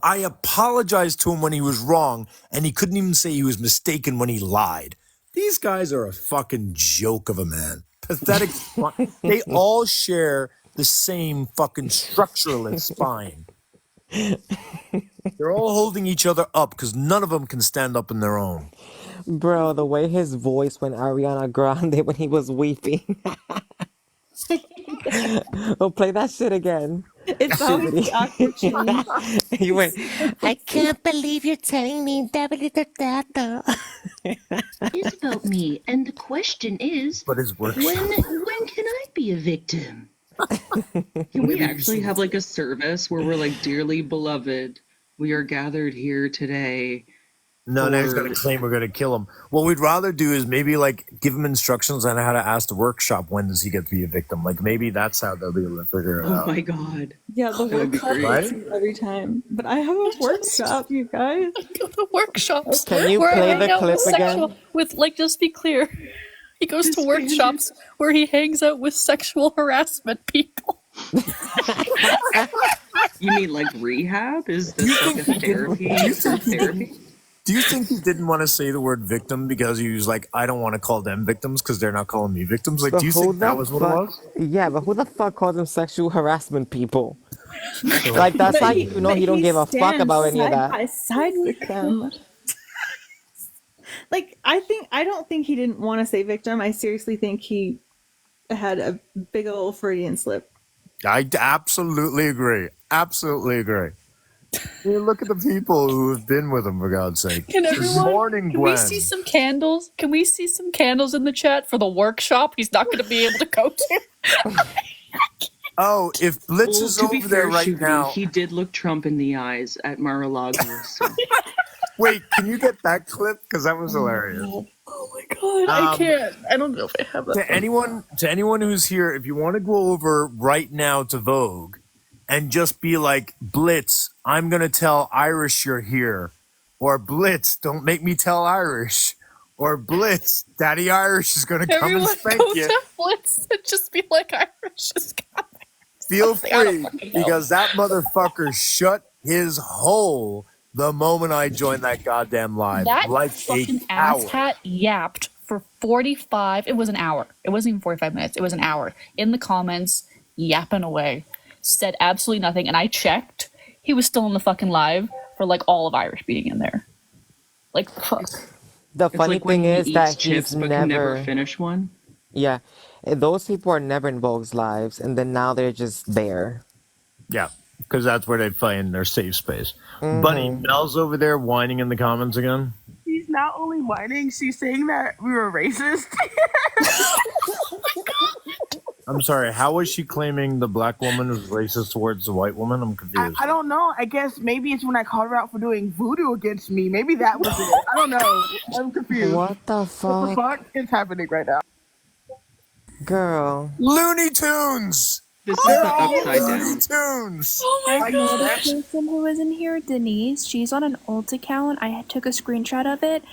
I apologized to him when he was wrong, and he couldn't even say he was mistaken when he lied. These guys are a fucking joke of a man. Pathetic. They all share the same fucking structuralist spine. They're all holding each other up because none of them can stand up on their own. Bro, the way his voice when Ariana Grande when he was weeping. Oh, play that shit again. It's always the awkward change. You went, I can't believe you're telling me that. It's about me, and the question is, But his work. when can I be a victim? Can we actually have like a service where we're like, dearly beloved, we are gathered here today? No, now he's going to claim we're going to kill him. What we'd rather do is maybe like give him instructions on how to ask the workshop when does he get to be a victim. Like maybe that's how they'll be able to figure it out. Oh my god. Yeah, the That would be workshop great. is every time. But I have a workshop, you guys. Go to workshops. Can you where I play hang the out clip with sexual, again? with like, just be clear. He goes to workshops where he hangs out with sexual harassment people. You mean like rehab? Is this like a therapy? For therapy? Do you think he didn't want to say the word victim because he was like, I don't want to call them victims because they're not calling me victims? Like, But do you who think the that was what it fuck? was? Yeah, but who the fuck calls them sexual harassment people? So, Like, that's But how you know he don't give a fuck stands about any of side that. by side with them. Like, I don't think he didn't want to say victim. I seriously think he had a big old Freudian slip. I absolutely agree. Absolutely agree. You look at the people who have been with him, for God's sake. Can Good everyone? morning, Can we see Gwen. some candles? Can we see some candles in the chat for the workshop he's not going to be able to go to? Oh, if Blitz Well, is to be over there fair, right Shubri, now. he did look Trump in the eyes at Mar-a-Lago. So. Wait, can you get that clip? Because that was hilarious. Oh my god, I can't. I don't know if I have that. To anyone who's here, if you want to go over right now to Vogue and just be like, Blitz, I'm gonna tell Irish you're here, or Blitz, don't make me tell Irish, or Blitz, Daddy Irish is gonna come and Everyone spank go you. to Blitz and just be like, Irish is coming. Feel Something, I don't free, fucking know. because that motherfucker shut his hole the moment I joined that goddamn live. That like fucking a coward. asshat yapped for 45. It was an hour. It wasn't even 45 minutes. It was an hour in the comments, yapping away. Said absolutely nothing. And I checked. He was still in the fucking live for like all of Irish being in there. Like, fuck. The It's funny like when thing he is eats that chips he's but never can never finish one. Yeah, those people are never in Vogue's lives, and then now they're just there. Yeah, because that's where they find their safe space. Mm-hmm. Bunny, Mel's over there whining in the comments again. She's not only whining, she's saying that we were racist. I'm sorry, how was she claiming the black woman was racist towards the white woman? I'm confused. I don't know. I guess maybe it's when I called her out for doing voodoo against me. Maybe that was it. I don't know. I'm confused. What the fuck? What the fuck is happening right now? Girl. Looney Tunes! This They're is the all upside Looney down. Tunes! Oh my I know the god. person who was in here, Denise. She's on an old account. I took a screenshot of it.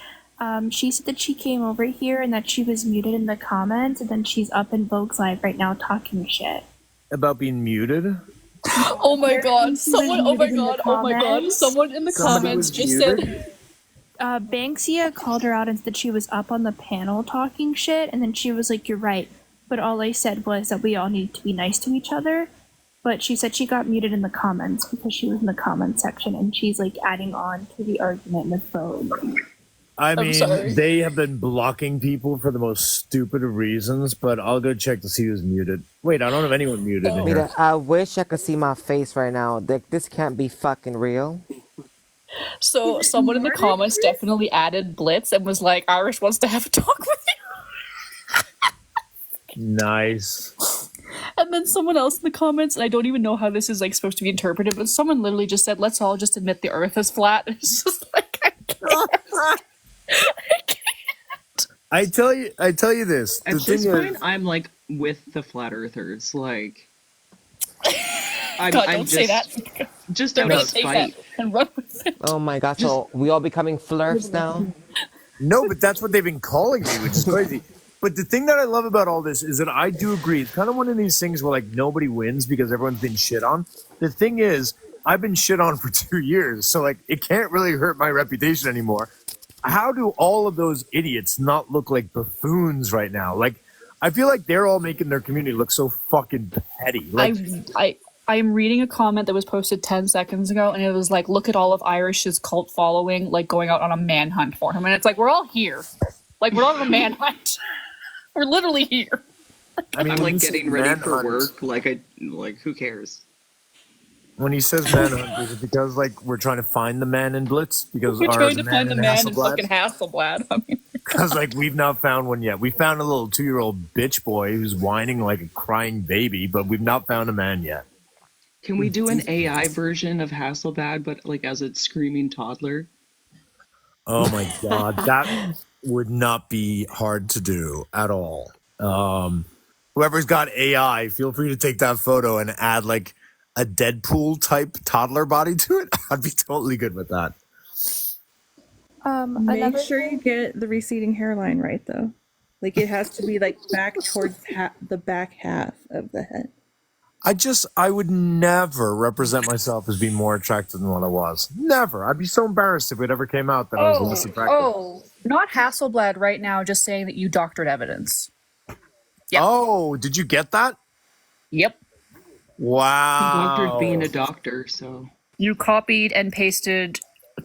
She said that she came over here and that she was muted in the comments, and then she's up in Vogue's live right now talking shit. About being muted? Oh my god. Someone, oh my muted in the god, oh my god. comments. Someone in the Somebody comments was just muted? said. Banksia called her out and said that she was up on the panel talking shit, and then she was like, "You're right," but all I said was that we all need to be nice to each other. But she said she got muted in the comments because she was in the comment section, and she's like adding on to the argument with Vogue. I I'm mean, sorry. they have been blocking people for the most stupid of reasons, but I'll go check to see who's muted. Wait, I don't have anyone muted in here. Mira, I wish I could see my face right now. Like, this can't be fucking real. So someone in the comments definitely added Blitz and was like, Irish wants to have a talk with you. Nice. And then someone else in the comments, and I don't even know how this is like supposed to be interpreted, but someone literally just said, let's all just admit the earth is flat. It's just like, I can't. I tell you this. At The this thing point, is, I'm like with the flat earthers. Like, I'm don't say just, that. just They're out gonna of take spite. that and run with it. Oh my god, so we all becoming flirts now? no, but that's what they've been calling me, which is crazy. But the thing that I love about all this is that I do agree. It's kind of one of these things where like nobody wins because everyone's been shit on. The thing is, I've been shit on for 2 years, so like it can't really hurt my reputation anymore. How do all of those idiots not look like buffoons right now? Like, I feel like they're all making their community look so fucking petty. Like, I'm reading a comment that was posted 10 seconds ago, and it was like, look at all of Irish's cult following, like going out on a manhunt for him. And it's like, we're all here. Like, we're on a manhunt. We're literally here. I mean, I'm when like he getting says ready for manhunt, work. Like who cares? When he says manhunt, is it because like we're trying to find the man in Blitz? Because We're our trying to find the man in Hasselblad? fucking Hasselblad. I mean, Because like we've not found one yet. We found a little 2-year-old bitch boy who's whining like a crying baby, but we've not found a man yet. Can we do an AI version of Hasselblad, but like as a screaming toddler? Oh my god, that would not be hard to do at all. Whoever's got AI, feel free to take that photo and add like a Deadpool type toddler body to it. I'd be totally good with that. Make sure you get the receding hairline right, though. Like, it has to be like back towards the back half of the head. I would never represent myself as being more attractive than what I was. Never. I'd be so embarrassed if it ever came out that I was less attractive. Oh, not Hasselblad right now, just saying that you doctored evidence. Yep. Oh, did you get that? Yep. Wow. He doctored being a doctor, so. You copied and pasted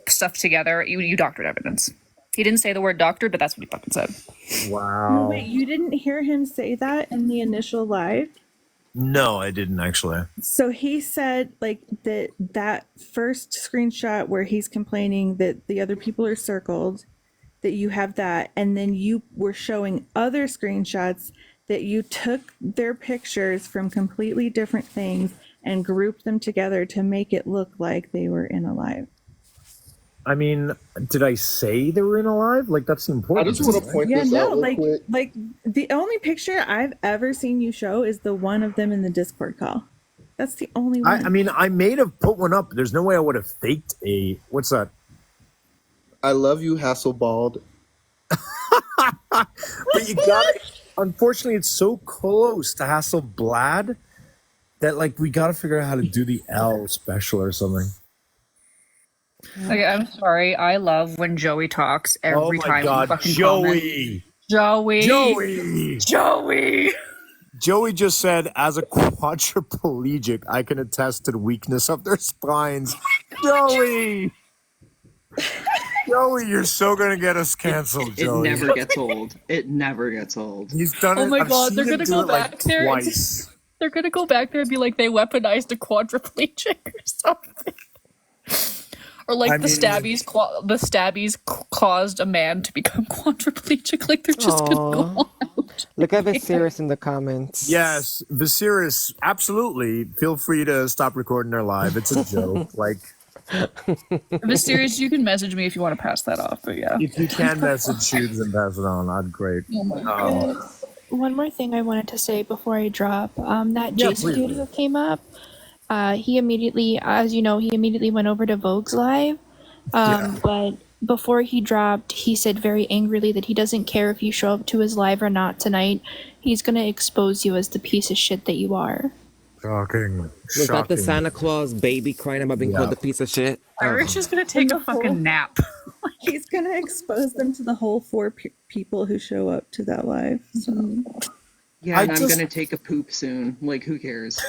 stuff together. You doctored evidence. He didn't say the word doctor, but that's what he fucking said. Wow. No, wait, you didn't hear him say that in the initial live? No, I didn't actually. So he said like that first screenshot where he's complaining that the other people are circled, that you have that, and then you were showing other screenshots that you took their pictures from completely different things and grouped them together to make it look like they were in a live. I mean, did I say they were in a live? Like, that's the important. I just want to point this out real quick. Like the only picture I've ever seen you show is the one of them in the Discord call. That's the only one. I mean, I may have put one up. There's no way I would have faked a. What's that? I love you, Hasselbald. But you got. Unfortunately, it's so close to Hasselblad that like we got to figure out how to do the L special or something. Okay, I'm sorry. I love when Joey talks every time. God, fucking Joey. Joey just said, as a quadriplegic, I can attest to the weakness of their spines. Joey, you're so gonna get us canceled, Joey. It never gets old. It never gets old. He's done it. Oh my I've god, seen they're him gonna do go it, back like, there. twice. They're gonna go back there and be like, they weaponized a quadriplegic or something. Or like the stabbies caused a man to become quadriplegic. Like they're just gonna go on. Look at Viserys in the comments. Yes, Viserys, absolutely. Feel free to stop recording our live. It's a joke. Like, Viserys, you can message me if you want to pass that off. But yeah, if you can message Shoots and pass it on, I'd great. Oh my God. One more thing I wanted to say before I drop. That Jason dude who came up, he immediately, as you know, went over to Vogue's live. But before he dropped, he said very angrily that he doesn't care if you show up to his live or not tonight. He's going to expose you as the piece of shit that you are. Shocking. Was that the Santa Claus baby crying about being called a piece of shit? Irish is going to take a fucking nap. He's going to expose them to the whole four people who show up to that live. So. Yeah, and I'm going to take a poop soon. Like, who cares?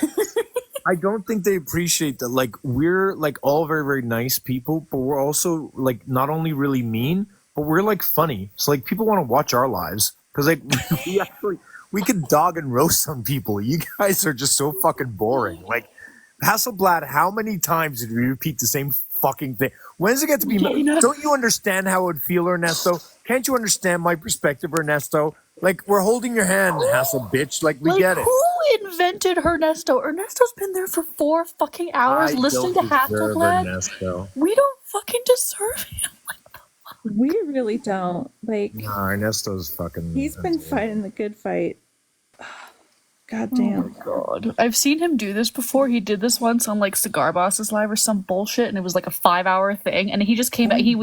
I don't think they appreciate that. Like, we're like all very, very nice people, but we're also like not only really mean, but we're like funny. So like people want to watch our lives because like we could dog and roast some people. You guys are just so fucking boring. Like Hasselblad, how many times did we repeat the same fucking thing? When does it get to be? Don't you understand how it would feel, Ernesto? Can't you understand my perspective, Ernesto? Like we're holding your hand, Hassel bitch. Like we get it. Who invented Ernesto? Ernesto's been there for 4 fucking hours listening to Hasselblad. We don't fucking deserve him. We really don't. Like, nah, Ernesto's fucking. He's been fighting the good fight. God damn. Oh my god. I've seen him do this before. He did this once on like Cigar Boss's live or some bullshit, and it was like a 5-hour thing. And he just came back. He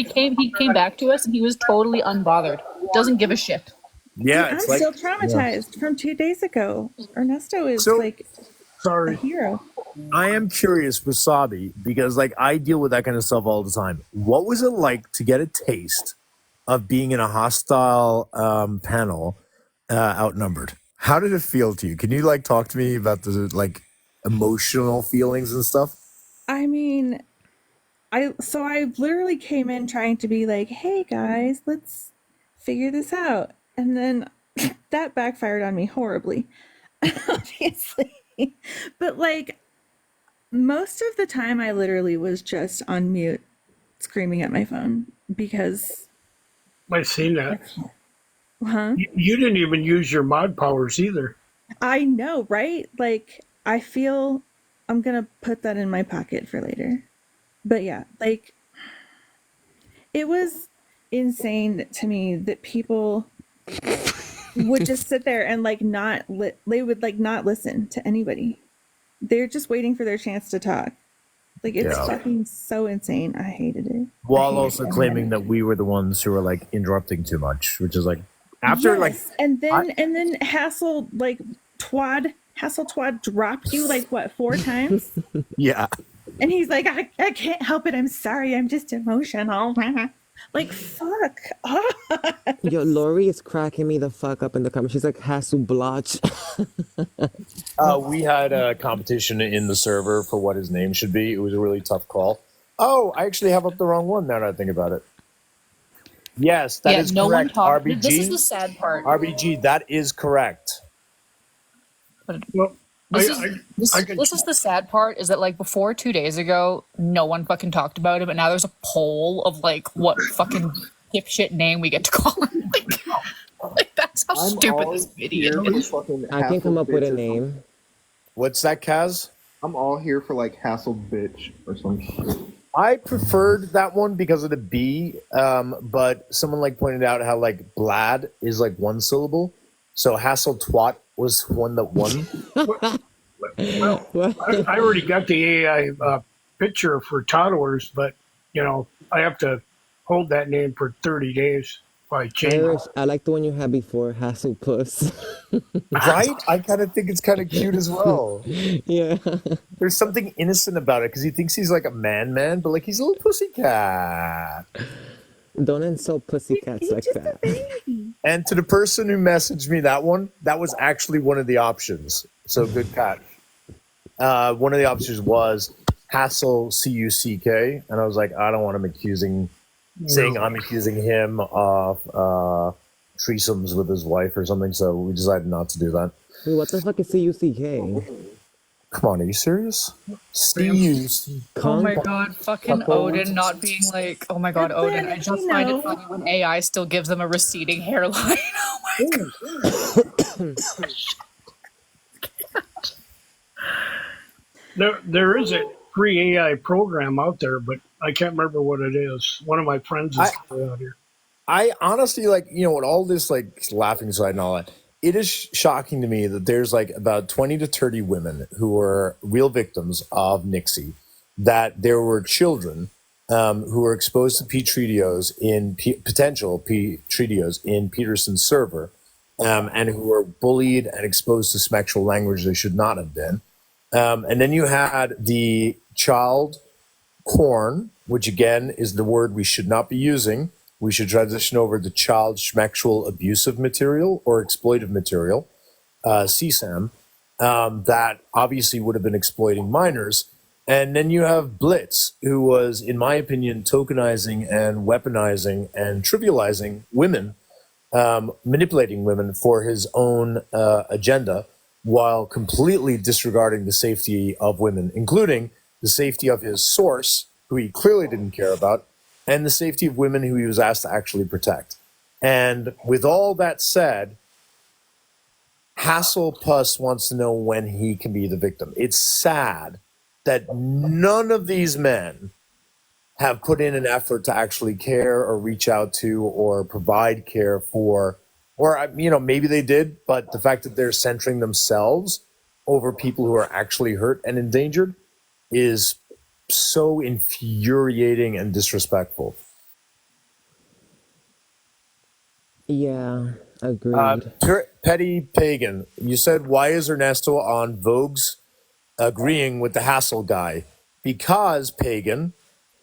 came back to us, and he was totally unbothered. Doesn't give a shit. Yeah, I'm still traumatized from 2 days ago. Ernesto is a hero. I am curious, Wasabi, because like I deal with that kind of stuff all the time. What was it like to get a taste of being in a hostile panel, outnumbered? How did it feel to you? Can you like talk to me about the like emotional feelings and stuff? I mean, I literally came in trying to be like, hey guys, let's figure this out. And then that backfired on me horribly, obviously. But like most of the time I literally was just on mute screaming at my phone because I've seen that. Huh? You didn't even use your mod powers either. I know, right? Like I feel I'm gonna put that in my pocket for later. But yeah, like it was insane to me that people would just sit there and like they would like not listen to anybody. They're just waiting for their chance to talk. Like it's fucking so insane. I hated it. While also claiming that we were the ones who were like interrupting too much, which is like after and then Hassel like Twad Hasseltwad dropped you like what 4 times? Yeah. And he's like, I can't help it. I'm sorry. I'm just emotional. Like, fuck off. Yo, Lori is cracking me the fuck up in the comments. She's like, Hasselblotch. We had a competition in the server for what his name should be. It was a really tough call. Oh, I actually have up the wrong one now that I think about it. Yes, that is no one correct. talked. RBG. This is the sad part. RBG, that is correct. Well, This is the sad part, is that like before 2 days ago, no one fucking talked about him, and now there's a poll of like what fucking dipshit name we get to call him. Like that's how stupid this video is. I can come up with a name. What's that, Kaz? I'm all here for like hassle bitch or some shit. I preferred that one because of the B, but someone like pointed out how like Blad is like one syllable, so hassle twat was one that won. Well, I already got the AI picture for toddlers, but you know I have to hold that name for 30 days. By change. I like the one you had before, Hasselpuss. Right? I kind of think it's kind of cute as well. Yeah. There's something innocent about it because he thinks he's like a man, but like he's a little pussycat. Don't insult pussycats like that. And to the person who messaged me that one, that was actually one of the options. So good catch. One of the options was Hassel CUCK, and I was like, I don't want him saying I'm accusing him of threesomes with his wife or something, so we decided not to do that. Wait, what the fuck is CUCK? Come on, are you serious? CUCK. Oh my god, fucking Odin not being like, oh my god, Odin. I just find it funny when AI still gives them a receding hairline. Oh my god. There is a free AI program out there, but I can't remember what it is. One of my friends is out here. I honestly, like, you know, with all this like laughing aside and all that, it is shocking to me that there's like about 20 to 30 women who were real victims of Nixie, that there were children who were exposed to potential P-Tritios in Peterson's server, and who were bullied and exposed to sexual language they should not have been. And then you had the child porn, which again is the word we should not be using. We should transition over to child sexual abusive material or exploitive material, CSAM, that obviously would have been exploiting minors. And then you have Blitz, who was, in my opinion, tokenizing and weaponizing and trivializing women, manipulating women for his own agenda, while completely disregarding the safety of women, including the safety of his source, who he clearly didn't care about, and the safety of women who he was asked to actually protect. And with all that said, Hasselpuss wants to know when he can be the victim. It's sad that none of these men have put in an effort to actually care or reach out to or provide care for, or, you know, maybe they did, but the fact that they're centering themselves over people who are actually hurt and endangered is so infuriating and disrespectful. Yeah, agreed. Petty Pagan, you said, why is Ernesto on Vogue's agreeing with the Hassel guy? Because, Pagan,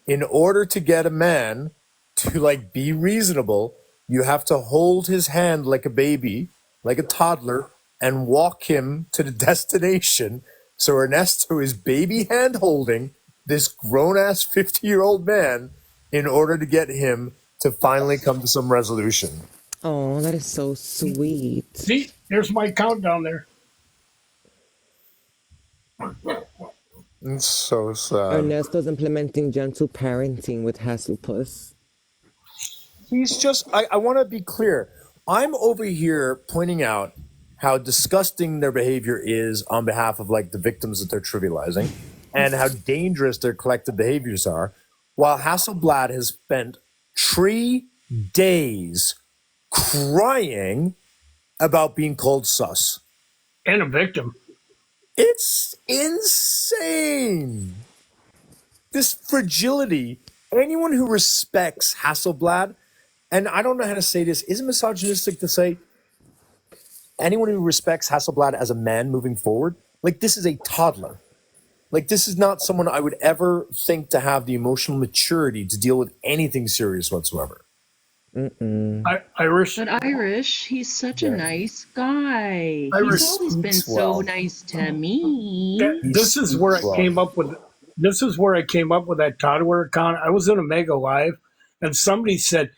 in order to get a man to like be reasonable, you have to hold his hand like a baby, like a toddler, and walk him to the destination. So Ernesto is baby hand holding this grown-ass 50-year-old man in order to get him to finally come to some resolution. Oh, that is so sweet. See, there's my countdown there. It's so sad. Ernesto's implementing gentle parenting with Hasselpuss. He's just, I want to be clear. I'm over here pointing out how disgusting their behavior is on behalf of like the victims that they're trivializing and how dangerous their collective behaviors are, while Hasselblad has spent 3 days crying about being called sus. And a victim. It's insane. This fragility, anyone who respects Hasselblad, and I don't know how to say this, is it misogynistic to say, anyone who respects Hasselblad as a man moving forward, like this is a toddler. Like this is not someone I would ever think to have the emotional maturity to deal with anything serious whatsoever. Irish. But Irish, he's such a Yeah. nice guy. Irish He's always been speaks so well. nice to me. This is where I came up with. This is where I came up with that toddler account. I was in a Mega Live, and somebody said,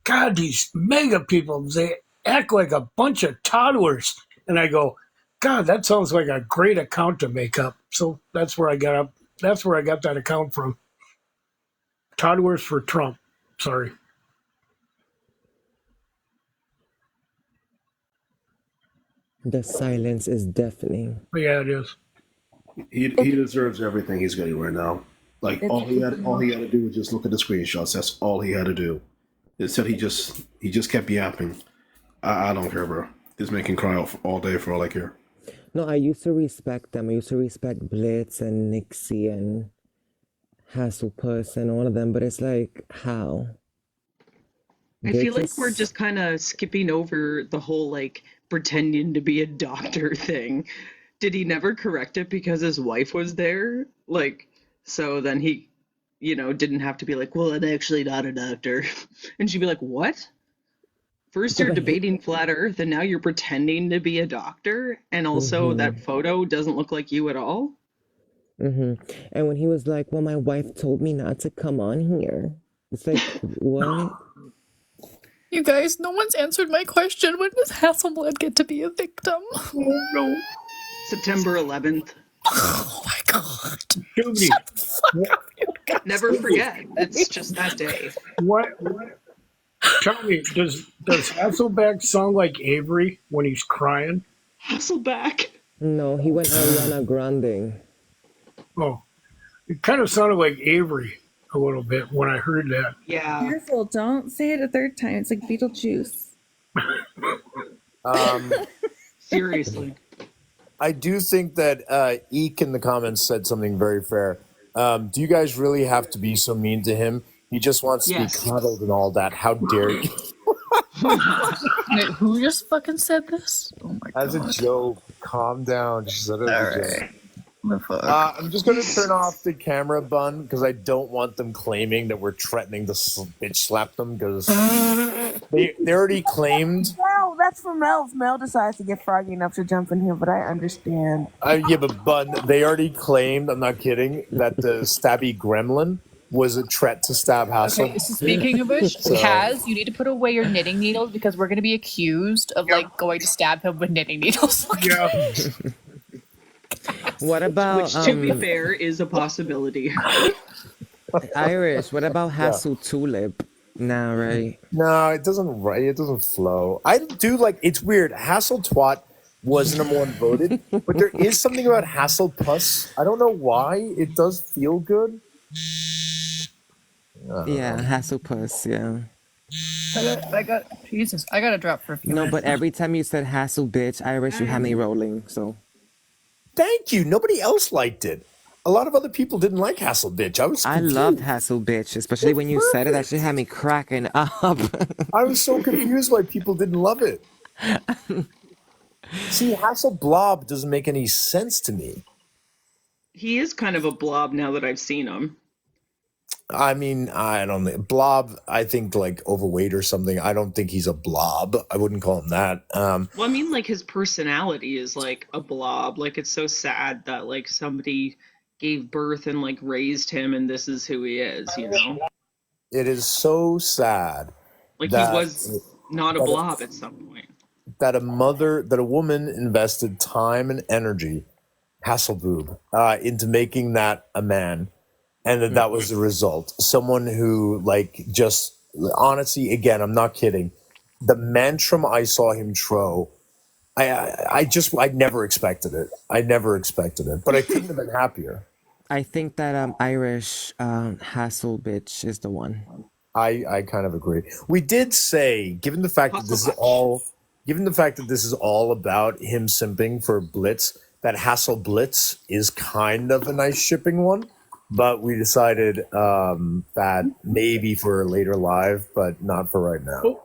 "God, these Mega people, they act like a bunch of toddlers." And I go, "God, that sounds like a great account to make up." So that's where I got up. That's where I got that account from. Toddlers for Trump. Sorry. The silence is deafening. Yeah, it is. He deserves everything he's getting right now. Like all he had to do was just look at the screenshots. That's all he had to do. Instead, he just kept yapping. I don't care, bro. This man can cry all day for all I care. No, I used to respect them. I used to respect Blitz and Nixie and Hasselpuss and all of them, but it's like, how? I feel like we're just kind of skipping over the whole like pretending to be a doctor thing. Did he never correct it because his wife was there? Like, so then he, didn't have to be like, well, I'm actually not a doctor. And she'd be like, what? First you're debating flat earth and now you're pretending to be a doctor? And also that photo doesn't look like you at all? And when he was like, well, my wife told me not to come on here. It's like, what? You guys, no one's answered my question. When does Hasselblad get to be a victim? Oh, no. September 11th. Oh my god. Never forget. It's just that day. What? Tell me, does Hasselbeck sound like Avery when he's crying? Hasselbeck? No, he went Ariana Grande. Oh, it kind of sounded like Avery a little bit when I heard that. Yeah. Careful, don't say it a third time. It's like Beetlejuice. Seriously. I do think that Eek in the comments said something very fair. Do you guys really have to be so mean to him? He just wants to be cuddled and all that. How dare you? Wait, who just fucking said this? Oh my god. As a joke, calm down. She said it as a joke. I'm just going to turn off the camera, Bun, because I don't want them claiming that we're threatening to bitch slap them, because they already claimed. Well, that's for Mel. If Mel decides to get froggy enough to jump in here, but I understand. Yeah, but Bun, they already claimed, I'm not kidding, that the stabby gremlin was a threat to stab Hassel. Okay, so speaking of which, Kaz, you need to put away your knitting needles because we're going to be accused of like going to stab him with knitting needles. Yeah. What about Which, to be fair, is a possibility. Irish? What about Hassel Tulip? Nah, right? No, it doesn't. Right, it doesn't flow. I do like. It's weird. Hassel Twat was number one voted, but there is something about Hassel Puss. I don't know why. It does feel good. Yeah, Hasselpuss, yeah. Jesus, I got to drop for a few No, minutes. but every time you said Hassel bitch, Irish, you had me rolling, so. Thank you. Nobody else liked it. A lot of other people didn't like Hassel Bitch. I loved Hassel Bitch, especially when you said it. That shit had me cracking up. I was so confused why people didn't love it. See, Hassel Blob doesn't make any sense to me. He is kind of a blob now that I've seen him. I mean, I don't know. Blob, I think like overweight or something. I don't think he's a blob. I wouldn't call him that. Well, I mean, like his personality is like a blob. Like it's so sad that like somebody gave birth and like raised him and this is who he is, you know? It is so sad. Like he was not a blob at some point. That a woman invested time and energy, Hasselboob, into making that a man. And that was the result. Someone who, like, just honestly, again, I'm not kidding. The mantram I saw him throw, I never expected it. I never expected it, but I couldn't have been happier. I think that Irish Hassel bitch is the one. I kind of agree. We did say, given the fact that this is all about him simping for Blitz, that Hassel Blitz is kind of a nice shipping one. But we decided that maybe for a later live, but not for right now.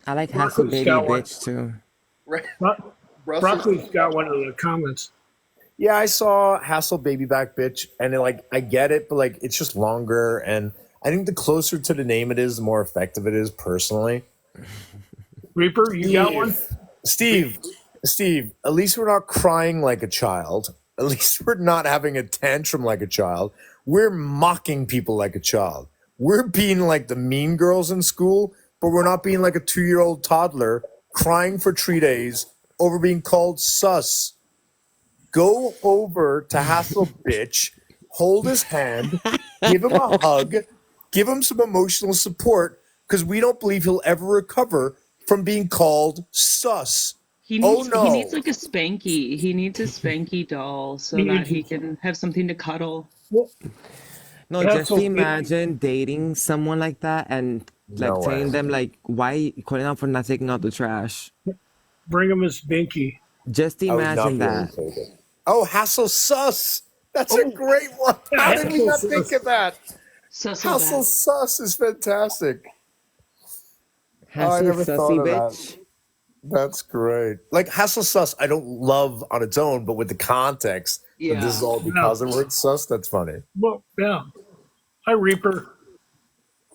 I like Hassle Broccoli's Baby got one. Bitch too. Broccoli's got one of the comments. Yeah, I saw Hassle Baby Back Bitch, and I get it, but like it's just longer, and I think the closer to the name it is, the more effective it is. Personally, Reaper, you got one? Steve, Steve. At least we're not crying like a child. At least we're not having a tantrum like a child. We're mocking people like a child. We're being like the mean girls in school, but we're not being like a 2-year-old toddler crying for 3 days over being called sus. Go over to Hassle Bitch, hold his hand, give him a hug, give him some emotional support, because we don't believe he'll ever recover from being called sus. He Oh needs no. like a spanky. He needs a spanky doll so that he can have something to cuddle. No, just imagine dating someone like that and like No way. telling them like, why calling out for not taking out the trash? Bring him his binky. Just I would not imagine be able that. to take it. Oh, Hassle Sus. That's a great one. How did we not think of that? Hassle Sus is fantastic. Oh, I Hassle never Sussy thought of Bitch. that. That's great. Like Hassle Sus, I don't love on its own, but with the context that this is all because of the word sus, that's funny. Well, yeah. Hi, Reaper.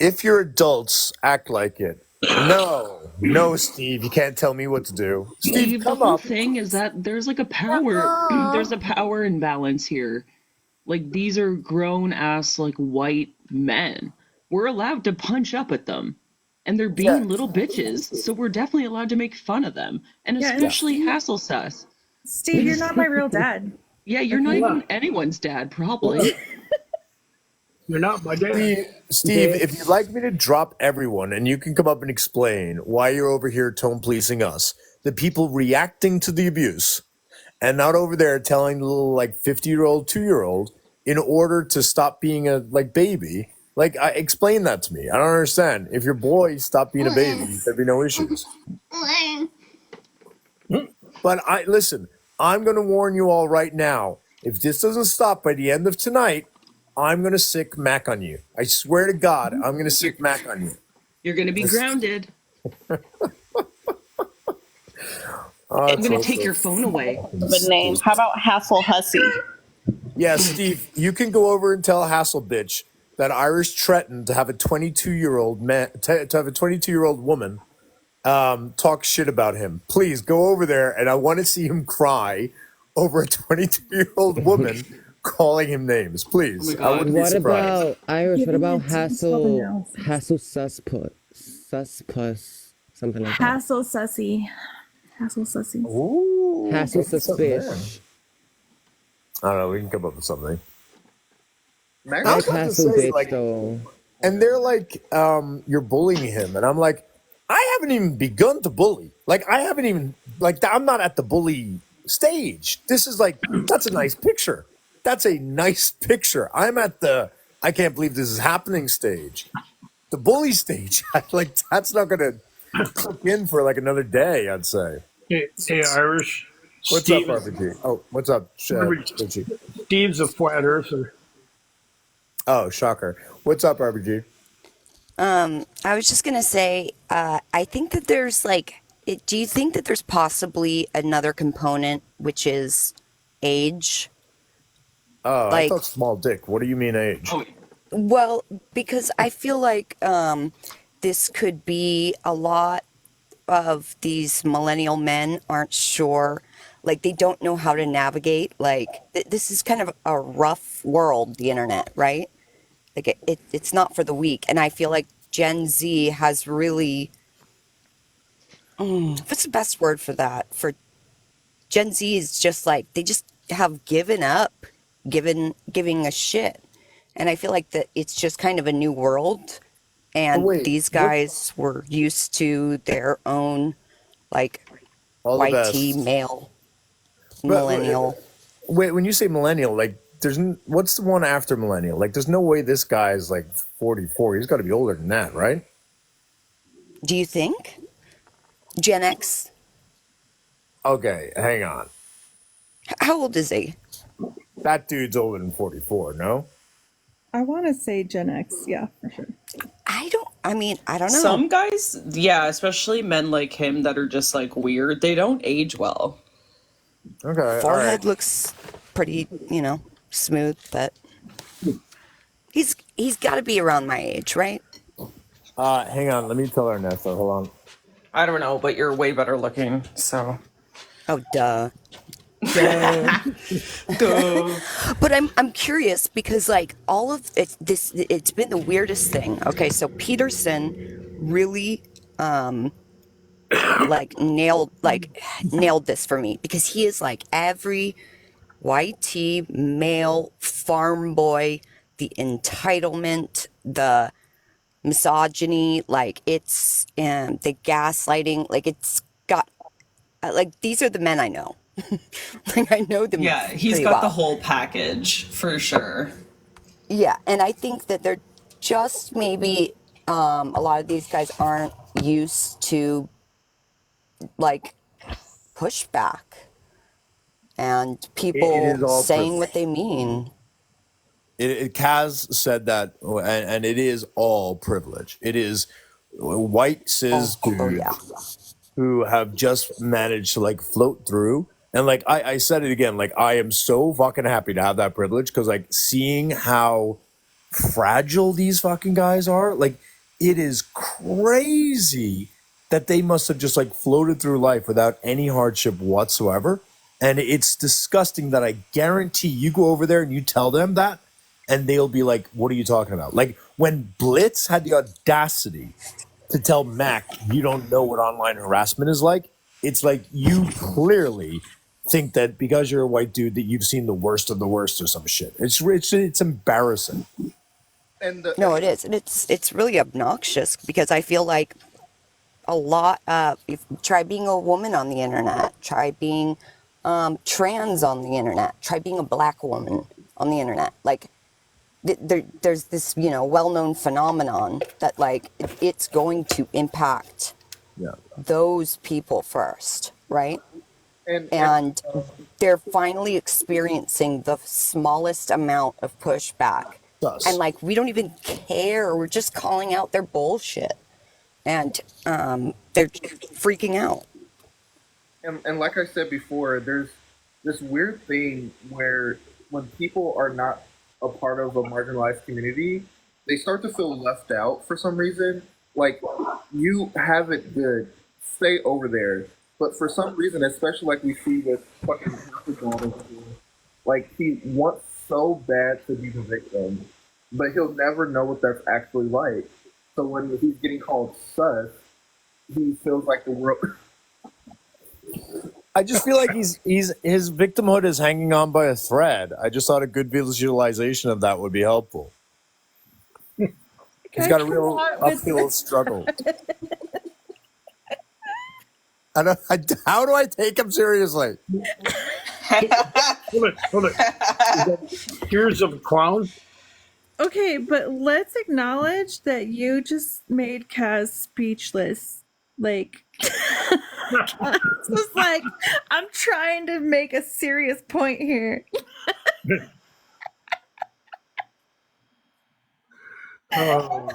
If you're adults, act like it. No, Steve, you can't tell me what to do. Steve, The come whole up. thing is that there's like a power there's a power imbalance here. Like these are grown ass like white men. We're allowed to punch up at them. And they're being little bitches, so we're definitely allowed to make fun of them. And Yeah, and especially Steve- hassle sus. Steve, you're not my real dad. Yeah, you're not even anyone's dad, probably. You're not my dad. Steve, if you'd like me to drop everyone and you can come up and explain why you're over here tone policing us, the people reacting to the abuse, and not over there telling the little like 50-year-old, 2-year-old in order to stop being a like baby. Like, explain that to me. I don't understand. If your boy stopped being a baby, there'd be no issues. But listen, I'm going to warn you all right now. If this doesn't stop by the end of tonight, I'm going to sick Mac on you. I swear to God, I'm going to sick Mac on you. You're gonna be grounded. I'm going to take your phone away. The name. How about Hassle Hussy? Yeah, Steve, you can go over and tell Hassle Bitch that Irish threatened to have a 22-year-old man, to have a 22-year-old woman talk shit about him. Please go over there, and I want to see him cry over a 22-year-old woman calling him names. Please, I wouldn't be What surprised. about Irish? What about something Hassle Suspus? Something like that. Hassle Sussy. Hassle Sussy. Ooh, Hassle think of something there. Suspish. I don't know. We can come up with something. I like Hassle Bitch though. And they're like, you're bullying him. And I'm like, I haven't even begun to bully. Like, I haven't even, like, I'm not at the bully stage. This is like, that's a nice picture. That's a nice picture. I'm at the, I can't believe this is happening stage. The bully stage, like, that's not going to click in for like another day, I'd say. Hey, Irish. What's Steve up, RPG? Oh, what's up, Richie? Steve's a flat earther. Oh, shocker. What's up, RPG? I was just gonna say, I think that there's like, do you think that there's possibly another component, which is age? Oh, I Like- thought small dick. What do you mean age? Well, because I feel like this could be a lot of these millennial men aren't sure, like they don't know how to navigate. Like this is kind of a rough world, the internet, right? Like it's not for the weak, and I feel like Gen Z has really. What's the best word for that? For Gen Z is just like they just have given up, giving a shit, and I feel like that it's just kind of a new world, and wait, these what- guys were used to their own, like All the white best. tea male But- millennial. Wait, when you say millennial, like, what's the one after millennial? Like, there's no way this guy's like 44. He's got to be older than that, right? Do you think Gen X? Okay, hang on. How old is he? That dude's older than 44, no? I want to say Gen X, yeah, for sure. I don't know. Some guys, yeah, especially men like him that are just like weird, they don't age well. Okay, Forehead looks pretty, smooth, but he's got to be around my age, right? Hang on, let me tell Ernesto. Hold on. I don't know, but you're way better looking, so. Oh, duh. But I'm curious because like all of it, it's been the weirdest thing. Okay, so Peterson really nailed this for me because he is like every white male farm boy, the entitlement, the misogyny, like it's the gaslighting, like it's got like these are the men I know. Like I know them. Yeah, he's pretty got well. the whole package for sure. Yeah, and I think that they're just maybe a lot of these guys aren't used to like pushback and people It is all saying privilege. what they mean. Kaz said that, and it is all privilege. It is white cis dudes who have just managed to like float through. And like I said it again, like I am so fucking happy to have that privilege because like seeing how fragile these fucking guys are, like it is crazy that they must have just like floated through life without any hardship whatsoever. And it's disgusting that I guarantee you go over there and you tell them that, and they'll be like, what are you talking about? Like when Blitz had the audacity to tell Mac, you don't know what online harassment is like, it's like you clearly think that because you're a white dude that you've seen the worst of the worst or some shit. It's embarrassing. No, it is, and it's really obnoxious because I feel like a lot of try being a woman on the internet, try being trans on the internet, try being a black woman on the internet. Like there's this well-known phenomenon that like it's going to impact those people first, right? And they're finally experiencing the smallest amount of pushback. And like we don't even care, we're just calling out their bullshit. And they're freaking out. And like I said before, there's this weird thing where when people are not a part of a marginalized community, they start to feel left out for some reason. Like, you have it good, stay over there. But for some reason, especially like we see with fucking Pastor, like he wants so bad to be the victim, but he'll never know what that's actually like. So when he's getting called sus, he feels like the world. I just feel like his victimhood is hanging on by a thread. I just thought a good visualization of that would be helpful. He's got a real uphill struggle. How do I take him seriously? Hold it. Tears of a clown. Okay, but let's acknowledge that you just made Kaz speechless. Like, it's just like, I'm trying to make a serious point here. Oh,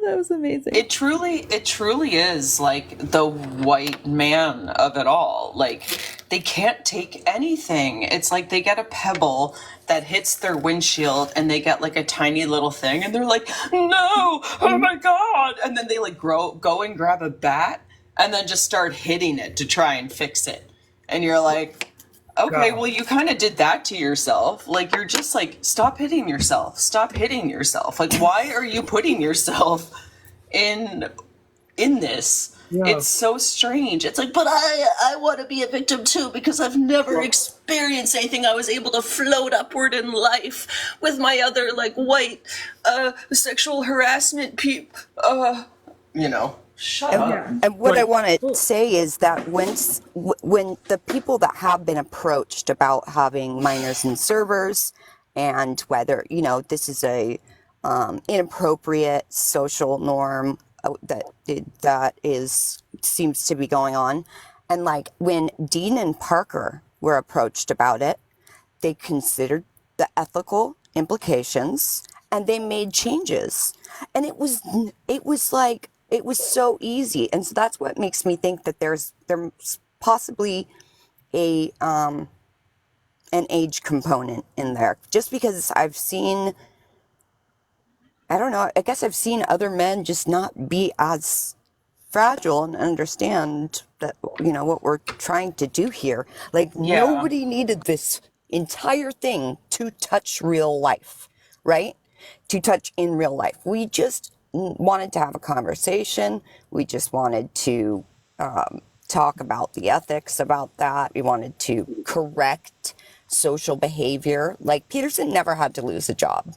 that was amazing. It truly is like the white man of it all. Like they can't take anything. It's like they get a pebble that hits their windshield and they get like a tiny little thing and they're like, no, oh my God. And then they like go and grab a bat and then just start hitting it to try and fix it. And you're like, okay, well, you kind of did that to yourself. Like, you're just like, stop hitting yourself. Stop hitting yourself. Like, why are you putting yourself in this? Yeah. It's so strange. It's like, but I want to be a victim too because I've never experienced anything. I was able to float upward in life with my other like white sexual harassment Shut up. And what I want to say is that when the people that have been approached about having minors in servers and whether, this is a inappropriate social norm that seems to be going on. And like when Dean and Parker were approached about it, they considered the ethical implications, and they made changes. And it was like, it was so easy. And so that's what makes me think that there's possibly a an age component in there. Just because I've seen, I don't know, I guess I've seen other men just not be as fragile and understand that, you know, what we're trying to do here. Like, Yeah. nobody needed this entire thing to touch real life, right? To touch in real life. We just wanted to have a conversation. We just wanted to talk about the ethics about that. We wanted to correct social behavior. Like, Peterson never had to lose a job,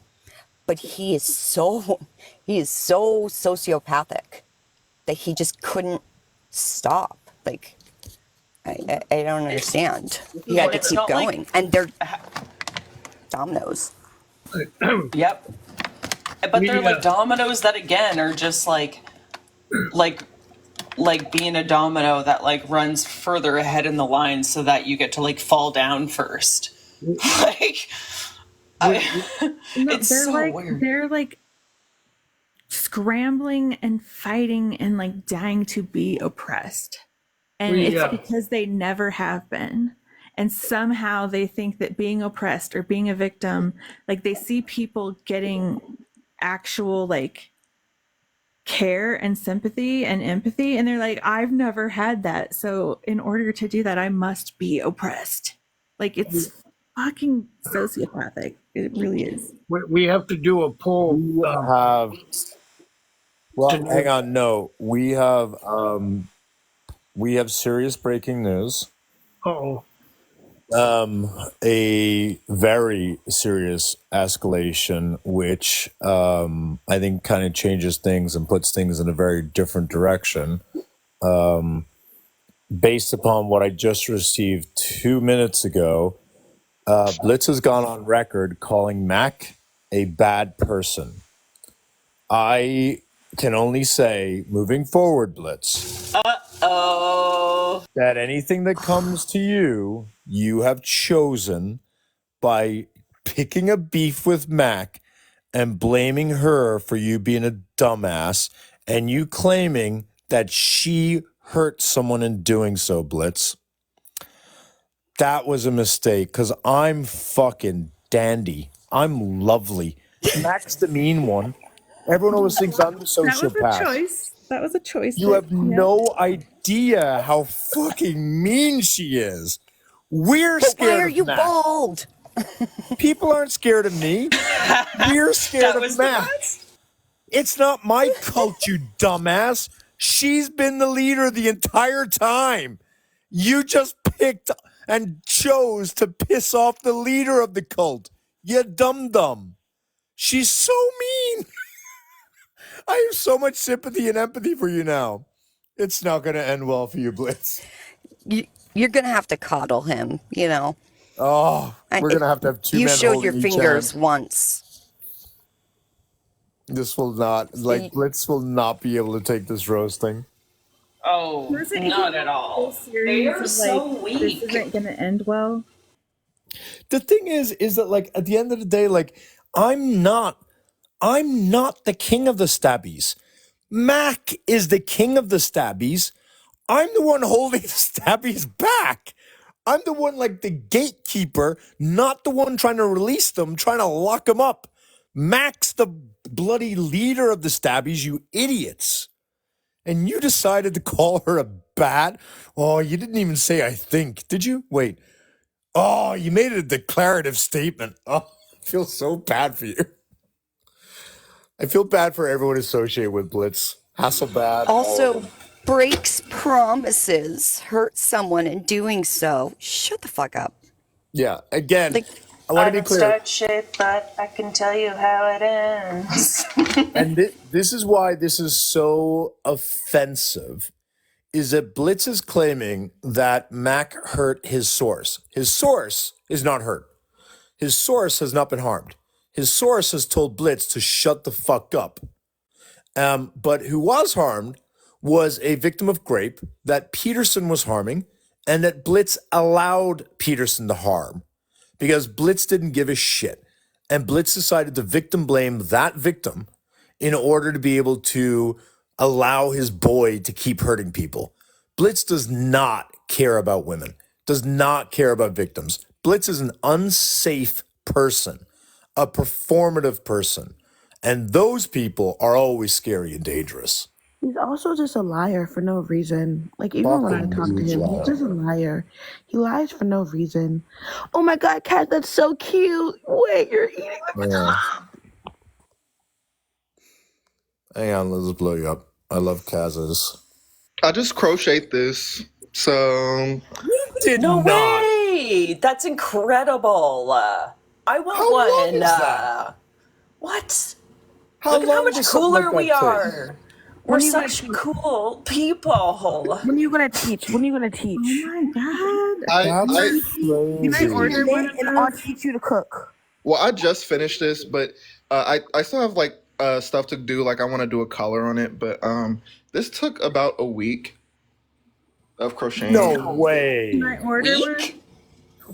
but he is so sociopathic that he just couldn't stop. Like, I don't understand. He had to It's keep not like- going. And they're dominoes. Yep. But they're like dominoes that, again, are just like being a domino that like runs further ahead in the line so that you get to like fall down first. Like, it's they're so like, weird. They're like scrambling and fighting and like dying to be oppressed. And it's because they never have been. And somehow they think that being oppressed or being a victim, like they see people getting actual like care and sympathy and empathy, and they're like, I've never had that, so in order to do that I must be oppressed. Like, it's fucking sociopathic. It really is. We have to do a poll. Hang on. No, we have serious breaking news. Uh-oh. A very serious escalation, which I think kind of changes things and puts things in a very different direction. Based upon what I just received 2 minutes ago, Blitz has gone on record calling Mac a bad person. I can only say, moving forward, Blitz, that anything that comes to you, you have chosen by picking a beef with Mac and blaming her for you being a dumbass and you claiming that she hurt someone in doing so, Blitz. That was a mistake, because I'm fucking dandy. I'm lovely. Mac's the mean one. Everyone always thinks I'm the sociopath. That was a choice. That was a choice. You have no idea how fucking mean she is. We're But scared why are of you Mac. bald? People aren't scared of me. We're scared of Mac. It's not my cult, you dumbass. She's been the leader the entire time. You just picked and chose to piss off the leader of the cult. You dum-dum. She's so mean. I have so much sympathy and empathy for you now. It's not going to end well for you, Blitz. You're going to have to coddle him, you know. Oh, we're going to have two men You showed holding your each fingers hand. once. This will not, like, Blitz will not be able to take this roasting. Oh, not at all. They are so weak. This isn't going to end well. The thing is that, like, at the end of the day, like, I'm not the king of the stabbies. Mac is the king of the stabbies. I'm the one holding the stabbies back. I'm the one, like, the gatekeeper, not the one trying to release them, trying to lock them up. Mac's the bloody leader of the stabbies, you idiots. And you decided to call her a bat? Oh, you didn't even say I think, did you? Wait. Oh, you made it a declarative statement. Oh, I feel so bad for you. I feel bad for everyone associated with Blitz. Hasselbad. Also, breaks promises, hurt someone in doing so. Shut the fuck up. Yeah, again, I want to be clear. Start shit, but I can tell you how it ends. And this is why this is so offensive, is that Blitz is claiming that Mac hurt his source. His source is not hurt. His source has not been harmed. His source has told Blitz to shut the fuck up. But who was harmed was a victim of grape that Peterson was harming and that Blitz allowed Peterson to harm because Blitz didn't give a shit. And Blitz decided to victim blame that victim in order to be able to allow his boy to keep hurting people. Blitz does not care about women, does not care about victims. Blitz is an unsafe person, a performative person. And those people are always scary and dangerous. He's also just a liar for no reason. Like, even when I Fucking talk to huge him, he's liar. just a liar. He lies for no reason. Oh my God, Kat, that's so cute. Wait, you're eating the Yeah. Hang on, let's blow you up. I love Kaz's. I just crocheted this. So Did No not. way! That's incredible. I want How one. long is that? What? How Look at how long much does something cooler like we that take? are. We're such cool people. When are you gonna teach? When are you gonna teach? Oh my God. That's Can I crazy. order one and I'll teach you to cook? Well, I just finished this, but I still have like stuff to do. Like I want to do a color on it, but this took about a week of crocheting. No way. Can I order one?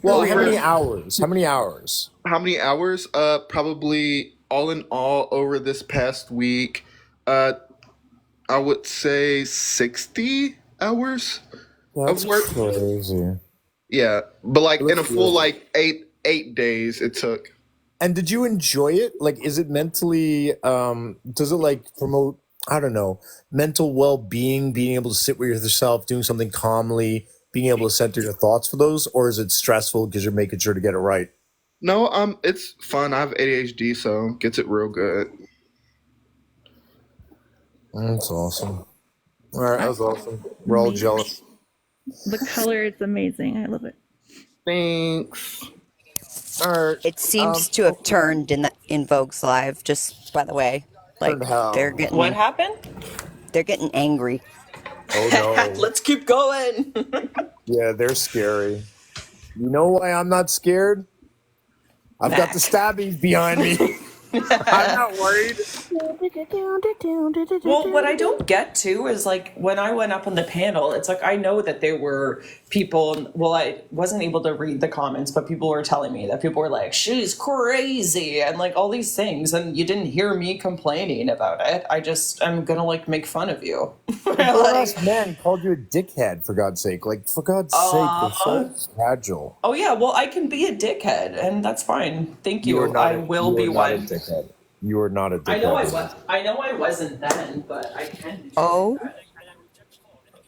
Well, how Over- many hours? How many hours? How many hours? Probably all in all over this past week. I would say 60 hours That's of work. crazy. Yeah, but like in a Let's full do it. like eight days it took. And did you enjoy it? Like, is it mentally, does it like promote, I don't know, mental well-being, being able to sit with yourself, doing something calmly, being able to center your thoughts for those? Or is it stressful because you're making sure to get it right? No, it's fun. I have ADHD, so gets it real good. That's awesome. All right, that was awesome. We're all jealous. The color is amazing. I love it. Thanks. All right. It seems to have turned in Vogue's live. Just by the way, like Turned how? they're getting What happened? They're getting angry. Oh no. Let's keep going. Yeah, they're scary. You know why I'm not scared? I've got the stabbies behind me. I'm not worried. Well, what I don't get too is like when I went up on the panel, it's like I know that there were people. Well, I wasn't able to read the comments, but people were telling me that people were like, "She's crazy," and like all these things, and you didn't hear me complaining about it. I'm gonna like make fun of you. Last man called you a dickhead, for God's sake. Like, for God's sake, they're so fragile. Oh yeah, well I can be a dickhead, and that's fine. Thank you. are not I will be not a one. dickhead. You are not a dickhead. I know I was. I know I wasn't then, but I can. Oh.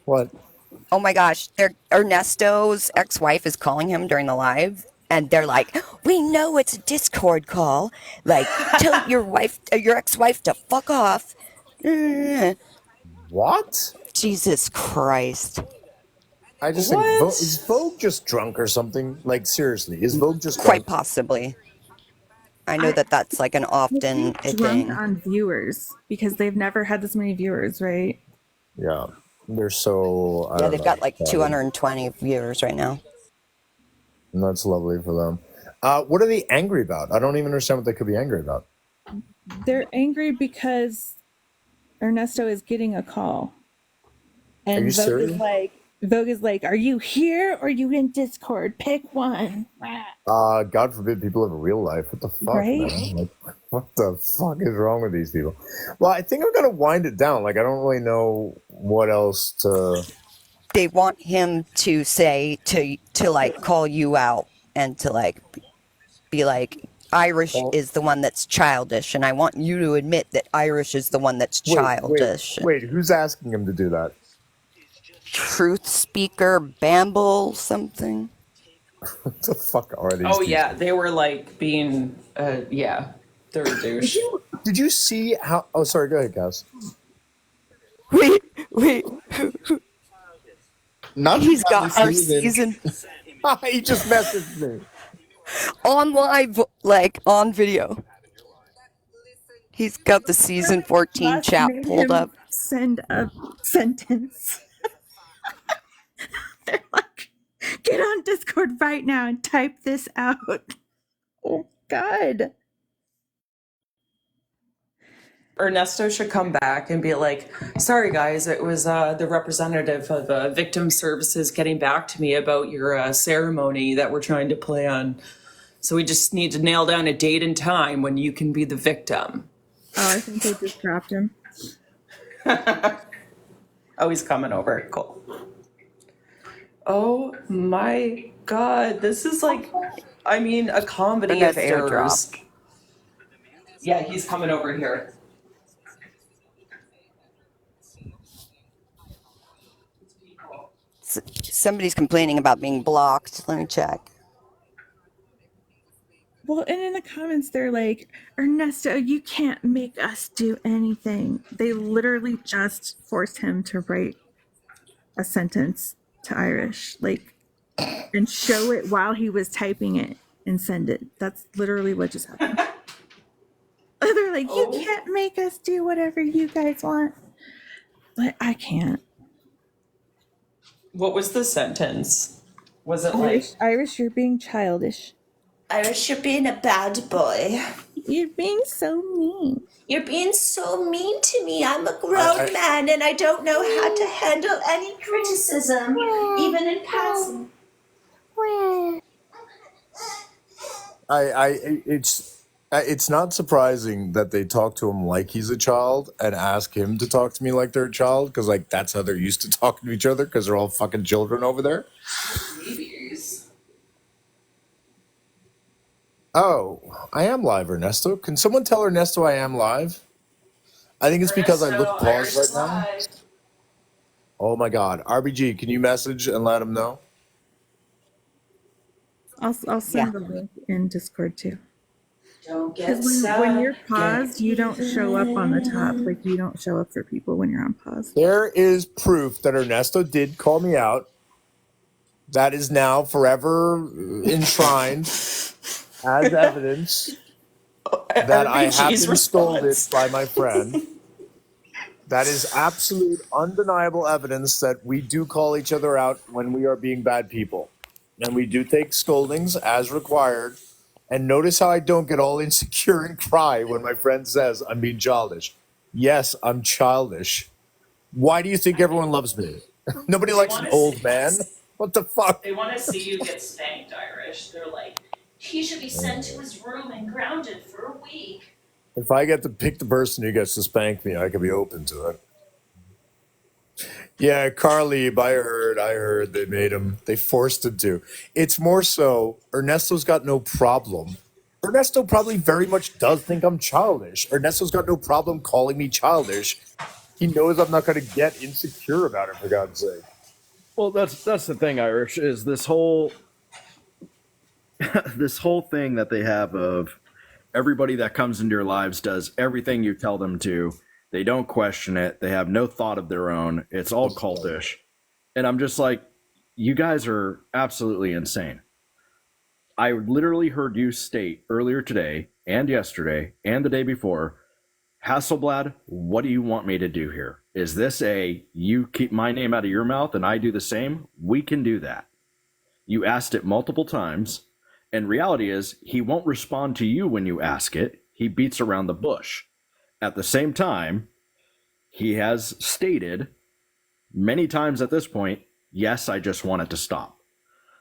What? Oh my gosh, Ernesto's ex-wife is calling him during the live, and they're like, "We know it's a Discord call. Like, tell your ex-wife to fuck off." What? Jesus Christ! I just think is Vogue just drunk or something? Like, seriously, is Vogue just Quite drunk? possibly. I know that's like an often a Drunk thing. on viewers because they've never had this many viewers, right? Yeah, they're so. I Yeah, don't they've know, got like excited. 220 viewers right now. And that's lovely for them. What are they angry about? I don't even understand what they could be angry about. They're angry because Ernesto is getting a call. And Are you Vogue serious? Vogue is like, are you here or are you in Discord? Pick one. God forbid people have a real life. What the fuck, Right? man? Like, what the fuck is wrong with these people? Well, I think I'm gonna wind it down. Like, I don't really know what else to. They want him to say to like call you out and to like be like, Irish is the one that's childish, and I want you to admit that Irish is the one that's childish. Wait, who's asking him to do that? Truth speaker Bamble something. What the fuck are these? Oh people? yeah, they were like being. Yeah, they're a douche. Did you see how? Oh, sorry. Go ahead, guys. Wait. Not He's got our season He just messaged me on live, like on video. He's got the season 14 Just chat made pulled him up. Send a sentence. They're like, get on Discord right now and type this out. Oh God. Ernesto should come back and be like, sorry guys, it was the representative of victim services getting back to me about your ceremony that we're trying to play on So we just need to nail down a date and time when you can be the victim. Oh, I think they just dropped him. Oh, he's coming over. Cool. Oh my God. This is like, I mean, a comedy of Ernesto errors. dropped. Yeah, he's coming over here. Somebody's complaining about being blocked. Let me check. Well, and in the comments, they're like, Ernesto, you can't make us do anything. They literally just forced him to write a sentence to Irish, like, and show it while he was typing it and send it. That's literally what just happened. They're like, you can't make us do whatever you guys want. But I can't. What was the sentence? Was it like, Irish, you're being childish. Irish, you're being a bad boy. You're being so mean. You're being so mean to me. I'm a grown man and I don't know how to handle any criticism, even in passing. It's not surprising that they talk to him like he's a child and ask him to talk to me like they're a child, because like that's how they're used to talking to each other, because they're all fucking children over there. babies? Oh, I am live, Ernesto. Can someone tell Ernesto I am live? I think it's because I look paused right now. Oh my God. RBG, can you message and let him know? I'll send the link in Discord too. Don't get Because sad. when you're paused, you don't show up on the top. Like, you don't show up for people when you're on pause. There is proof that Ernesto did call me out. That is now forever enshrined as evidence that I have been scolded by my friend. That is absolute, undeniable evidence that we do call each other out when we are being bad people. And we do take scoldings as required. And notice how I don't get all insecure and cry when my friend says I'm being childish. Yes, I'm childish. Why do you think everyone loves me? Nobody likes an old man. What the fuck? They want to see you get spanked, Irish. They're like, He should be sent to his room and grounded for a week. If I get to pick the person who gets to spank me, I could be open to it. Yeah, Carly, I heard they forced him to. It's more so, Ernesto's got no problem. Ernesto probably very much does think I'm childish. Ernesto's got no problem calling me childish. He knows I'm not going to get insecure about it, for God's sake. Well, that's the thing, Irish, is this whole thing that they have of everybody that comes into your lives does everything you tell them to. They don't question it. They have no thought of their own. It's all cultish. And I'm just like, you guys are absolutely insane. I literally heard you state earlier today and yesterday and the day before, Hasselblad, what do you want me to do here? Is this you keep my name out of your mouth and I do the same? We can do that. You asked it multiple times. And reality is, he won't respond to you when you ask it. He beats around the bush. At the same time, he has stated many times at this point, yes, I just want it to stop.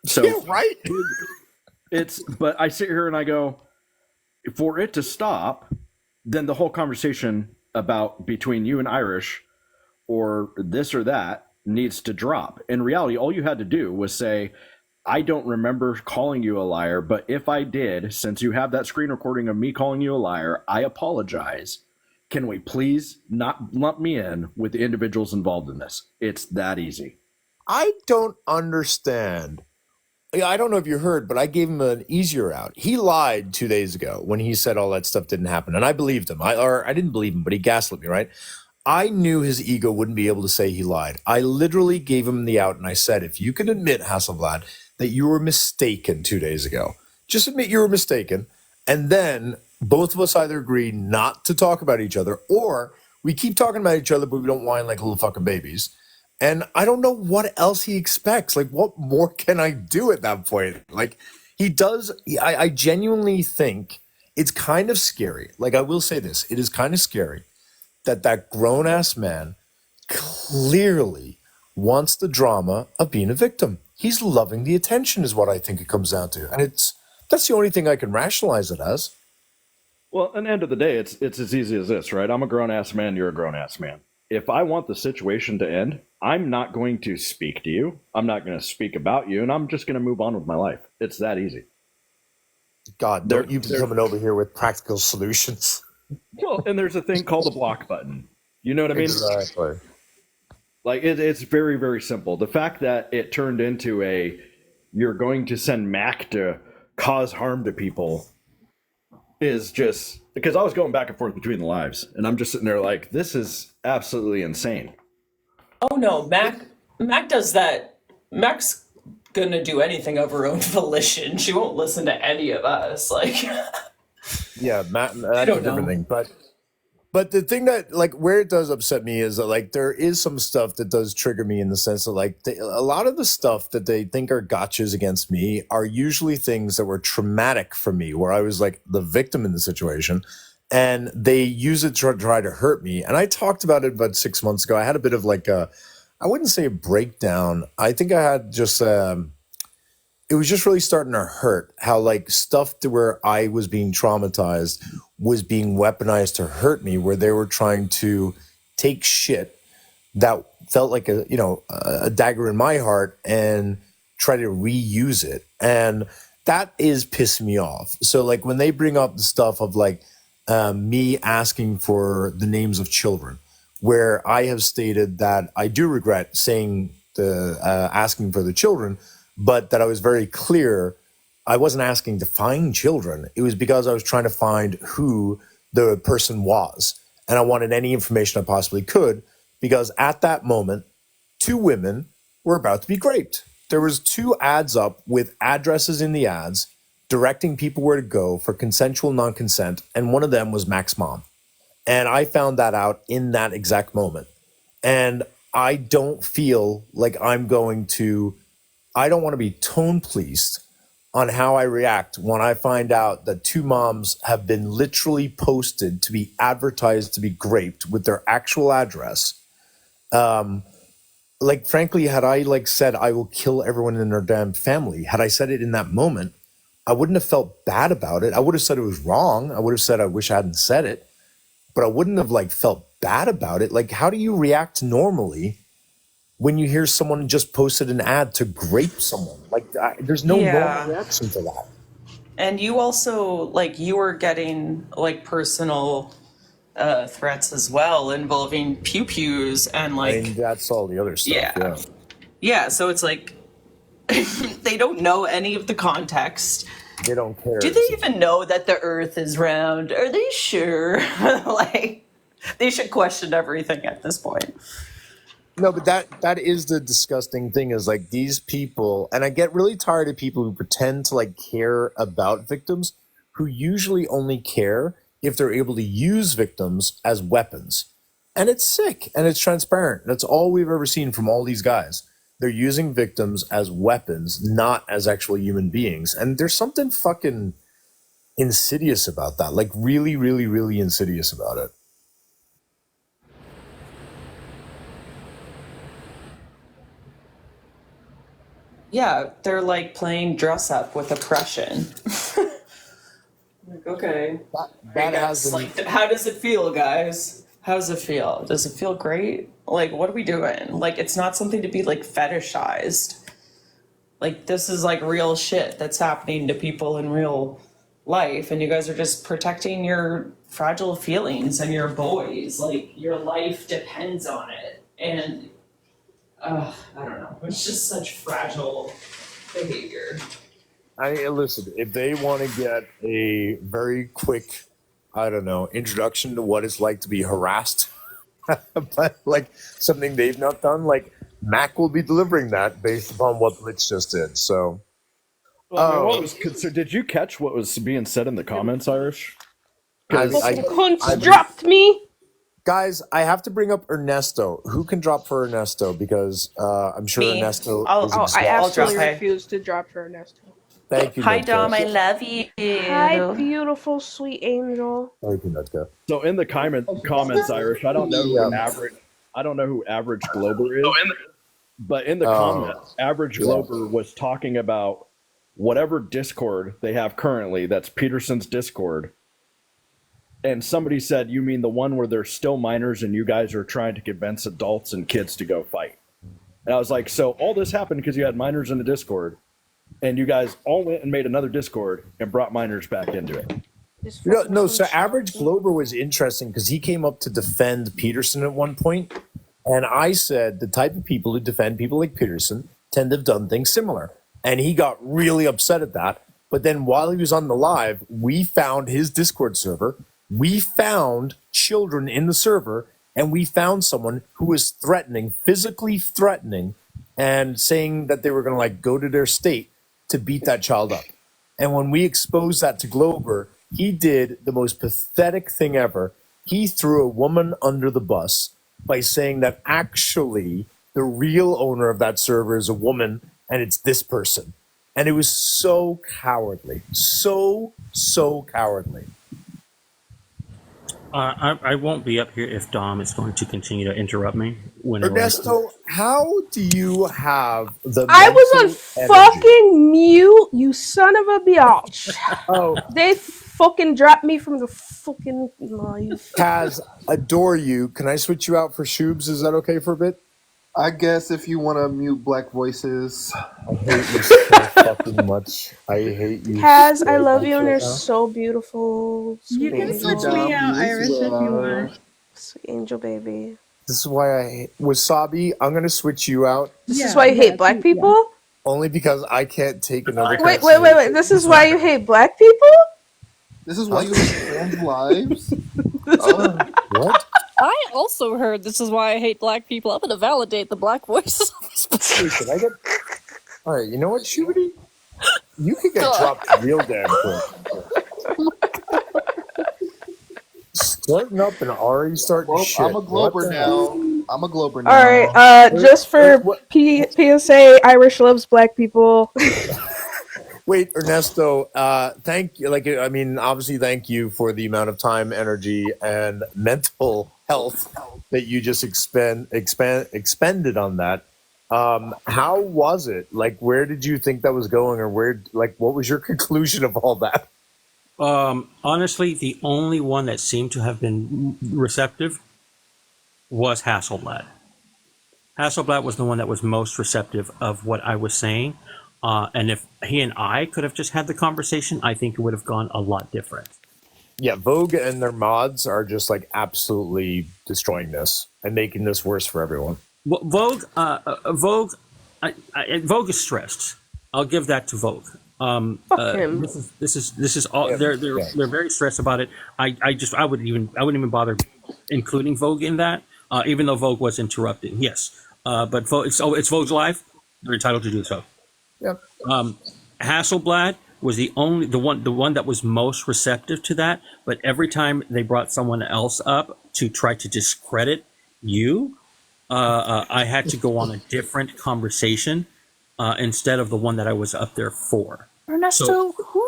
So, yeah, right. But I sit here and I go, for it to stop, then the whole conversation about between you and Irish or this or that needs to drop. In reality, all you had to do was say, I don't remember calling you a liar, but if I did, since you have that screen recording of me calling you a liar, I apologize. Can we please not lump me in with the individuals involved in this? It's that easy. I don't understand. I don't know if you heard, but I gave him an easier out. He lied 2 days ago when he said all that stuff didn't happen, and I believed him. I didn't believe him, but he gaslit me, right? I knew his ego wouldn't be able to say he lied. I literally gave him the out, and I said, if you can admit, Hasselblad, that you were mistaken 2 days ago, just admit you were mistaken, and then both of us either agree not to talk about each other, or we keep talking about each other, but we don't whine like little fucking babies. And I don't know what else he expects. Like, what more can I do at that point? Like, he does. I genuinely think it's kind of scary. Like, I will say this. It is kind of scary that grown-ass man clearly wants the drama of being a victim. He's loving the attention is what I think it comes down to. And That's the only thing I can rationalize it as. Well, at the end of the day, it's as easy as this, right? I'm a grown ass man. You're a grown ass man. If I want the situation to end, I'm not going to speak to you. I'm not going to speak about you, and I'm just going to move on with my life. It's that easy. God, don't you be coming over here with practical solutions. Well, and there's a thing called the block button. You know what I mean? Exactly. Like it's very, very simple. The fact that it turned into you're going to send Mac to cause harm to people is just because I was going back and forth between the lives, and I'm just sitting there like, this is absolutely insane. Oh no, Mac does that. Mac's gonna do anything of her own volition. She won't listen to any of us. Like, yeah, Matt, that's a different thing. But the thing that, like, where it does upset me is that, like, there is some stuff that does trigger me in the sense that, like, a lot of the stuff that they think are gotchas against me are usually things that were traumatic for me, where I was, like, the victim in the situation, and they use it to try to hurt me. And I talked about it about 6 months ago. I had a bit of, like, I wouldn't say a breakdown. I think I had just it was just really starting to hurt how, like, stuff to where I was being traumatized was being weaponized to hurt me, where they were trying to take shit that felt like a dagger in my heart and try to reuse it. And that is pissing me off. So, like, when they bring up the stuff of, like, me asking for the names of children, where I have stated that I do regret saying the asking for the children, but that I was very clear I wasn't asking to find children. It was because I was trying to find who the person was. And I wanted any information I possibly could, because at that moment, 2 women were about to be raped. There was 2 ads up with addresses in the ads directing people where to go for consensual non-consent. And one of them was Mac's mom. And I found that out in that exact moment. And I don't feel like I don't want to be tone policed on how I react when I find out that 2 moms have been literally posted to be advertised to be raped with their actual address. Like, frankly, had I, like, said I will kill everyone in their damn family, had I said it in that moment, I wouldn't have felt bad about it. I would have said it was wrong. I would have said I wish I hadn't said it, but I wouldn't have, like, felt bad about it. Like, how do you react normally when you hear someone just posted an ad to grape someone? Like, there's no normal reaction to that. And you also, like, you were getting, like, personal threats as well involving pew-pews and, like... I mean, that's all the other stuff, Yeah, so it's like, they don't know any of the context. They don't care. Do they even know that the earth is round? Are they sure? Like, they should question everything at this point. No, but that is the disgusting thing, is, like, these people, and I get really tired of people who pretend to, like, care about victims, who usually only care if they're able to use victims as weapons. And it's sick, and it's transparent. That's all we've ever seen from all these guys. They're using victims as weapons, not as actual human beings. And there's something fucking insidious about that. Like, really, really, really insidious about it. Yeah, they're like playing dress up with oppression. Like, okay. That has like, how does it feel, guys? How does it feel? Does it feel great? Like, what are we doing? Like, it's not something to be, like, fetishized. Like, this is, like, real shit that's happening to people in real life, and you guys are just protecting your fragile feelings and your boys. Like, your life depends on it. And, I don't know. It's just such fragile behavior. Listen, if they want to get a very quick, I don't know, introduction to what it's like to be harassed, but, like, something they've not done, like, Mac will be delivering that based upon what Blitz just did. So, did you catch what was being said in the comments, Irish? Dropped me. Guys, I have to bring up Ernesto. Who can drop for Ernesto? Because I'm sure Me. Ernesto is I exhausted. absolutely refuse to drop for Ernesto. Thank you, Hi, Nutka. Dom. I love you. Hi, beautiful, sweet angel. Thank you, Nutka. So in the comments, Irish, I don't know who Average Glober is. But in the comments, Average Glober was talking about whatever Discord they have currently, that's Peterson's Discord. And somebody said, you mean the one where they're still minors and you guys are trying to convince adults and kids to go fight? And I was like, so all this happened because you had minors in the Discord, and you guys all went and made another Discord and brought minors back into it. No, so Average Glober was interesting because he came up to defend Peterson at one point, and I said the type of people who defend people like Peterson tend to have done things similar. And he got really upset at that. But then while he was on the live, we found his Discord server. We found children in the server, and we found someone who was threatening, physically threatening, and saying that they were going to like go to their state to beat that child up. And when we exposed that to Glober, he did the most pathetic thing ever. He threw a woman under the bus by saying that actually the real owner of that server is a woman and it's this person. And it was so cowardly. So cowardly. I won't be up here if Dom is going to continue to interrupt me. Ernesto, how do you have the I was on mental energy? fucking mute, you son of a bitch. Oh. They fucking dropped me from the fucking live. Kaz, adore you. Can I switch you out for Shoobs? Is that okay for a bit? I guess if you want to mute black voices. I hate you so fucking much. I hate you. Kaz, so I love much you and right you're now. so beautiful. You Sweet can angel. switch me out, Irish, if you want. Sweet angel baby. This is why I hate Wasabi. I'm going to switch you out. This is why you hate black people? Only because I can't take another Wait. conversation. This is why you hate black people? This is why you hate trans lives? What? I also heard this is why I hate black people. I'm gonna validate the black voices on this Can I get... All right, you know what, Shubity? You could get dropped real damn quick. Starting up and already starting shit. I'm a Glober now. I'm a Glober now. Alright, just for PSA, Irish loves black people. Wait, Ernesto, thank you. Like, I mean, obviously, thank you for the amount of time, energy, and mental health that you just expended on that. How was it? Like, where did you think that was going, or what was your conclusion of all that? Honestly, the only one that seemed to have been receptive was Hasselblad. Hasselblad was the one that was most receptive of what I was saying. And if he and I could have just had the conversation, I think it would have gone a lot different. Yeah, Vogue and their mods are just like absolutely destroying this and making this worse for everyone. Well, Vogue is stressed. I'll give that to Vogue. Fuck him. This is all they're very stressed about it. I wouldn't even bother including Vogue in that, even though Vogue was interrupting. Yes, but Vogue, it's Vogue's live. They're entitled to do so. Yep. Hasselblad was the one that was most receptive to that. But every time they brought someone else up to try to discredit you, I had to go on a different conversation instead of the one that I was up there for. Ernesto, who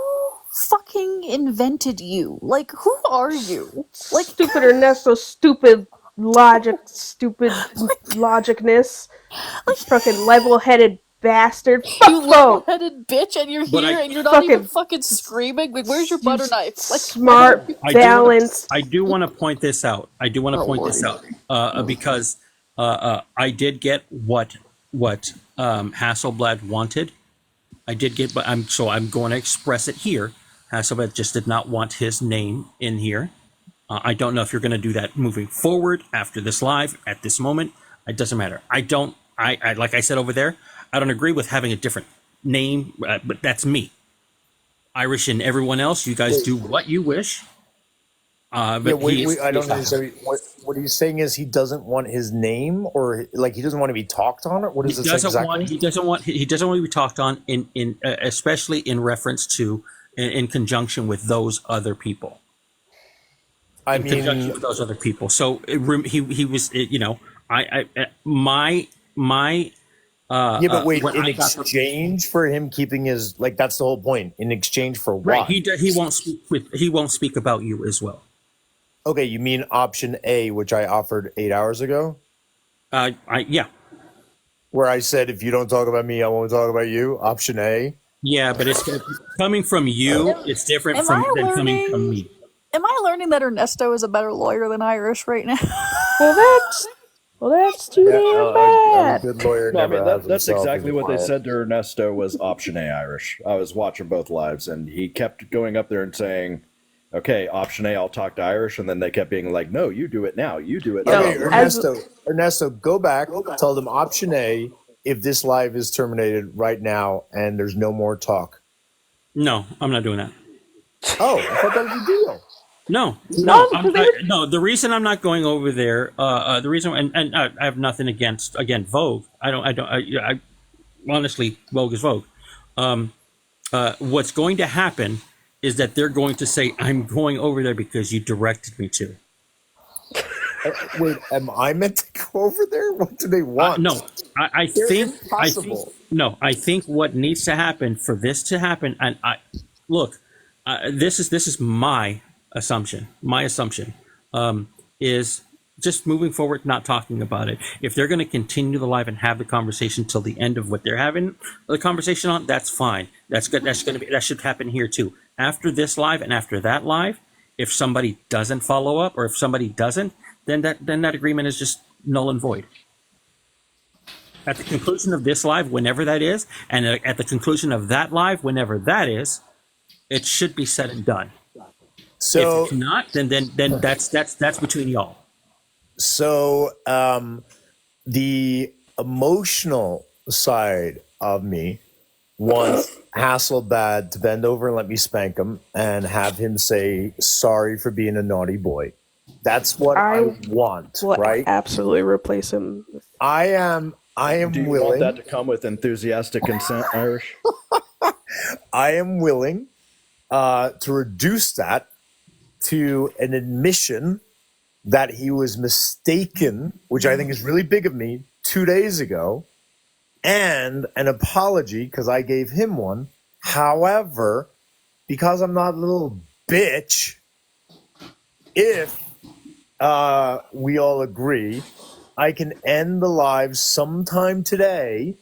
fucking invented you? Like, who are you? Like stupid Ernesto, stupid logicness. Fucking level-headed bastard. Fuck You level-headed bitch, and you're here and you're not even fucking screaming. Like, where's your butter knife? Like, smart, balanced. I do want to point this out. Because I did get what Hasselblad wanted. I did get, but I'm going to express it here. Hasselblad just did not want his name in here. I don't know if you're going to do that moving forward after this live at this moment. It doesn't matter. I like I said over there, I don't agree with having a different name, but that's me. Irish and everyone else, you guys do what you wish. I don't understand. What he's saying is he doesn't want his name, or like he doesn't want to be talked on. Or what is this exactly? He doesn't want to be talked on in especially in reference to in conjunction with those other people. Conjunction with those other people. So he was but wait, in exchange for him keeping his, that's the whole point. In exchange for what? Right, he won't speak about you as well. Okay, you mean option A, which I offered 8 hours ago? Yeah. Where I said, if you don't talk about me, I won't talk about you. Option A. Yeah, but it's coming from you. It's different Am I than coming from learning? me. Am I learning that Ernesto is a better lawyer than Irish right now? Well, that's too Yeah, damn a bad. good lawyer No, I never mean has that's himself as exactly a what they client. said to Ernesto was option A Irish. I was watching both lives, and he kept going up there and saying, "Okay, option A, I'll talk to Irish," and then they kept being like, "No, you do it now. You do it now." Okay, Ernesto, go back. Tell them option A if this live is terminated right now and there's no more talk. No, I'm not doing that. Oh, I thought that was a deal. No, no. The reason I'm not going over there, the reason, and I have nothing against Vogue. I honestly, Vogue is Vogue. What's going to happen is that they're going to say, "I'm going over there because you directed me to." Wait, am I meant to go over there? What do they want? No, I They're think impossible. I think what needs to happen for this to happen, and look, this is my assumption. My assumption is just moving forward, not talking about it. If they're going to continue the live and have the conversation till the end of what they're having the conversation on, that's fine. That's good. That should happen here too. After this live and after that live, if somebody doesn't follow up or if somebody doesn't, then that agreement is just null and void. At the conclusion of this live, whenever that is, and at the conclusion of that live, whenever that is, it should be said and done. So if it's not, then that's between y'all. So the emotional side of me wants Hasselbad to bend over and let me spank him and have him say sorry for being a naughty boy. That's what I want, will right? absolutely replace him. I am Do you willing. want that to come with enthusiastic consent, Irish? I am willing to reduce that to an admission that he was mistaken, which I think is really big of me, 2 days ago, and an apology because I gave him one. However, because I'm not a little bitch, if we all agree, I can end the live sometime today,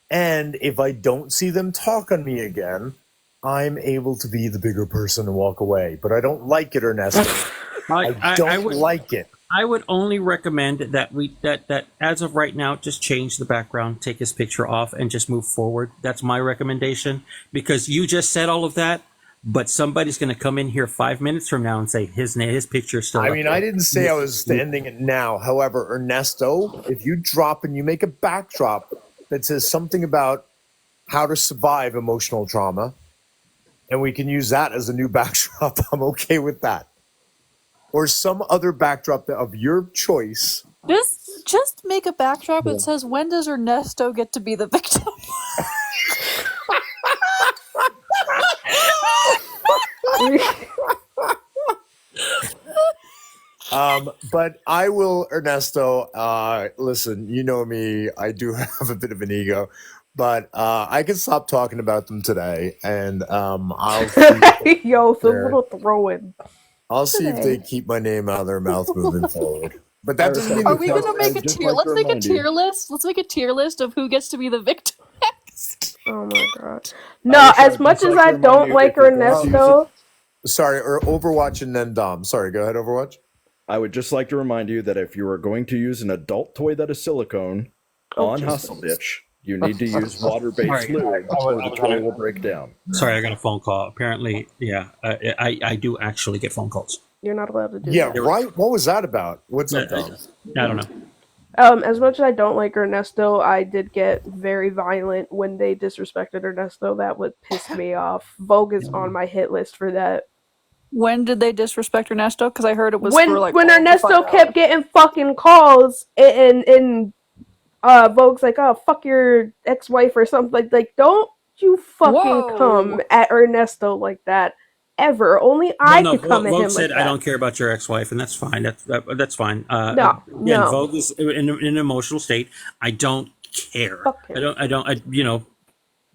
and if I don't see them talk on me again, I'm able to be the bigger person and walk away. But I don't like it, Ernesto. I don't like it. I would only recommend that that as of right now, just change the background, take his picture off, and just move forward. That's my recommendation, because you just said all of that, but somebody's going to come in here 5 minutes from now and say his picture is still. I mean, I didn't say I was ending it now. However, Ernesto, if you drop and you make a backdrop that says something about how to survive emotional trauma, and we can use that as a new backdrop, I'm okay with that. Or some other backdrop of your choice. Just make a backdrop that says, "When does Ernesto get to be the victim?" But I will, Ernesto, listen, you know me, I do have a bit of an ego, but I can stop talking about them today, and I'll see Yo, the little throw-in. I'll see if they keep my name out of their mouth moving forward. But that doesn't mean Are we gonna make a tier? Let's make a tier list. Let's make a tier list of who gets to be the victim next. Oh my god! No, as much as I don't like Ernesto. Sorry, or Overwatch and then Dom. Sorry, go ahead, Overwatch. I would just like to remind you that if you are going to use an adult toy that is silicone on Hustle Bitch, you need to use water-based fluid or the toy will break down. Sorry, I got a phone call. Apparently, yeah, I do actually get phone calls. You're not allowed to do Yeah, that. right? What was that about? What's up, Dom? I don't know. As much as I don't like Ernesto, I did get very violent when they disrespected Ernesto. That would piss me off. Vogue is on my hit list for that. When did they disrespect Ernesto? Because I heard it was when for like when Ernesto kept getting fucking calls and Vogue's like, "Oh, fuck your ex-wife" or something like don't you fucking come at Ernesto like that ever. Only I could come at Vogue him said, like that. "I don't care about your ex-wife," and that's fine. That's fine. No. Vogue is in an emotional state. I don't care. I don't. You know,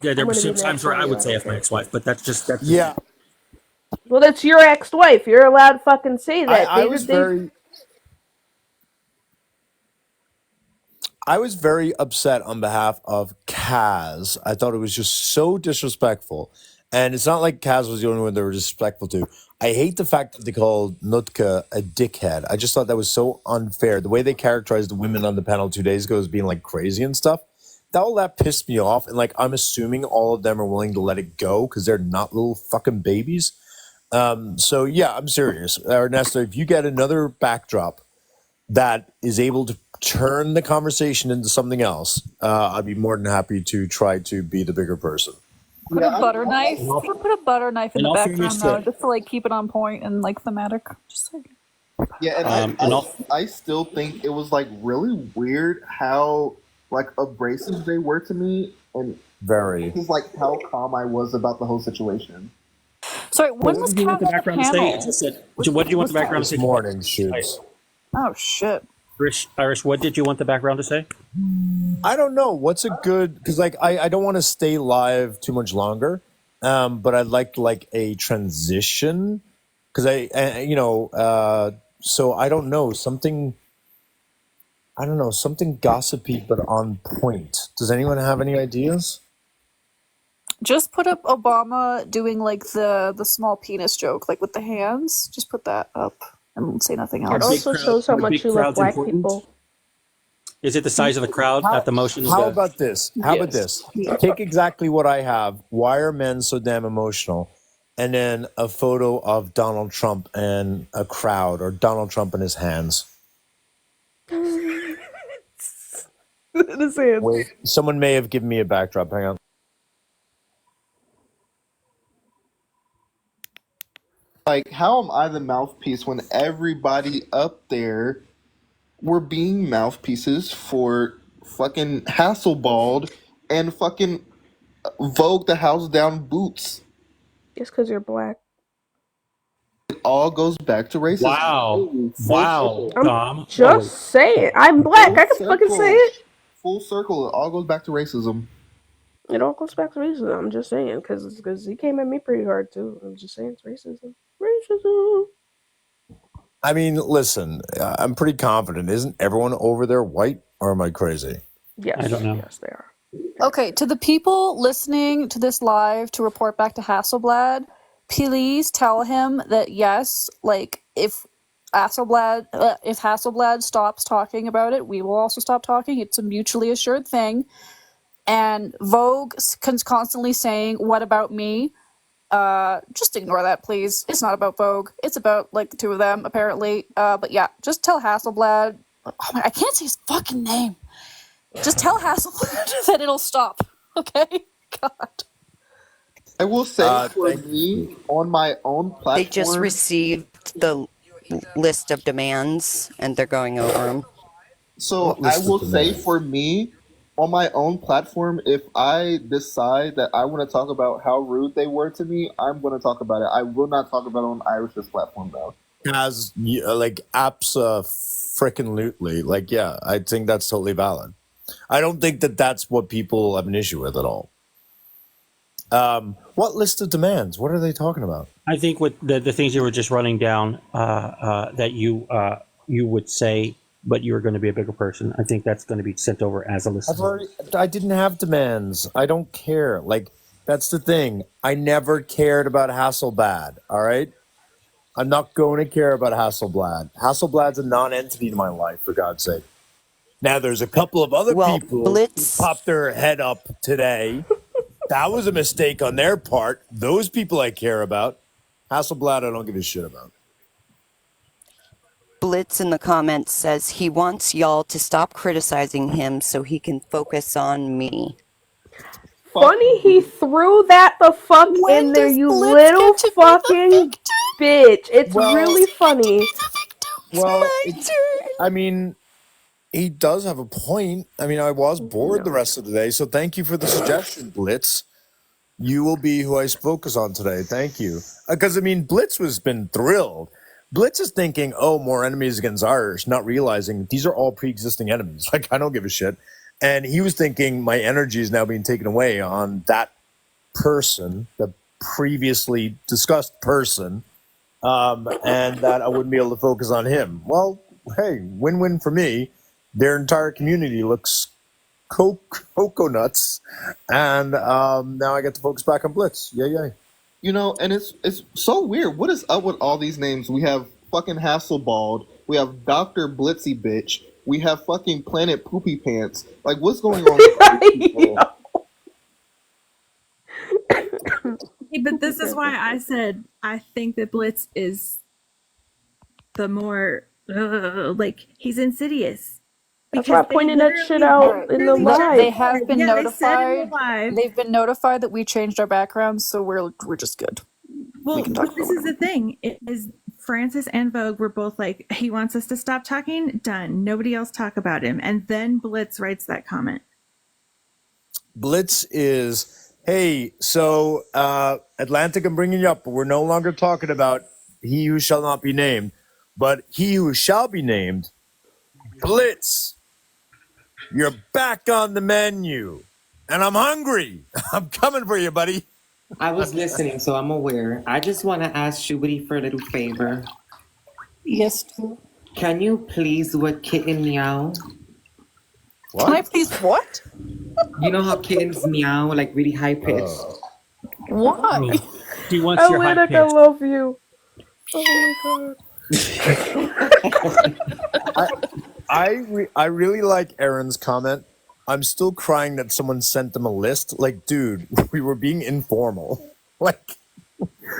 there were times where I would say "F my ex-wife," but that's yeah. Well, that's your ex-wife. You're allowed to fucking say that. I was very upset on behalf of Kaz. I thought it was just so disrespectful. And it's not like Kaz was the only one they were disrespectful to. I hate the fact that they called Nutka a dickhead. I just thought that was so unfair. The way they characterized the women on the panel 2 days ago as being like crazy and stuff, all that pissed me off. And like, I'm assuming all of them are willing to let it go because they're not little fucking babies. So yeah, I'm serious. Ernesto, if you get another backdrop that is able to turn the conversation into something else, I'd be more than happy to try to be the bigger person. Put a butter knife. Put a butter knife in the background though, just to like keep it on point and like thematic. Just like. Yeah, and I still think it was like really weird how like abrasive they were to me, and very just like how calm I was about the whole situation. Sorry, when was Kat on the panel? What did you want the background to say? Morning shoots. Oh shit. Irish, what did you want the background to say? I don't know. What's a good, because like I don't want to stay live too much longer, but I'd like a transition because so I don't know something gossipy but on point. Does anyone have any ideas? Just put up Obama doing like the small penis joke, like with the hands. Just put that up and say nothing else. It also shows how much you love black people. Is it the size of the crowd at the motion? How about this? Take exactly what I have. Why are men so damn emotional? And then a photo of Donald Trump and a crowd, or Donald Trump in his hands. Wait, someone may have given me a backdrop. Hang on. Like, how am I the mouthpiece when everybody up there were being mouthpieces for fucking Hasselbald and fucking Vogue the House Down Boots? Just because you're black. It all goes back to racism. Wow, I'm just saying. I'm black. I can fucking say it. Full circle. It all goes back to racism. It all goes back to racism. I'm just saying, because he came at me pretty hard too. I'm just saying it's racism. Racism. I mean, listen, I'm pretty confident. Isn't everyone over there white, or am I crazy? Yes, I don't know. Yes, they are. Okay, to the people listening to this live to report back to Hasselblad, please tell him that yes, like if Hasselblad stops talking about it, we will also stop talking. It's a mutually assured thing. And Vogue's constantly saying, "What about me?" Just ignore that, please. It's not about Vogue. It's about like the two of them, apparently. But yeah, just tell Hasselblad. Oh my, I can't say his fucking name. Just tell Hasselblad that it'll stop. Okay? God. I will say for me, on my own platform, They just received the list of demands and they're going over them. So I will say for me, on my own platform, if I decide that I want to talk about how rude they were to me, I'm going to talk about it. I will not talk about it on Irish's platform, though. As like abso-freaking-lutely, like yeah, I think that's totally valid. I don't think that that's what people have an issue with at all. What list of demands? What are they talking about? I think what the things you were just running down that you would say, but you're going to be a bigger person. I think that's going to be sent over as a list. I didn't have demands. I don't care. Like, that's the thing. I never cared about Hasselblad, all right? I'm not going to care about Hasselblad. Hasselblad's a non-entity in my life, for God's sake. Now, there's a couple of other people who popped their head up today. That was a mistake on their part. Those people I care about. Hasselblad, I don't give a shit about. Blitz in the comments says he wants y'all to stop criticizing him so he can focus on me. Funny he threw that the fuck in there, you little fucking bitch. It's really funny. Well, I mean, he does have a point. I mean, I was bored the rest of the day, so thank you for the suggestion, Blitz. You will be who I focus on today. Thank you. Because, I mean, Blitz has been thrilled. Blitz is thinking, oh, more enemies against Irish, not realizing these are all pre-existing enemies. Like, I don't give a shit. And he was thinking my energy is now being taken away on that person, the previously discussed person, and that I wouldn't be able to focus on him. Well, hey, win-win for me. Their entire community looks coconuts, and now I get to focus back on Blitz. Yay! You know, and it's so weird. What is up with all these names? We have fucking Hasselbald. We have Dr. Blitzy Bitch. We have fucking Planet Poopy Pants. Like, what's going on with all these people? Hey, but this is why I said I think that Blitz is the more like he's insidious. That's why I pointed that shit out in the live. They have been Yeah, they said in the notified. live. They've been notified that we changed our backgrounds, so we're just good. Well, we can talk but this about is the thing. It is Francis and Vogue were both like, he wants us to stop talking. Done. Nobody else talk about him. And then Blitz writes that comment. Blitz is, hey, so Atlantic, I'm bringing you up, but we're no longer talking about he who shall not be named, but he who shall be named, Blitz. You're back on the menu, and I'm hungry. I'm coming for you, buddy. I was listening, so I'm aware. I just want to ask Shubity for a little favor. Yes. Can you please what kitten meow? What? Can I please what? You know how kittens meow like really high pitched? Why? He wants your high Atlantic, I pitch. love you. Oh my god. I really like Aaron's comment. I'm still crying that someone sent them a list. Like, dude, we were being informal. Like,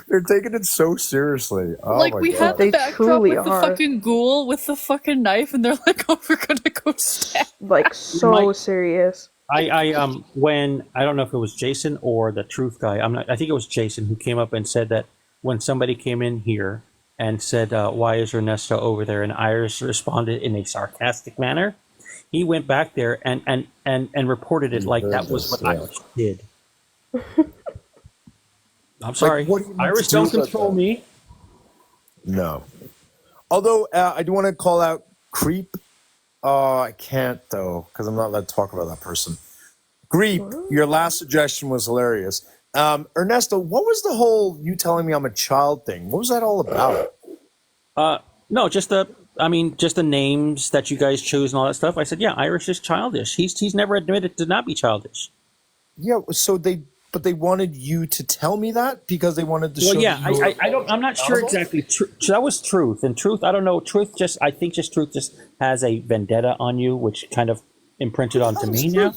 they're taking it so seriously. Oh Like my we god. had the They backdrop truly with the are. fucking ghoul with the fucking knife, and they're like, "Oh, we're gonna go stab." Like, so serious. I when I don't know if it was Jason or the truth guy. I think it was Jason who came up and said that when somebody came in here and said, "Why is Ernesto over there?" and Iris responded in a sarcastic manner, he went back there and reported it like that was what Iris did. I'm sorry, Like, what do you need Iris to do don't about control that? me. No. Although I do want to call out Creep. I can't though, because I'm not allowed to talk about that person. Creep, your last suggestion was hilarious. Ernesto, what was the whole you telling me I'm a child thing? What was that all about? No, just the names that you guys choose and all that stuff. I said, yeah, Irish is childish. He's never admitted to not be childish. Yeah, so they wanted you to tell me that because they wanted to Well, show. yeah, that you were I don't. I'm not sure accountable? exactly. That was Truth, and Truth. I don't know. I think Truth just has a vendetta on you, which kind of imprinted onto me now.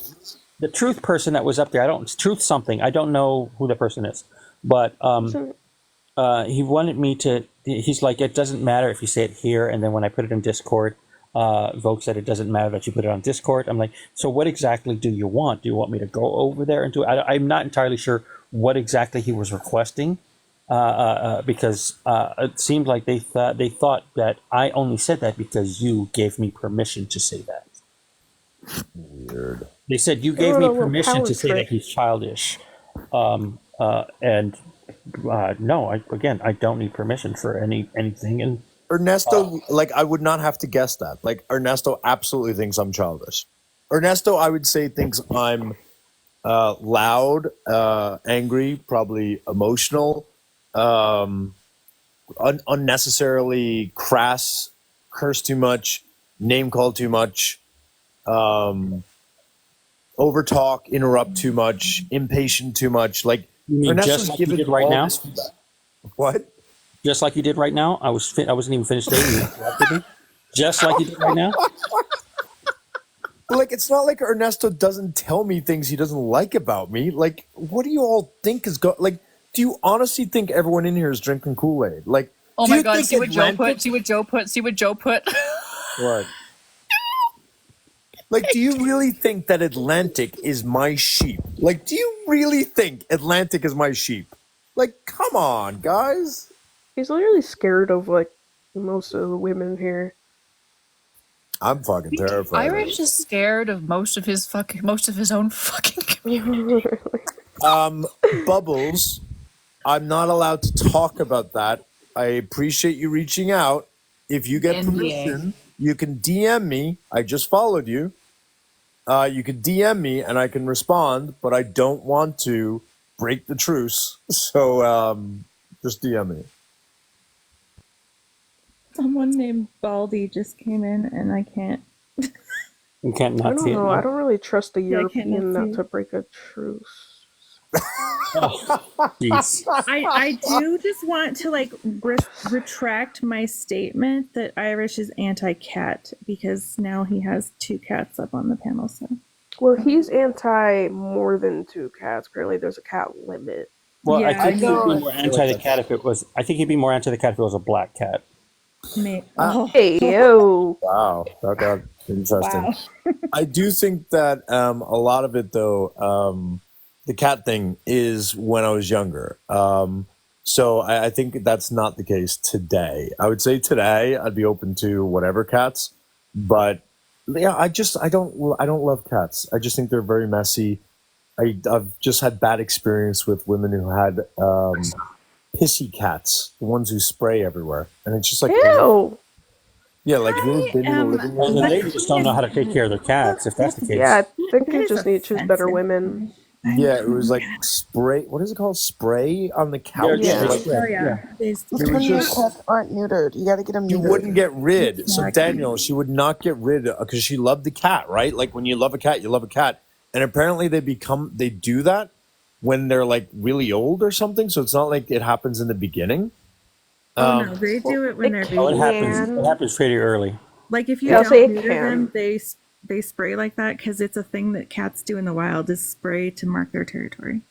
The Truth person that was up there, Truth something. I don't know who the person is, but he wanted me to. He's like, it doesn't matter if you say it here, and then when I put it in Discord, Vogue said it doesn't matter that you put it on Discord. I'm like, so what exactly do you want? Do you want me to go over there and do it? I'm not entirely sure what exactly he was requesting, because it seemed like they thought that I only said that because you gave me permission to say that. Weird. They said you They gave wrote me a little permission power to say trick. that he's childish, and no, I don't need permission for anything. And Ernesto, like I would not have to guess that. Like Ernesto absolutely thinks I'm childish. Ernesto, I would say thinks I'm loud, angry, probably emotional, unnecessarily crass, curse too much, name call too much, overtalk, interrupt too much, impatient too much. Like you mean Ernesto's just like you given did right all now? this feedback. What? Just like you did right now? I wasn't even finished there. You interrupted me. Just like you did right now. Like, it's not like Ernesto doesn't tell me things he doesn't like about me. Like, what do you all think is like? Do you honestly think everyone in here is drinking Kool-Aid? Like, Oh do my you god! think See what Joe Atlantic- put. See what Joe put. See what Joe put. What? Like, do you really think that Atlantic is my sheep? Like, do you really think Atlantic is my sheep? Like, come on, guys. He's literally scared of, like, most of the women here. I'm fucking terrified. Irish is scared of most of his own fucking community. Bubbles, I'm not allowed to talk about that. I appreciate you reaching out. If you get permission, you can DM me. I just followed you. You can DM me and I can respond, but I don't want to break the truce. So just DM me. Someone named Baldy just came in and I can't. You can't I not don't see it know. I now. don't really trust the Yeah, I can't European not not see to it. break a truce. Jeez. I do just want to like retract my statement that Irish is anti-cat because now he has 2 cats up on the panel. So Well, he's anti more than 2 cats. Apparently, there's a cat limit. Well, I yeah, think he'd be I more feel like anti the cat if it was. I think he'd be more anti the cat if it was a black cat. Hey, yo. Wow, that got interesting. Wow. I do think that a lot of it, though, the cat thing is when I was younger. So I think that's not the case today. I would say today I'd be open to whatever cats, but yeah, I don't love cats. I just think they're very messy. I've just had bad experience with women who had pissy cats, the ones who spray everywhere, and it's just like Ew. yeah, like really big in the living Well, room. then they just don't know how to take care of their cats. If that's the case. Yeah, I think That I is just need to choose better women. Yeah, it was like spray. What is it called? Spray on the couch. Yeah, Like, Oh yeah. it That's was when your just cats aren't neutered. You gotta get them she neutered. wouldn't get rid. So Exactly. Daniel, she would not get rid because she loved the cat, right? Like when you love a cat, you love a cat, and apparently they do that when they're like really old or something. So it's not like it happens in the beginning. Oh no, they do it when they're Oh, it babies. happens. It happens pretty early. Like if you Yeah, I'll say don't it neuter can. them, they spray like that because it's a thing that cats do in the wild is spray to mark their territory.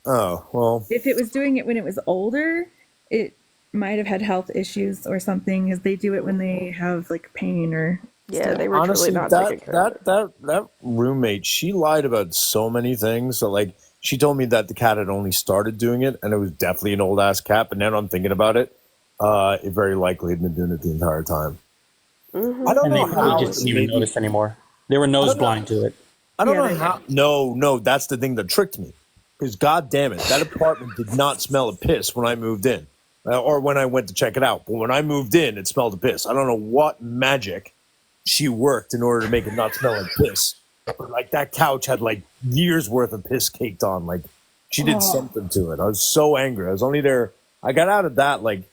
Oh well. If it was doing it when it was older, it might have had health issues or something. Because they do it when they have like pain or Yeah, stuff. they were Honestly, truly not taking care of it. that roommate, she lied about so many things. So like, she told me that the cat had only started doing it, and it was definitely an old ass cat. But now I'm thinking about it, it very likely had been doing it the entire time. I don't And they know probably how just didn't even notice anymore. They were nose blind to it. I don't know how. No, that's the thing that tricked me. Because God damn it, that apartment did not smell of piss when I moved in, or when I went to check it out. But when I moved in, it smelled of piss. I don't know what magic she worked in order to make it not smell like piss. But like that couch had like years worth of piss caked on. Like she did something to it. I was so angry. I was only there. I got out of that like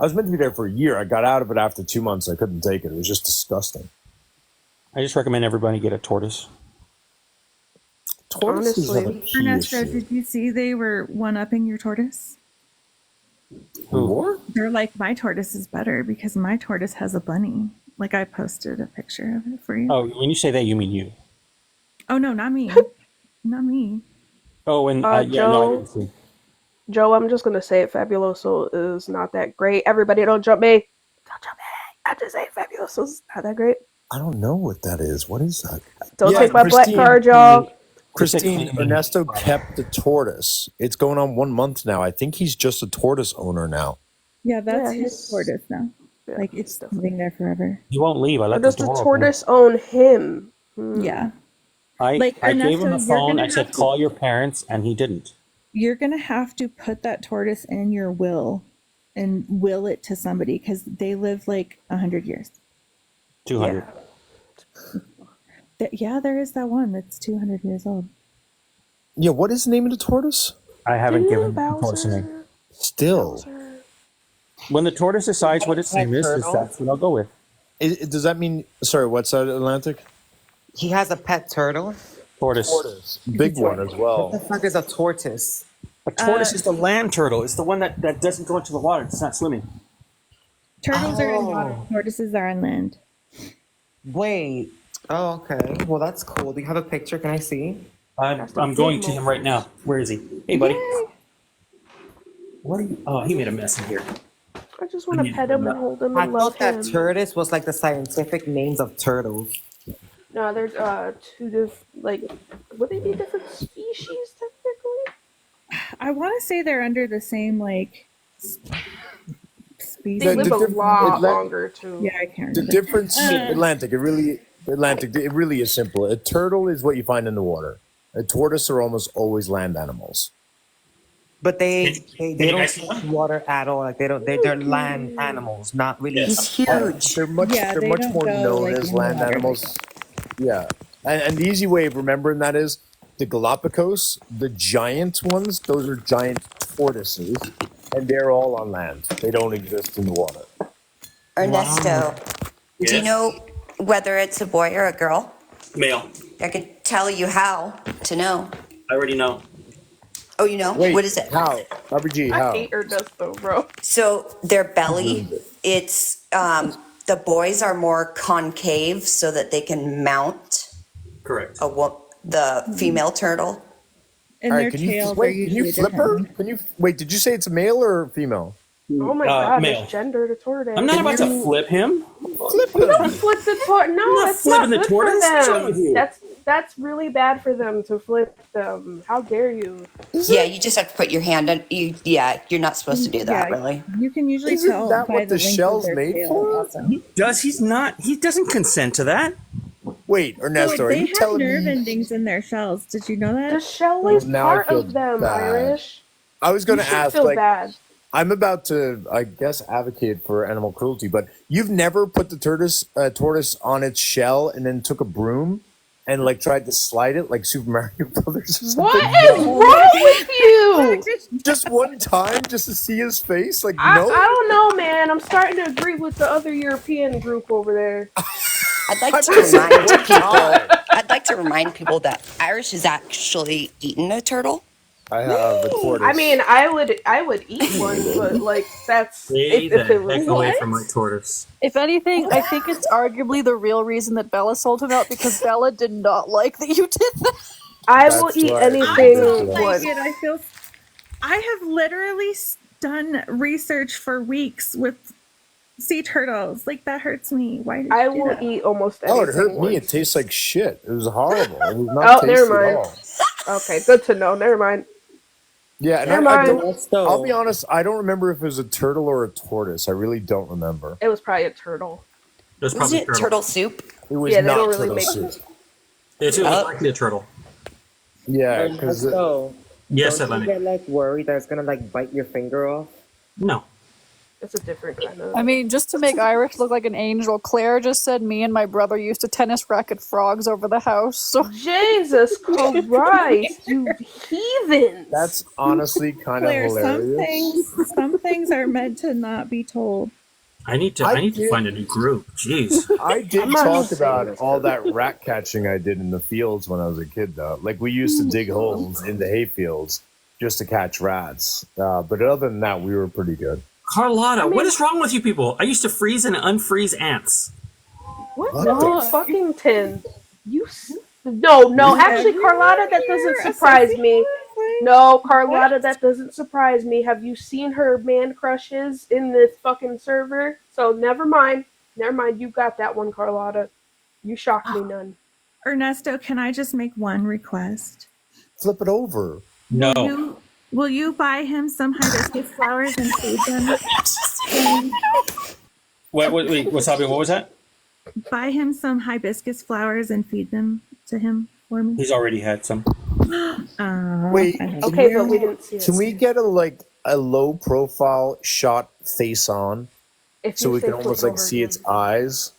I was meant to be there for a year. I got out of it after 2 months. I couldn't take it. It was just disgusting. I just recommend everybody get a tortoise. Tortoises have a pee Ernesto, issue. did you see they were one-upping your tortoise? Who? They're like, my tortoise is better because my tortoise has a bunny. Like I posted a picture of it for you. Oh, when you say that, you mean you. Oh no, not me. Not me. Oh, and yeah, no, I Joe, didn't see. Joe, I'm just gonna say it. Fabuloso is not that great. Everybody, don't jump me. Don't jump me. I'm just saying Fabuloso's not that great. I don't know what that is. What is that? Don't take my black card, y'all. Christine, Ernesto kept the tortoise. It's going on 1 month now. I think he's just a tortoise owner now. Yeah, that's Yeah, his tortoise now. Like it's living there forever. He won't leave. I Or let does the the door open. tortoise own him? Yeah. I Like, gave him Ernesto, the you're phone. gonna I said, have to- call your parents, and he didn't. You're gonna have to put that tortoise in your will and will it to somebody because they live like 100 years. 200. Yeah, there is that one that's 200 years old. Yeah, what is the name of the tortoise? I haven't given the tortoise a name. Still. When the tortoise decides what its name is, that's what I'll go with. Does that mean, sorry, what's that, Atlantic? He has a pet turtle. Tortoise. Big one as well. What the fuck is a tortoise? A tortoise is the land turtle. It's the one that doesn't go into the water. It's not swimming. Turtles are in water, tortoises are on land. Wait. Oh, okay. Well, that's cool. Do you have a picture? Can I see? I'm going to him right now. Where is he? Hey, buddy. What are you? Oh, he made a mess in here. I just want to pet him and hold him I and love thought that him. tortoise was like the scientific names of turtles. No, there's two different, like, would they be different species technically? I want to say they're under the same like species. They live a lot longer too. Yeah, I can't The remember. difference, Atlantic, it really is simple. A turtle is what you find in the water. A tortoise are almost always land animals. But they don't touch water at all. Like they're land animals, not really. He's huge. They're much more known as land animals. Yeah, and the easy way of remembering that is the Galapagos, the giant ones. Those are giant tortoises, and they're all on land. They don't exist in the water. Ernesto, do you Yes. know Whether it's a boy or a girl. Male. I could tell you how to know. I already know. Oh, you know? Wait, What is it? how? RBG, I how? hate Ernesto, bro. So their belly, it's the boys are more concave so that they can mount Correct. The female turtle. And All their right, can you tails are wait? Can you usually flip her? different. Can you wait? Did you say it's a male or a female? Oh my god, male. it's gender to tortoise. I'm not about to flip him. Flip You don't flip the tortoise. No, not it's not flipping the good tortoise. for What's wrong with them. you? That's really bad for them to flip them. How dare you? Yeah, you just have to put your hand on. You're not supposed to do that, Yeah, really. you can usually Isn't tell that by what the the length shell's of their made tail. for? Also. He doesn't consent to that. Wait, Ernesto, So are they you have telling nerve me? endings in their shells. Did you know that? The shell Well, is now I part feel of them, bad. Irish. I was going You to should ask, feel like, bad. I'm about to, I guess, advocate for animal cruelty, but you've never put the tortoise on its shell and then took a broom and like tried to slide it like Super Mario Brothers or something? What is wrong with you? Just one time, just to see his face? Like, I no? don't know, man. I'm starting to agree with the other European group over there. I'd like to remind people. I'd like to remind people that Irish has actually eaten a turtle. I have a tortoise. I mean, I would eat one, but like that's Stay if the it was heck away from my tortoise. If anything, I think it's arguably the real reason that Bella sold him out because Bella did not like that you did that. I will eat anything. I don't like once. it. I have literally done research for weeks with sea turtles. Like that hurts me. Why did I you do will that? eat almost anything. Oh, it hurt me. once. It tastes like shit. It was horrible. It was Oh, not tasty never at mind. all. Okay, good to know. Never mind. Yeah, and Never I mind. don't, I'll be honest, I don't remember if it was a turtle or a tortoise. I really don't remember. It was probably a turtle. Was it turtle soup? It was Yeah, they not don't really turtle make soup. It's likely a turtle. Yeah, because So, Yes, don't you Evan. get like worried that it's gonna like bite your finger off? No. It's a different kind of. I mean, just to make Irish look like an angel, Claire just said me and my brother used to tennis racket frogs over the house. So Jesus Christ, you heathens! that's honestly kind of Claire, hilarious. some things are meant to not be told. I need to find a new group. Jeez. I did I'm not talk saying about this. all that rat catching I did in the fields when I was a kid, though. Like, we used to dig holes in the hay fields just to catch rats. But other than that, we were pretty good. Carlotta, what is wrong with you people? I used to freeze and unfreeze ants. What What the the fucking tin? No, actually, Carlotta, that doesn't surprise me. No, Carlotta, that doesn't surprise me. Have you seen her man crushes in this fucking server? So never mind. You got that one, Carlotta. You shocked me none. Ernesto, can I just make one request? Flip it over. No. Will you buy him some hibiscus flowers and feed them? Wait, what's happening? What was that? Buy him some hibiscus flowers and feed them to him for me. He's already had some. Wait, Okay, but we didn't see it. can we get a low profile shot face on If so you we say can almost flip like over see again. its eyes?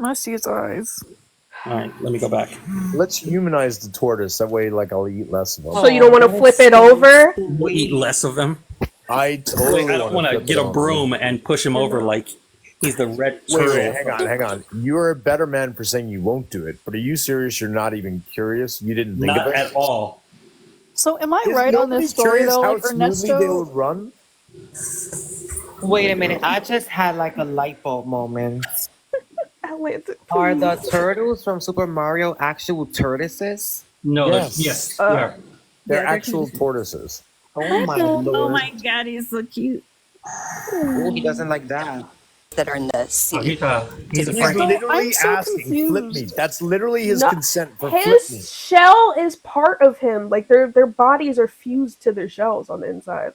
I see its eyes. All right, let me go back. Let's humanize the tortoise. That way, like, I'll eat less of them. So you don't want to flip it over? We'll eat less of them. I totally I don't want to flip get it a on. broom and push him over like he's the red turtle. Wait, hang on. You're a better man for saying you won't do it, but are you serious? You're not even curious? You didn't think Not of it? at all. So am I Is right on nobody this story curious though? how Like smoothly they Ernesto, would run? Wait a minute, I just had like a light bulb moment. Atlantic, Are the please. turtles from Super Mario actual tortoises? No, Yes. yes. they are. They're they're actual tortoises. Oh my Oh lord. my god, he's so cute. Ooh, he doesn't like that. That are in the sea. Oh, he's a He's friend. literally I'm so asking, flip me. That's literally his No, consent for flip me. His shell is part of him. Like their bodies are fused to their shells on the inside.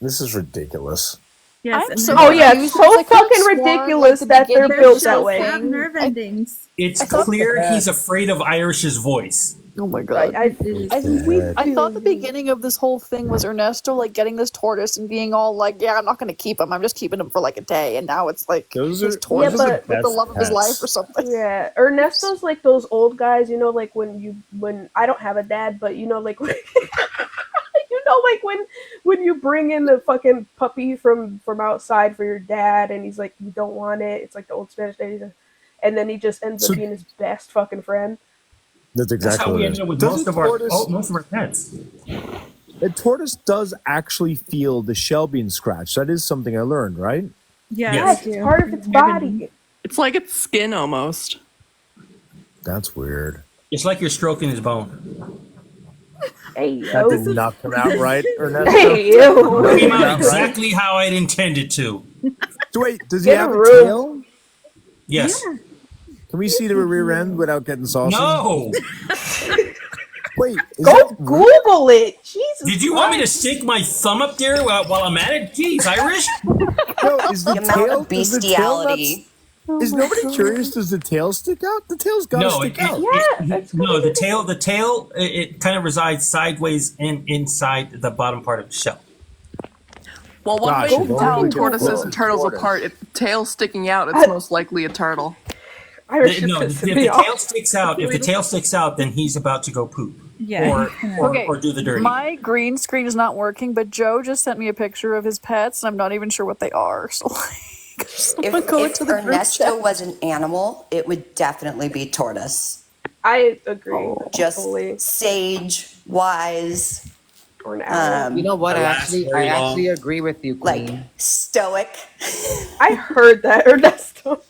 This is ridiculous. Yes, I'm and so Oh yeah, confused it's so because I could've fucking sworn, ridiculous like, the that they're beginning built of that the way. have thing- nerve endings. It's clear he's afraid of Irish's voice. Oh my god. I thought the beginning of this whole thing was Ernesto like getting this tortoise and being all like, yeah, I'm not going to keep him. I'm just keeping him for like a day. And now it's like Those his are- tortoise Yeah, but- with the love of his pets. life or something. Yeah, Ernesto's like those old guys, you know, like when I don't have a dad, but you know, like when, you know, like when you bring in the fucking puppy from outside for your dad, and he's like, you don't want it. It's like the old Spanish lady, and then he just ends up being his best fucking friend. That's That's exactly how what we it ended is. up with Does a most of our pets. a tortoise does actually feel the shell being scratched. That is something I learned, right? Yes, it's part of its body. It's like its skin almost. That's weird. It's like you're stroking his bone. Hey, That did not come out right, Ernesto. Hey, yo. That Came came out out exactly how I'd intended to. So wait, does he Get have a room. tail? Yes. Can we see the rear end without getting saucy? No. Wait, is Go that Google it. Jesus. Did you want me to stick my thumb up there while I'm at it? Jeez, Irish. No, is the The amount tail? of Does the tail not? bestiality. Is nobody curious? Does the tail stick out? The tail's got to No, stick out. no. The tail. It kind of resides sideways and inside the bottom part of the shell. Well, one way Gotcha, you can don't tell really get tortoises close. and turtles apart, if the tail's sticking out, it's most likely a turtle. Irish No, is if pissing the me tail off. sticks out, then he's about to go poop. Yeah. Or do the dirty. My green screen is not working, but Joe just sent me a picture of his pets, and I'm not even sure what they are. So, If go into the group Ernesto chat. was an animal, it would definitely be tortoise. I agree. Just fully. sage, wise, Or an owl. You know what? I I last actually, very I long. actually agree with you, Queen. like stoic. I heard that, Ernesto.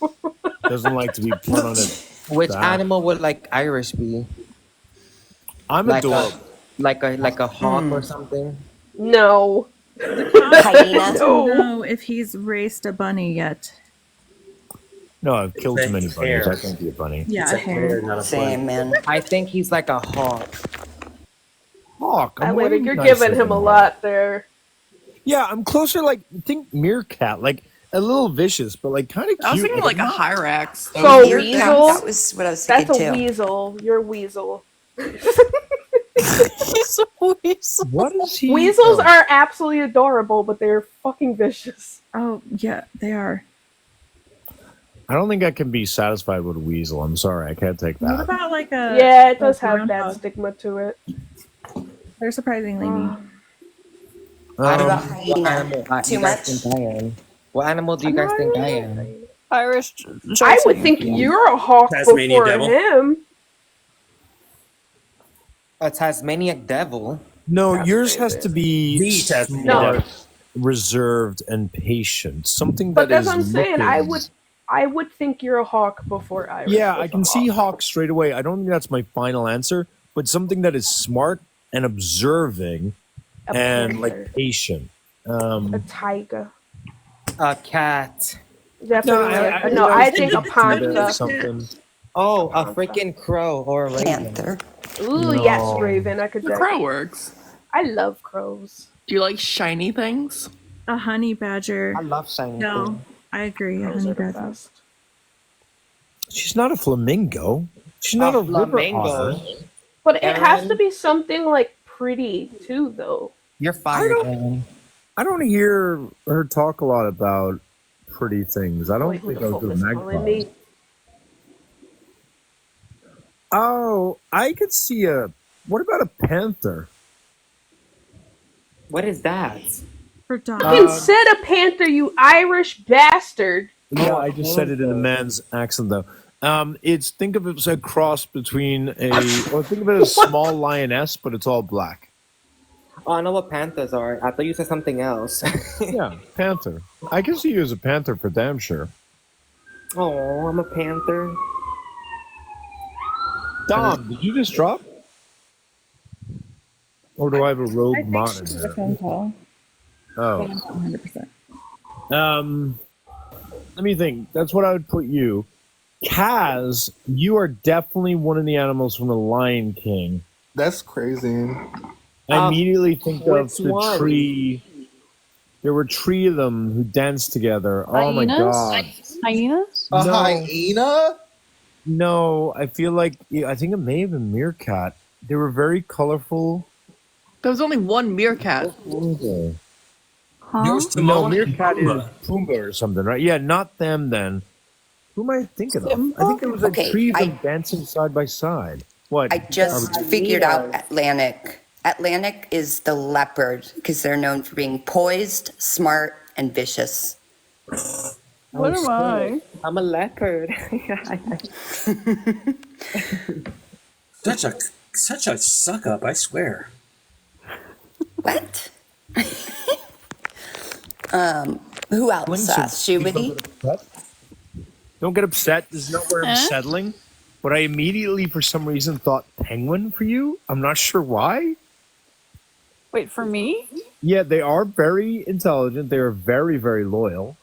Doesn't like to be put on it. Which animal would like Irish be? I'm like adorable. like a hawk or something. No. Hyena. No, if he's raced a bunny yet. No, I've killed too many bunnies. hare. I can't be a bunny. Yeah, a hare. Same, man. I think he's like a hawk. Hawk. I'm Atlanta, way you're nicer giving him than a hawk. lot there. Yeah, I'm closer. Like think meerkat, like a little vicious, but like kind of cute. I was thinking like a not- Hyrax. So Meerkat, weasel. that was what I was thinking That's a too. weasel. You're a weasel. He's a weasel. What is he? Weasels oh. are absolutely adorable, but they're fucking vicious. Oh, yeah, they are. I don't think I can be satisfied with a weasel. I'm sorry, I can't take What that. about like a... Yeah, it does a have that groundhog? stigma to it. They're surprisingly mean. What about What hyena? animal do Too you guys much? think I am? What animal do you guys think I am? Irish. I would think you're a hawk Tasmanian before devil. him. A Tasmaniac devil. No, That's yours has crazy. to be The Tasmanian No. devil. reserved and patient. Something But that that's is what I'm saying. looking- I would think you're a hawk before Irish. Yeah, was I a can see hawk. hawk straight away. I don't think that's my final answer, but something that is smart and observing A and panther. like patient. A tiger. A cat. Definitely. I think a panther. Something. Oh, a freaking crow or a raven. Panther. Ooh, No. yes, Raven. I could. The crow works. I love crows. Do you like shiny things? A honey badger. I love shiny No, things. I agree. A Crows honey are the badger. best. She's not a flamingo. She's not a river flamingo. otter. But it has to Aaron? be something like pretty too, though. You're fired, Aaron. I don't hear her talk a lot about pretty things. I don't Wait, who think the I'll fuck do is calling me? magpie. Oh, I could see a. What about a panther? What is that? For dogs. You said a panther, you Irish bastard. Yeah, I just said it in a man's accent though. It's think of it as a cross between a, or think of it as a small lioness, but it's all black. Oh, I know what panthers are. I thought you said something else. Yeah, panther. I can see you as a panther for damn sure. Oh, I'm a panther. Dom, did you just drop? Or do I have a rogue I think mod she in was a there? phone call. But Oh, I'm not 100%. let me think. That's what I would put you. Kaz, you are definitely one of the animals from the Lion King. That's crazy. I immediately think of which the one? tree. There were three of them who danced together. Oh my Hyenas? god! Hyenas? A No. hyena? No, I feel like I think it may have been meerkat. They were very colorful. There was only one meerkat. No, Huh? meerkat is Pumbaa or something, right? Yeah, not them then. Who am I thinking of? I think there was a Okay, tree of them dancing side by side. What? I just figured out Atlantic. Atlantic is the leopard because they're known for being poised, smart, and vicious. What am I? I'm a leopard. Such a suck up, I swear. What? Who else? Shubity? Don't get upset. This is not where I'm settling. But I immediately, for some reason, thought penguin for you. I'm not sure why. Wait, for me? Yeah, they are very intelligent. They are very, very loyal.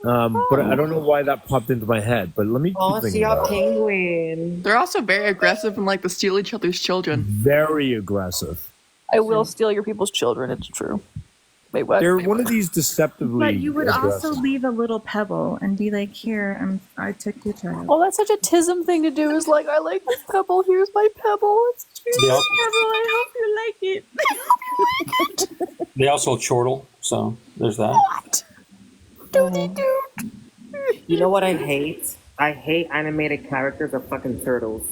But I don't know why that popped into my head. But let me keep thinking about it. penguin. They're also very aggressive and like to steal each other's children. Very aggressive. I will steal your people's children. It's true. Wait, what? They're one of these deceptively But you would aggressive. also leave a little pebble and be like, "Here, I took your child." Oh, that's such a tism thing to do. Is like, I like this pebble. Here's my pebble. It's They Pebble, also, I hope you like it. they also chortle, so there's that. What? You know what I hate? I hate animated characters of fucking turtles.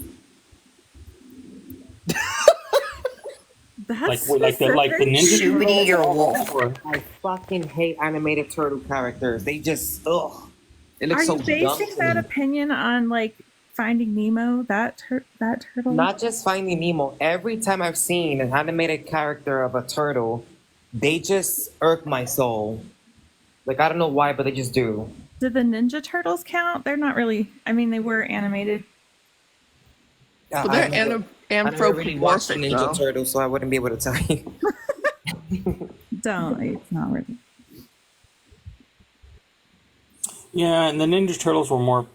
That's like the ninja Shubity, you're a turtles. wolf. I fucking hate animated turtle characters. They just It looks Are so you basing dumb to that me. opinion on like Finding Nemo? That turtle? Not just Finding Nemo. Every time I've seen an animated character of a turtle, they just irk my soul. Like, I don't know why, but they just do. Did the Ninja Turtles count? They're not really. I mean, they were animated. Yeah, But they're I never really watched the anthropomorphic, Ninja though. Turtles, so I wouldn't be able to tell you. Don't. It's not worth it. Yeah, and the Ninja Turtles were more,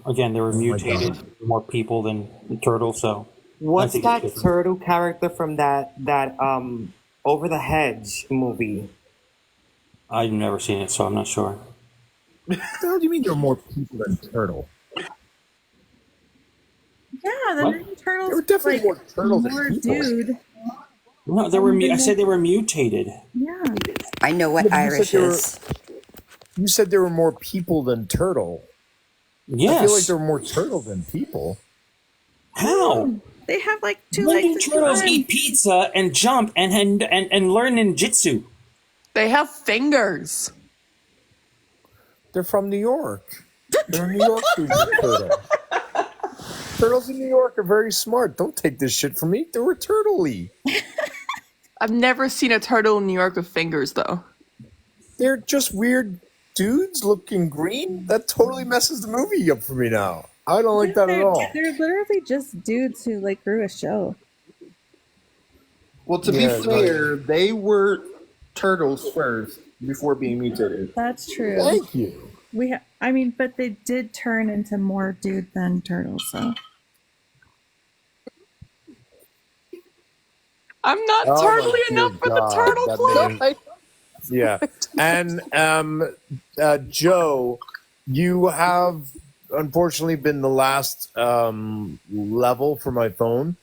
again, they were mutated, more people than the turtles, so. What's I think that it's different. turtle character from that Over the Hedge movie? I've never seen it, so I'm not sure. What the hell do you mean there are more people than turtle? Yeah, the What? Ninja Turtles. There were definitely more turtles than more people. dude. No, they were. I said they were mutated. Yeah. I know what Yeah, but Irish is. You said there were more people than turtle. Yes. I feel like there were more turtle than people. How? They have like two legs. Ninja and two Turtles arms. eat pizza and jump and learn ninjutsu. They have fingers. They're from New York. They're New York turtle. Turtles in New York are very smart. Don't take this shit from me. They were turtle-y. I've never seen a turtle in New York with fingers, though. They're just weird dudes looking green. That totally messes the movie up for me now. I don't like that at all. They're literally just dudes who like grew a show. Well, to be fair, they were turtles first before being mutated. That's true. Thank you. I mean, but they did turn into more dude than turtles, so. I'm not Oh turtly my enough dear for the God, turtle that club. made- Yeah. And Joe, you have unfortunately been the last level for my phone.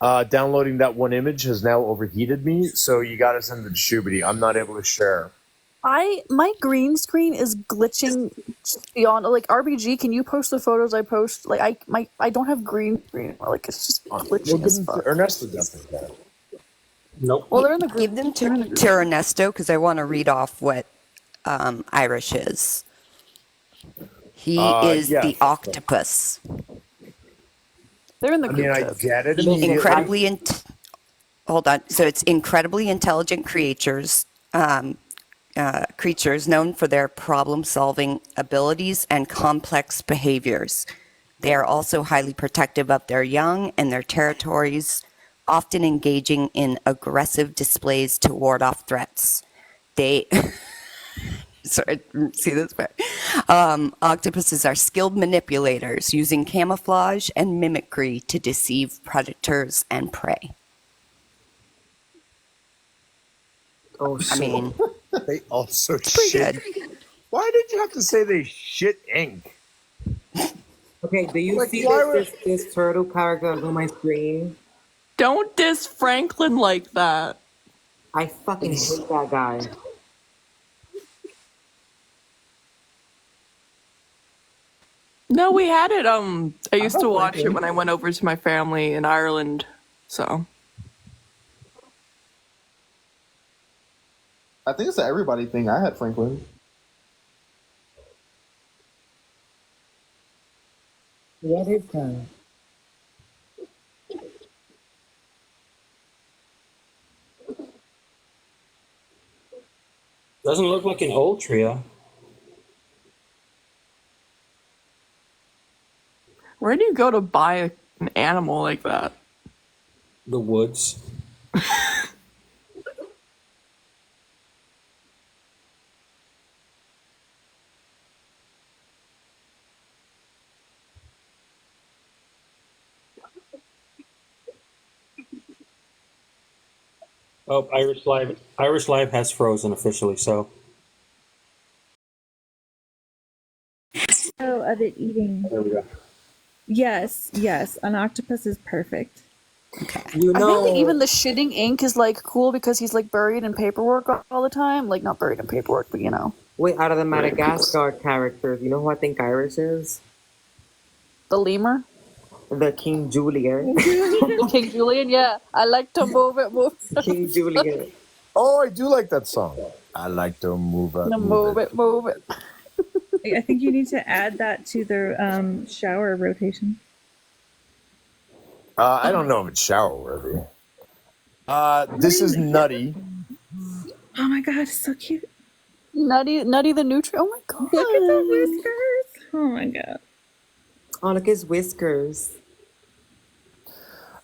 Downloading that one image has now overheated me, so you got to send it to Shubity. I'm not able to share. My green screen is glitching beyond like RBG. Can you post the photos I post? Like I don't have green screen. Like it's just glitching as fuck. Ernesto definitely can. Nope. Well, they're in the group. Give them to Ernesto because I want to read off what Irish is. He is yeah. the octopus. They're in the I group. mean, I chat. get it immediately. Incredibly, hold on. So it's incredibly intelligent creatures. Creatures known for their problem-solving abilities and complex behaviors. They are also highly protective of their young and their territories, often engaging in aggressive displays to ward off threats. They, sorry, see this part? Octopuses are skilled manipulators, using camouflage and mimicry to deceive predators and prey. Oh, I mean, they also pretty shit. good. Why did you have to say they shit ink? Okay, do you Like, see why this turtle character on my screen? Don't diss Franklin like that. I fucking hate that guy. No, we had it. I used to love watch it Franklin. when I went over to my family in Ireland. So I think it's an everybody thing. I had Franklin. What is that? Doesn't look like an old trio. Where do you go to buy an animal like that? The woods. Oh, Irish Live. Irish Live has frozen officially. So Oh, of it eating. there we go. Yes, yes. An octopus is perfect. You I think that know, even the shitting ink is like cool because he's like buried in paperwork all the time. Like not buried in paperwork, but you know. Wait, out of the Madagascar characters, you know who I think Irish is? The lemur. The King Julian. King Julian, yeah. I like to move it, move it. King Julian. Oh, I do like that song. I like to move it, Move it, move it. I think you need to add that to the shower rotation. I don't know if it's shower worthy. This is Nutty. Oh my god, it's so cute. Nutty the nutri. Oh my god. Look at the whiskers. Oh my god. Oh, look at his whiskers.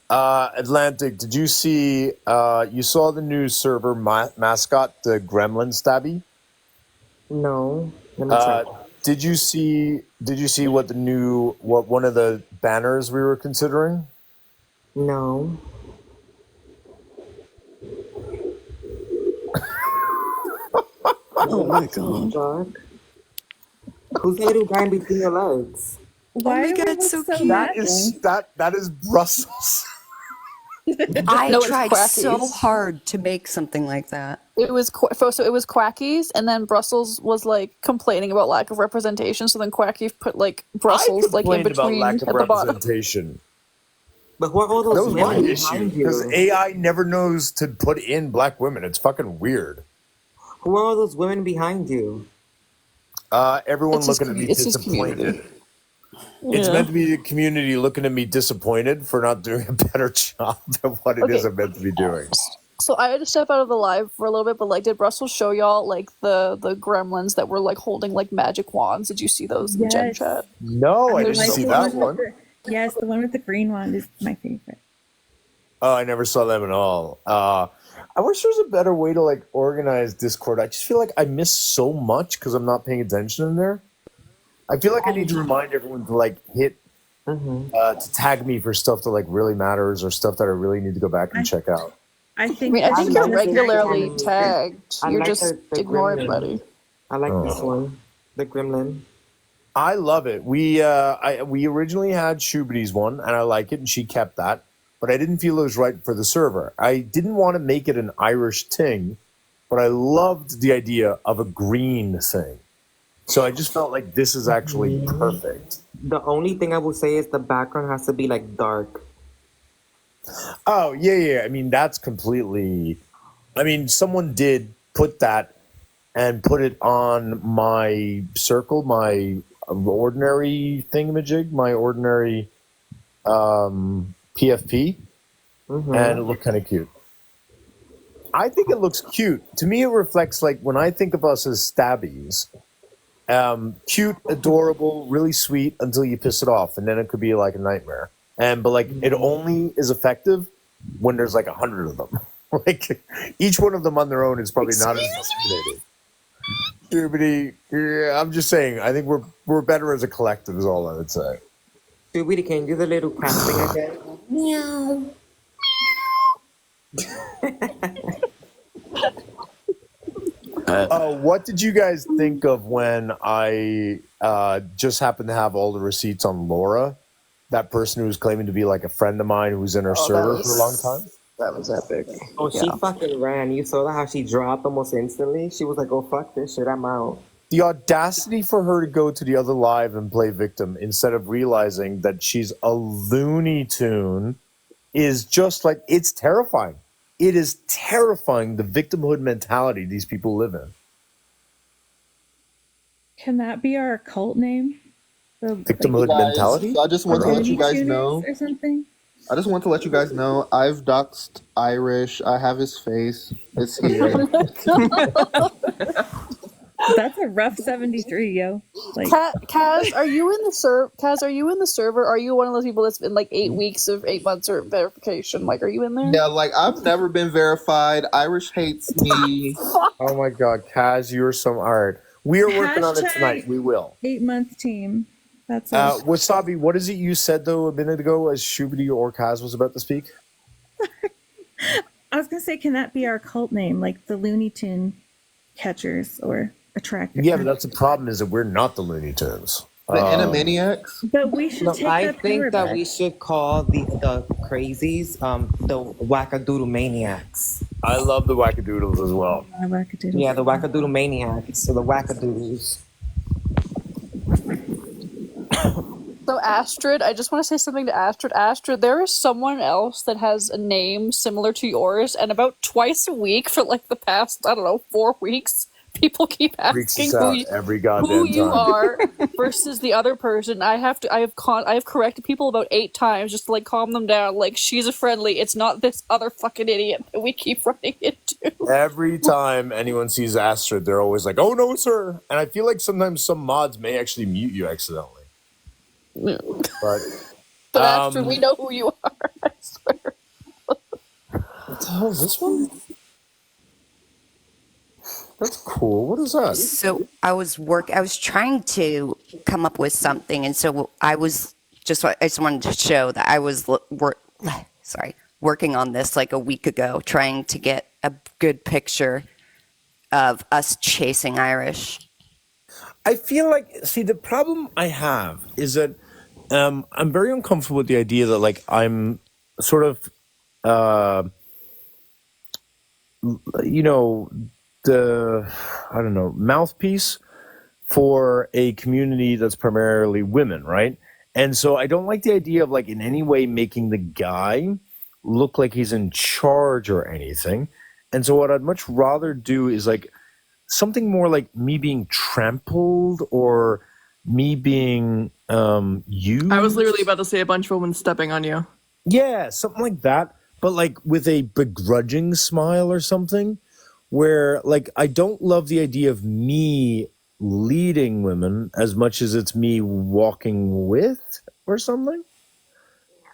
Atlantic, did you see, you saw the new server mascot, the Gremlin Stabby? No. Let me check. Did you see what one of the banners we were considering? No. Oh my god. Who's the little guy between your legs? Why oh my do god, we it's so look so cute. That is Brussels. I No, it's tried so Quackies. hard to make something like that. It was so it was Quackies, and then Brussels was like complaining about lack of representation. So then Quackies put like Brussels like in Complained about between lack of at the bottom. representation. But who are all That those was my women issue behind because you? AI never knows to put in black women. It's fucking weird. Who are all those women behind you? Everyone It's his looking at me it's his disappointed. community. It's Yeah. meant to be the community looking at me disappointed for not doing a better job than what it is Okay. I'm meant to be doing. So I had to step out of the live for a little bit, but like, did Brussels show y'all like the gremlins that were like holding like magic wands? Did you see those in Gen Yes. Chat? No, I The didn't like see the that one one. with the, yes, the one with the green wand is my favorite. Oh, I never saw them at all. I wish there was a better way to like organize Discord. I just feel like I miss so much because I'm not paying attention in there. I feel like I need to remind everyone to like hit to tag me for stuff that like really matters or stuff that I really need to go back and check out. I I think mean, I that think she you're does regularly that. tagged. I You're like just the ignore gremlin. everybody. I like this Oh. one. The gremlin. I love it. We originally had Shubity's one, and I like it, and she kept that. But I didn't feel it was right for the server. I didn't want to make it an Irish thing, but I loved the idea of a green thing. So I just felt like this is actually perfect. The only thing I will say is the background has to be like dark. Oh, yeah. I mean, that's completely. I mean, someone did put that and put it on my circle, my ordinary thingamajig, my ordinary PFP, and it looked kind of cute. I think it looks cute. To me, it reflects like when I think of us as stabbies, cute, adorable, really sweet until you piss it off, and then it could be like a nightmare. But like it only is effective when there's like 100 of them. Like each one of them on their own is probably not as intimidating. Shubity, yeah, I'm just saying. I think we're better as a collective. Is all I would say. Shubity, can you do the little cat thing again? Meow. What did you guys think of when I just happened to have all the receipts on Laura, that person who was claiming to be like a friend of mine who was in our server for a long time? That was epic. Oh, she fucking ran. You saw that how she dropped almost instantly? She was like, oh, fuck this shit, I'm out. The audacity for her to go to the other live and play victim instead of realizing that she's a Looney Tune is just like, it's terrifying. It is terrifying, the victimhood mentality these people live in. Can that be our cult name? The Victimhood Guys, mentality? so I just I want to don't let know. you guys Tuners know. or something. I just want to let you guys know I've doxed Irish. I have his face. It's here. That's a rough 73, yo. Like, Kaz, are you in the Kaz, are you in the server? Are you one of those people that's been like 8 weeks of 8 months of verification? Like, are you in there? Yeah, like I've never been verified. Irish hates me. Oh my God, Kaz, you're some art. We are working on it hashtag tonight. We will. 8-month team. That's us. Wasabi, what is it you said though a minute ago as Shubidi or Kaz was about to speak? I was gonna say, can that be our cult name, like the Looney Tune catchers or attractors? Yeah, but that's the problem is that we're not the Looney Tunes. The Animaniacs. But we should No, take I that power think that back. we should call the crazies the wackadoodle maniacs. I love the wackadoodles as well. Wackadoodles. Yeah, the wackadoodle maniacs. So the wackadoodles. So Astrid, I just want to say something to Astrid. Astrid, there is someone else that has a name similar to yours, and about twice a week for like the past, I don't know, 4 weeks, people keep Freaks asking us out every goddamn you time. are versus the other person. I have corrected people about 8 times just to like calm them down. Like, she's a friendly. It's not this other fucking idiot that we keep running into. Every time anyone sees Astrid, they're always like, "Oh no, it's her." And I feel like sometimes some mods may actually mute you accidentally. But Astrid, we know who you are. I swear. What the hell is this one? That's cool. What is that? So I was trying to come up with something, and so I just wanted to show that I was working on this like a week ago, trying to get a good picture of us chasing Irish. I feel like, see, the problem I have is that I'm very uncomfortable with the idea that like I'm sort of, I don't know, mouthpiece for a community that's primarily women, right? And so I don't like the idea of like in any way making the guy look like he's in charge or anything. And so what I'd much rather do is like something more like me being trampled or me being used. I was literally about to say a bunch of women stepping on you. Yeah, something like that, but like with a begrudging smile or something, where like I don't love the idea of me leading women as much as it's me walking with or something.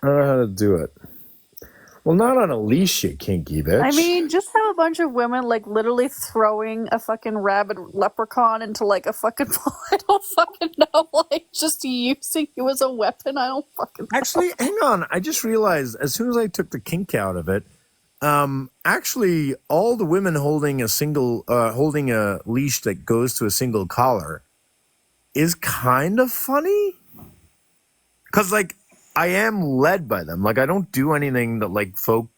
I don't know how to do it. Well, not on a leash, you kinky bitch. I mean, just have a bunch of women like literally throwing a fucking rabid leprechaun into like a fucking ball. I don't fucking know. Like, just using you as a weapon. I don't fucking know. Actually, hang on. I just realized as soon as I took the kink out of it, actually, all the women holding holding a leash that goes to a single collar is kind of funny. Because, like, I am led by them. Like, I don't do anything that, like, folk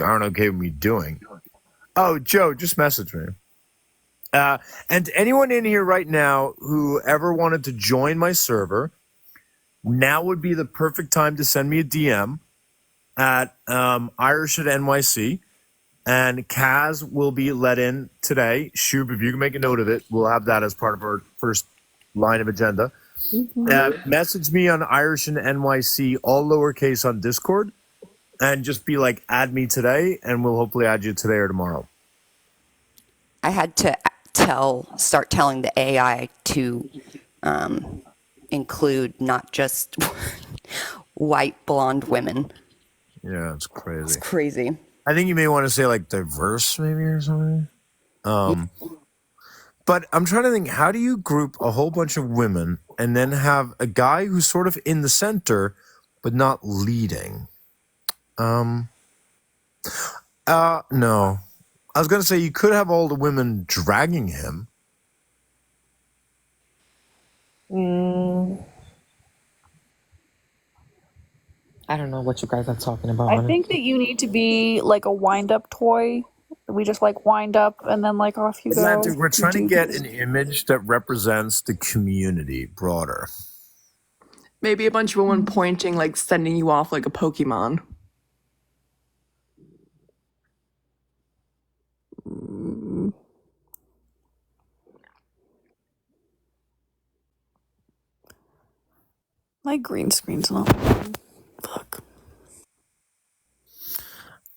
aren't okay with me doing. Oh, Joe, just message me. And anyone in here right now who ever wanted to join my server, now would be the perfect time to send me a DM at Irish at NYC. And Kaz will be let in today. Shub, if you can make a note of it, we'll have that as part of our first line of agenda. Message me on Irish and NYC, all lowercase on Discord, and just be like, add me today, and we'll hopefully add you today or tomorrow. I had to start telling the AI to include not just white blonde women. Yeah, it's crazy. It's crazy. I think you may want to say like diverse, maybe, or something. But I'm trying to think, how do you group a whole bunch of women and then have a guy who's sort of in the center, but not leading? No. I was going to say you could have all the women dragging him. I don't know what you guys are talking about. I think that you need to be like a wind-up toy. We just like wind up and then like off you go. Atlantic, we're trying to get an image that represents the community broader. Maybe a bunch of women pointing, like sending you off like a Pokemon. My green screen's not. Fuck.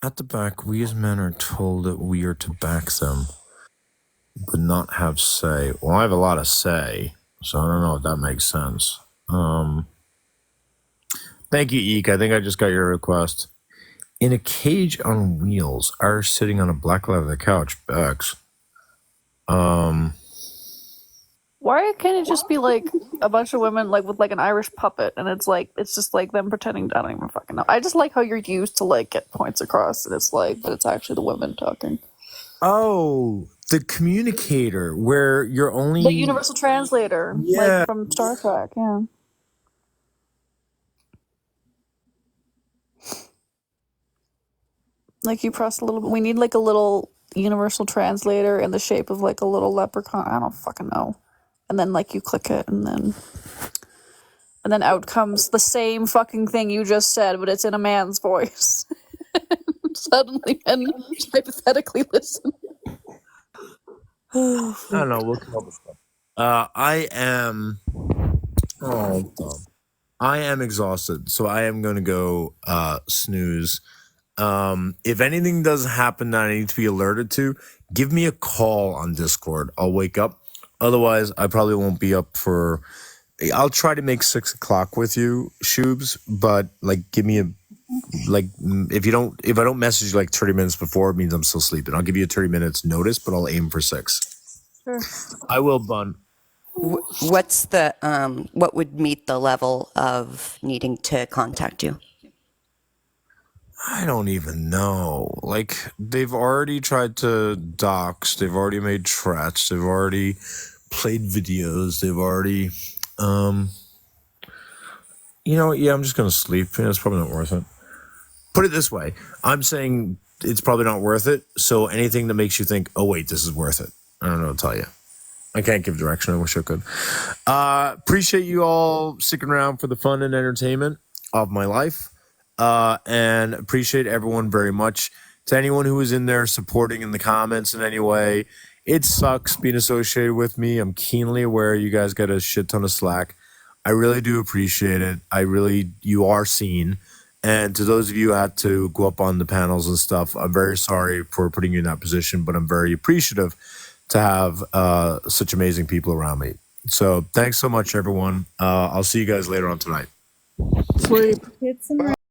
At the back, we as men are told that we are to back them, but not have say. Well, I have a lot of say, so I don't know if that makes sense. Thank you, Eek. I think I just got your request. In a cage on wheels, are sitting on a black leather couch. Bex. Why can't it just be like a bunch of women like with like an Irish puppet and it's just like them pretending? I don't even fucking know. I just like how you're used to like get points across and it's like that it's actually the women talking. Oh, the communicator where you're only The universal translator, like from Star Trek, yeah. Like you press a little bit. We need like a little universal translator in the shape of like a little leprechaun. I don't fucking know. And then like you click it and then out comes the same fucking thing you just said, but it's in a man's voice. Suddenly men hypothetically listen. I don't know. We'll come up with stuff. I am. Oh, dumb. I am exhausted, so I am going to go snooze. If anything does happen that I need to be alerted to, give me a call on Discord. I'll wake up. Otherwise, I probably won't be up for. I'll try to make 6 o'clock with you, Shoobs. But like, give me a if I don't message you like 30 minutes before, it means I'm still sleeping. I'll give you a 30 minutes notice, but I'll aim for 6. Sure. I will, Bun. What's the what would meet the level of needing to contact you? I don't even know. Like, they've already tried to dox. They've already made threats. They've already played videos. They've already, you know what? Yeah, I'm just going to sleep. Yeah, it's probably not worth it. Put it this way. I'm saying it's probably not worth it. So anything that makes you think, oh, wait, this is worth it. I don't know what to tell you. I can't give direction. I wish I could. Appreciate you all sticking around for the fun and entertainment of my life. And appreciate everyone very much. To anyone who was in there supporting in the comments in any way, it sucks being associated with me. I'm keenly aware you guys got a shit ton of slack. I really do appreciate it. You are seen. And to those of you who had to go up on the panels and stuff, I'm very sorry for putting you in that position, but I'm very appreciative to have such amazing people around me. So thanks so much, everyone. I'll see you guys later on tonight. Sleep. Get some